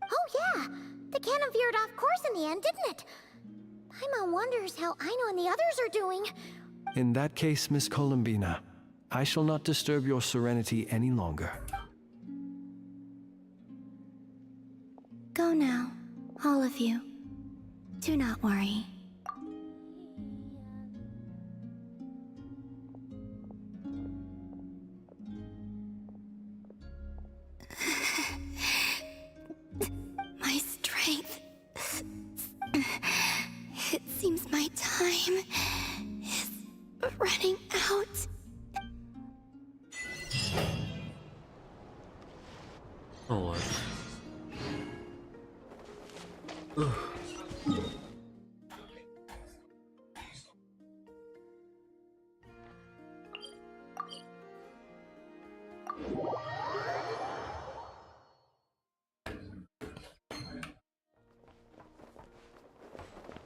Oh yeah! The cannon veered off course in the end, didn't it? Paimon wonders how Aino and the others are doing. In that case, Miss Columbina, I shall not disturb your serenity any longer. Go now, all of you. Do not worry. My strength. It seems my time is running out. Oh,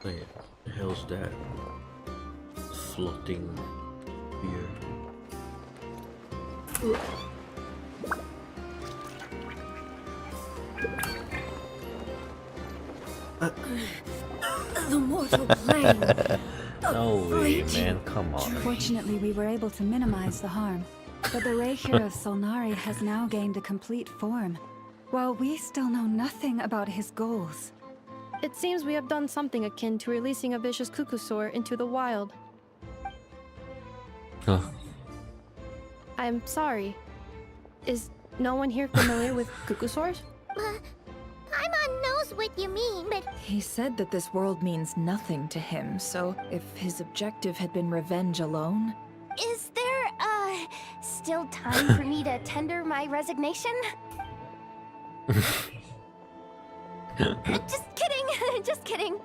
wait, the hell's that? Floating here. The mortal plane. No way, man, come on. Fortunately, we were able to minimize the harm. But the Rei Hero Solnari has now gained a complete form, while we still know nothing about his goals. It seems we have done something akin to releasing a vicious Kukusaur into the wild. Huh. I'm sorry. Is no one here familiar with Kukusaurs? Paimon knows what you mean, but... He said that this world means nothing to him, so if his objective had been revenge alone... Is there, still time for me to tender my resignation? Just kidding, just kidding.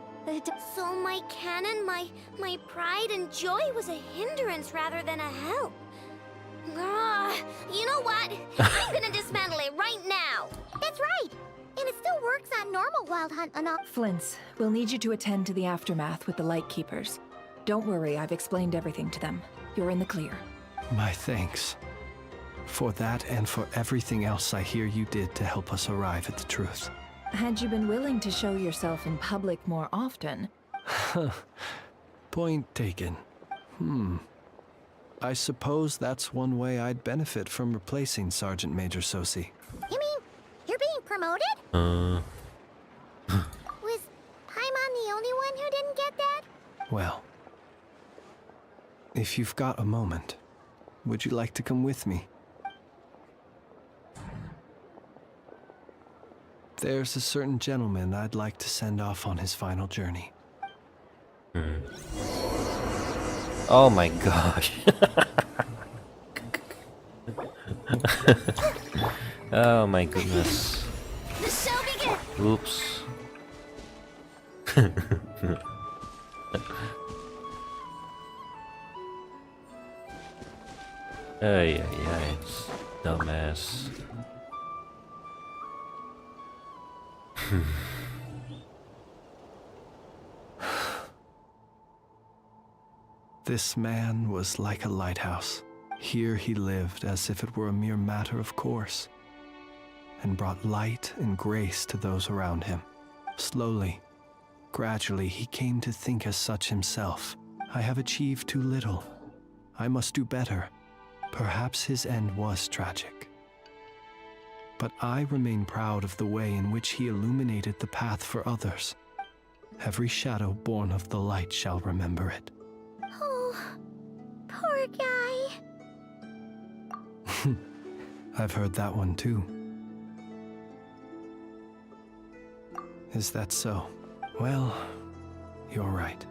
So my cannon, my pride and joy was a hindrance rather than a help. You know what? I'm gonna dismantle it right now. That's right. And it still works on normal Wild Hunt and all. Flint's, we'll need you to attend to the aftermath with the Lightkeepers. Don't worry, I've explained everything to them. You're in the clear. My thanks. For that and for everything else I hear you did to help us arrive at the truth. Had you been willing to show yourself in public more often... Point taken. I suppose that's one way I'd benefit from replacing Sergeant Major Sosi. You mean you're being promoted? Was Paimon the only one who didn't get that? Well, if you've got a moment, would you like to come with me? There's a certain gentleman I'd like to send off on his final journey. Oh my gosh. Oh my goodness. The show begins. Oops. Ay, it's dumbass. This man was like a lighthouse. Here he lived as if it were a mere matter of course, and brought light and grace to those around him. Slowly, gradually, he came to think as such himself. I have achieved too little. I must do better. Perhaps his end was tragic. But I remain proud of the way in which he illuminated the path for others. Every shadow born of the light shall remember it. Oh, poor guy. I've heard that one too. Is that so? Well, you're right.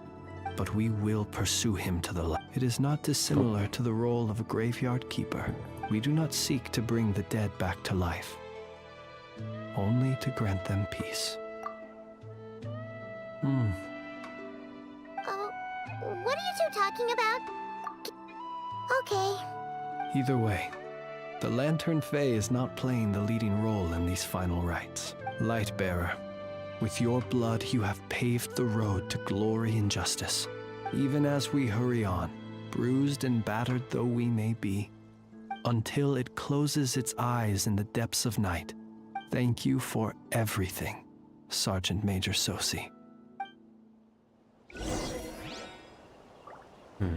But we will pursue him to the light. It is not dissimilar to the role of a graveyard keeper. We do not seek to bring the dead back to life, only to grant them peace. talking about? Okay. Either way, the Lantern Fae is not playing the leading role in these final rites. Lightbearer, with your blood you have paved the road to glory and justice. Even as we hurry on, bruised and battered though we may be, until it closes its eyes in the depths of night. Thank you for everything, Sergeant Major Sosi. Hey,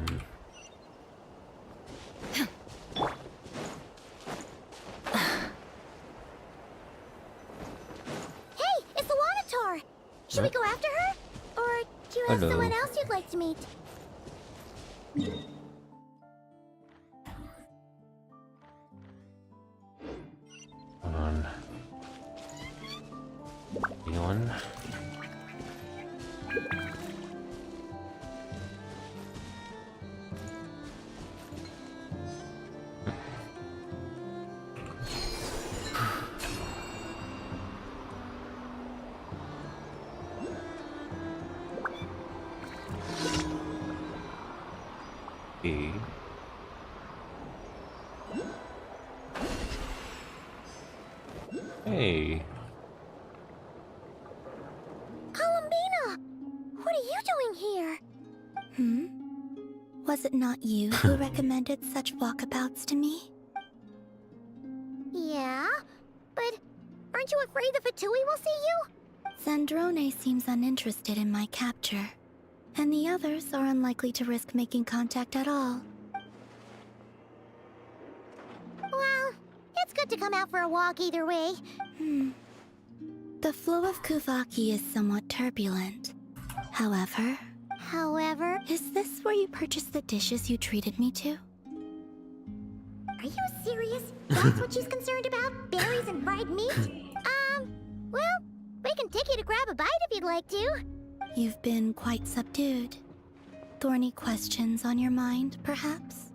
it's the Wanator! Should we go after her? Or do you have Hello. someone else you'd like to meet? Hold on. Anyone? Okay. Hey. Columbina! What are you doing here? Was it not you who recommended such walkabouts to me? Yeah? But aren't you afraid the Fatui will see you? Zandrone seems uninterested in my capture, and the others are unlikely to risk making contact at all. Well, it's good to come out for a walk either way. The flow of Kuvaki is somewhat turbulent. However, is this where you purchased the dishes you treated me to? Are you serious? That's what she's concerned about? Berries and fried meat? Well, we can take you to grab a bite if you'd like to. You've been quite subdued. Thorny questions on your mind, perhaps?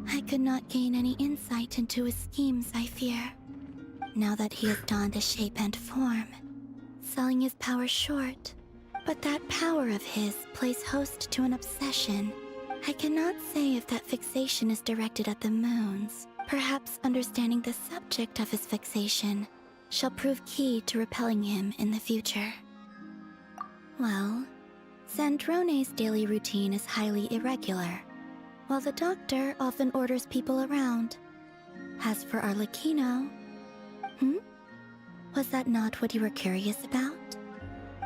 I could not gain any insight into his schemes, I fear. Now that he has donned a shape and form, selling his power short. But that power of his plays host to an obsession. I cannot say if that fixation is directed at the moons. Perhaps understanding the subject of his fixation shall prove key to repelling him in the future. Well, Zandrone's daily routine is highly irregular, while the doctor often orders people around. As for Arlecchino... Was that not what you were curious about?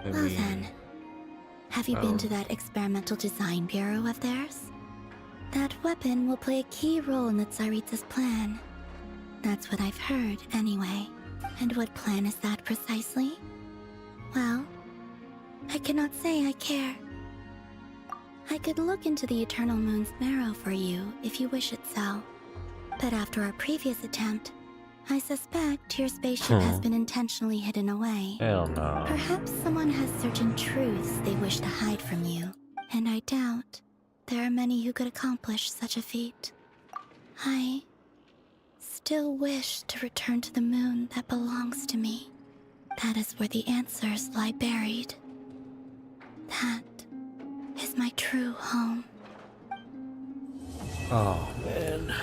Well then, have you been to that experimental design bureau of theirs? That weapon will play a key role in the Tsaritsa's plan. That's what I've heard, anyway. And what plan is that precisely? Well, I cannot say I care. I could look into the Eternal Moon's marrow for you if you wish it so. But after our previous attempt, I suspect your spaceship has been intentionally hidden away. Hell no. Perhaps someone has certain truths they wish to hide from you, and I doubt there are many who could accomplish such a feat. I still wish to return to the moon that belongs to me. That is where the answers lie buried. That is my true home. Oh man.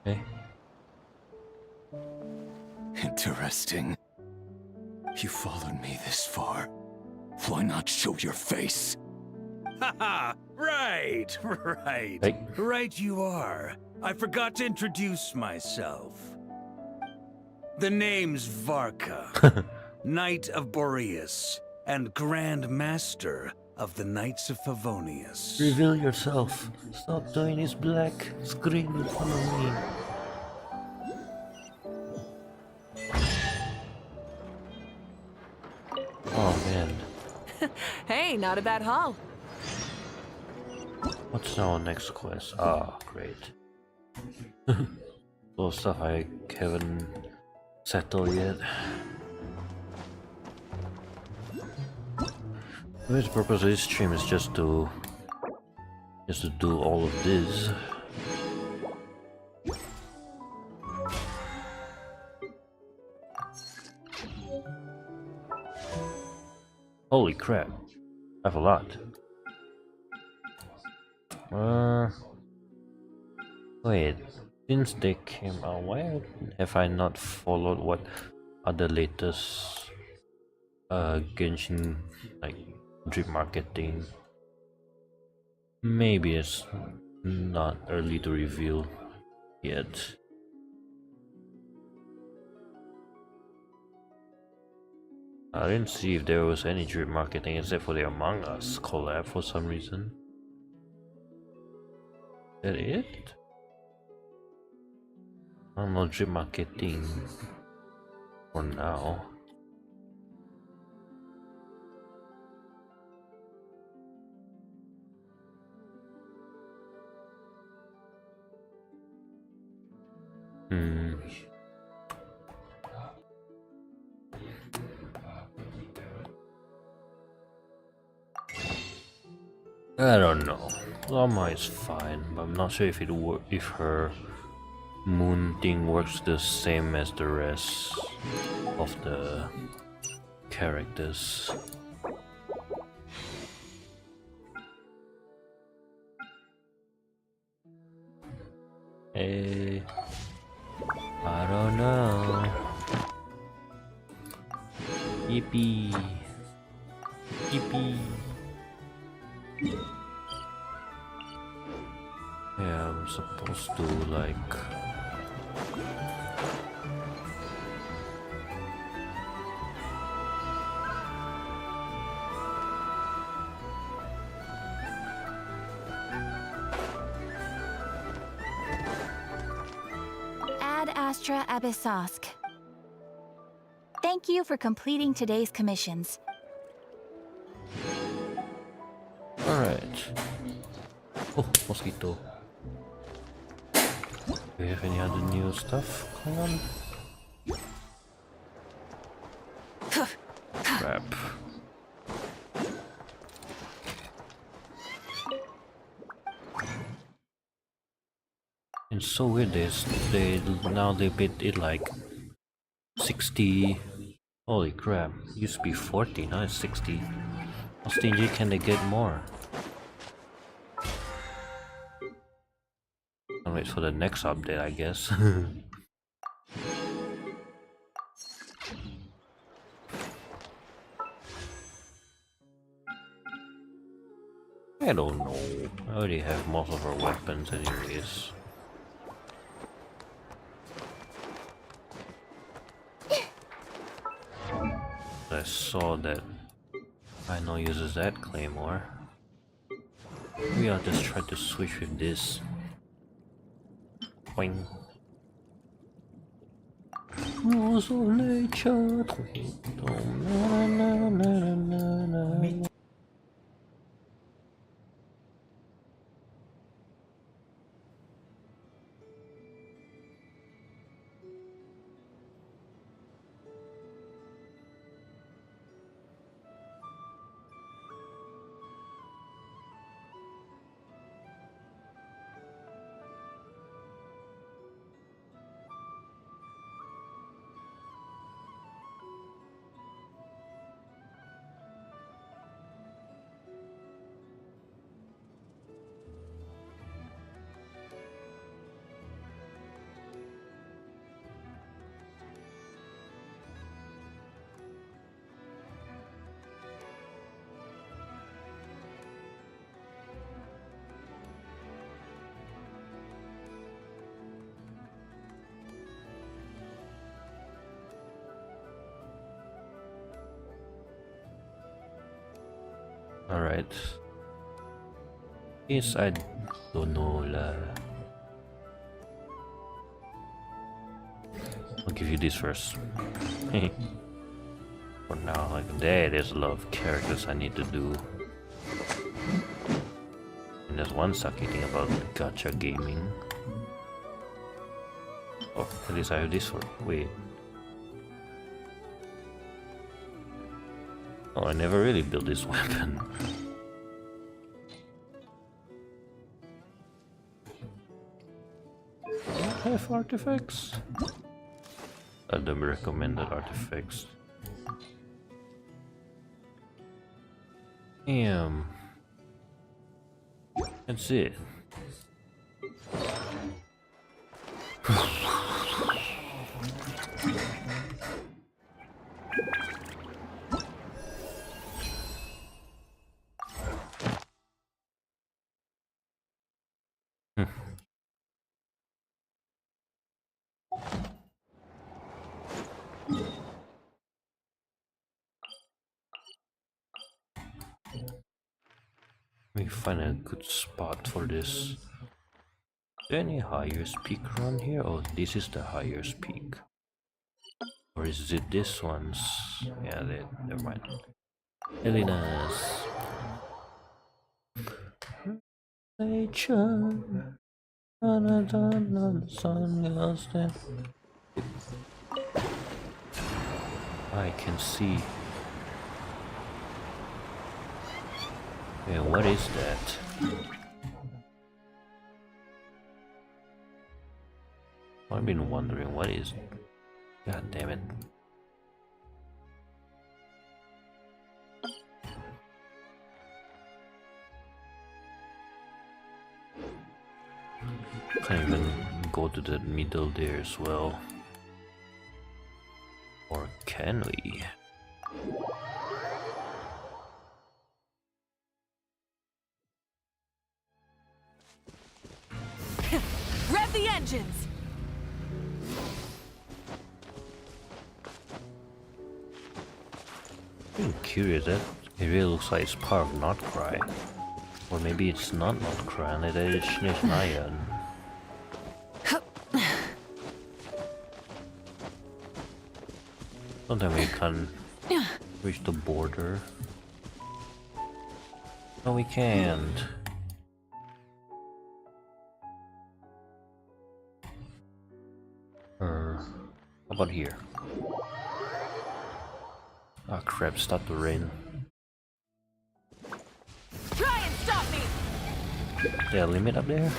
Hey. Interesting. You followed me this far. Why not show your face? Haha! Right! Hey. Right you are. I forgot to introduce myself. The name's Varka, Knight of Boreas, and Grand Master of the Knights of Favonius. Reveal yourself. Stop doing this black screen in front of me. Oh man. Hey, not a bad haul. What's our next quest? Ah, great. Little stuff I haven't settled yet. The purpose of this stream is just to do all of this. Holy crap. I have a lot. Wait. Since they came out, why have I not followed what other latest Genshin like drip marketing? Maybe it's not early to reveal yet. I didn't see if there was any drip marketing except for the Among Us collab for some reason. Is that it? I don't know, drip marketing for now. I don't know. Llama is fine, but I'm not sure if if her moon thing works the same as the rest of the characters. Hey, I don't know. Yippee. Yippee. Yeah, I'm supposed to like Ad Astra Abyssosk. Thank you for completing today's commissions. alright. Oh, mosquito. Do we have any other new stuff? Come on. Crap. It's so weird now they made it like 60. Holy crap. Used to be 40, now it's 60. How stingy can they get more? I'll wait for the next update, I guess. I don't know. I already have most of our weapons anyways. I saw that Rhino uses that claymore. Maybe I'll just try to switch with this. Boing. Laws of nature. Alright. Yes, I don't know lah. I'll give you this first. For now, like there's a lot of characters I need to do. And there's one sucky thing about gacha gaming. Oh, at least I have this one. Wait. Oh, I never really built this weapon. Do I have artifacts? The recommended artifacts. Damn. That's it. Let me find a good spot for this. Is there any highest peak around here? Oh, this is the highest peak. Or is it this one's? Yeah, never mind. Elena's. Nature. I can see. Yeah, what is that? I've been wondering what is. God damn it. Can't even go to the middle there as well. Or can we? Rev the engines! I'm curious, that it really looks like it's part of Nod-Krai. Or maybe it's not Nod-Krai and it is Snezhnaya. Sometimes we can reach the border. No, we can't. How about here? Ah, crap, start to rain. Try and stop me! Is there a limit up there?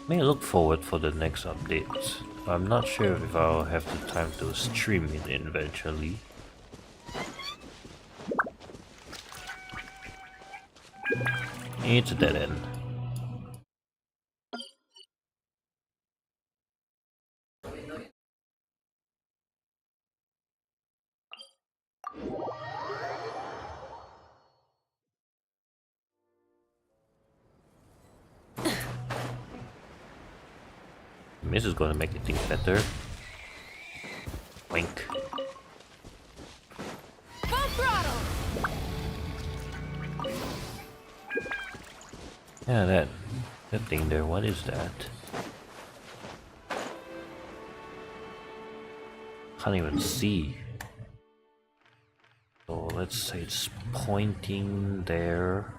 May look forward for the next updates. I'm not sure if I'll have the time to stream it eventually. It's a dead end. This is gonna make things better. Wink. Full throttle! Yeah, that thing there, what is that? Can't even see. So let's say it's pointing there.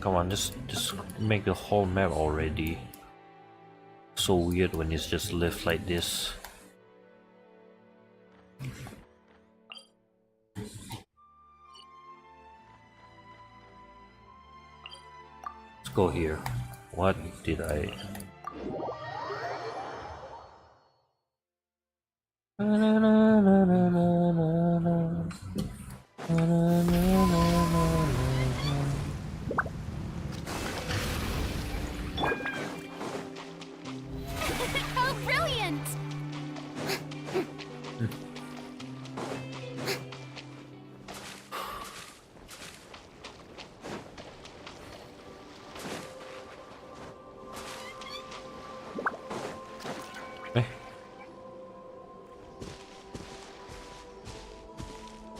Come on, just make the whole map already. So weird when it's just left like this. Let's go here. What did I... How brilliant!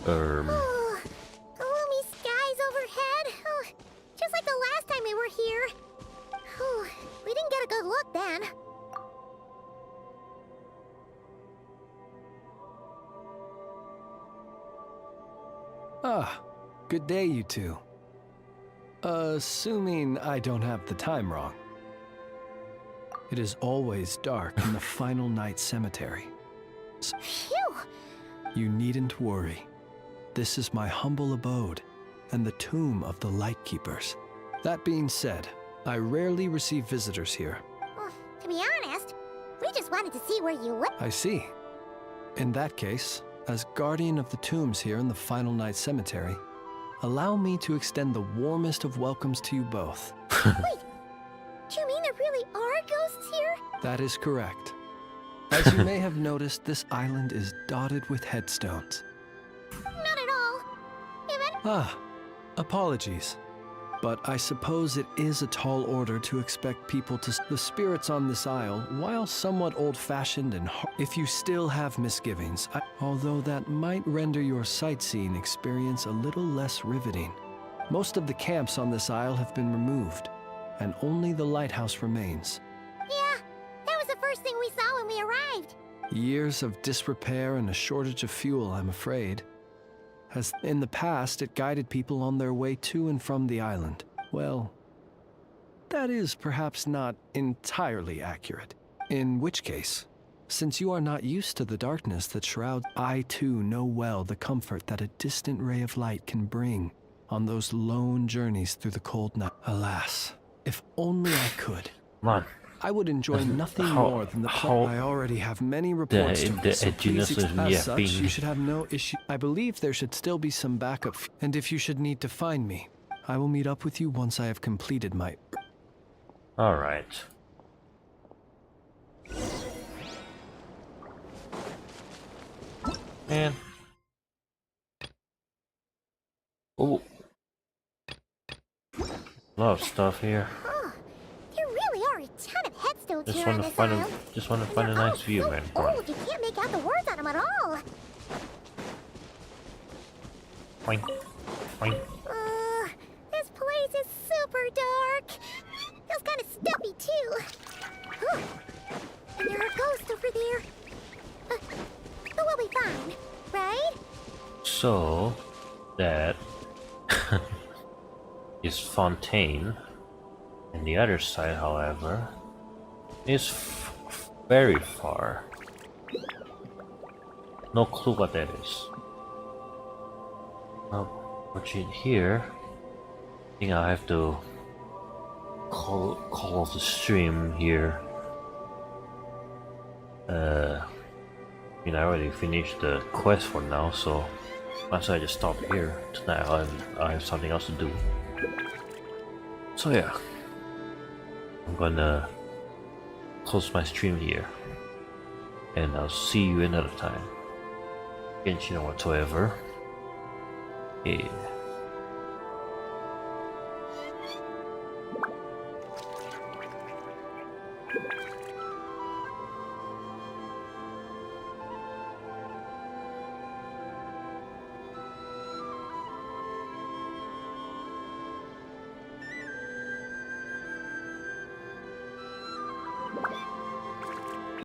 Oh, gloomy skies overhead. Oh, just like the last time we were here. Oh, we didn't get a good look then. Ah, good day, you two. Assuming I don't have the time wrong. It is always dark in the final night cemetery. Phew! You needn't worry. This is my humble abode and the tomb of the Lightkeepers. That being said, I rarely receive visitors here. Well, to be honest, we just wanted to see where you live. I see. In that case, as guardian of the tombs here in the Final Night Cemetery, allow me to extend the warmest of welcomes to you both. Wait, do you mean there really are ghosts here? That is correct. As you may have noticed, this island is dotted with headstones. Not at all. Even... Apologies. But I suppose it is a tall order to expect people to... The spirits on this isle, while somewhat old-fashioned and if you still have misgivings, although that might render your sightseeing experience a little less riveting. Most of the camps on this isle have been removed, and only the lighthouse remains. Yeah, that was the first thing we saw when we arrived. Years of disrepair and a shortage of fuel, I'm afraid. As in the past, it guided people on their way to and from the island. Well, that is perhaps not entirely accurate. In which case, since you are not used to the darkness that shrouds, I too know well the comfort that a distant ray of light can bring on those lone journeys through the cold night. Alas, if only I could. I would enjoy nothing more than the I already have many reports so please as such, you should have no issue. I believe there should still be some backup, and if you should need to find me, I will meet up with you once I have completed my... Alright. Man. Oh. A lot of stuff here. There really are a ton of headstones Just here on want to this find island. just want to find a nice view, man. Come on. Old, you can't make out the words on them at all. Boing. Boing. This place is super dark. Feels kind of stuffy too. And there are ghosts over there. But we'll be fine, right? So that is Fontaine, and the other side, however, is very far. No clue what that is. What's in here? I think I have to call the stream here. I mean, I already finished the quest for now, so once I just stop here tonight, I have something else to do. So yeah, I'm gonna close my stream here, and I'll see you another time. Genshin or whatsoever. Yeah.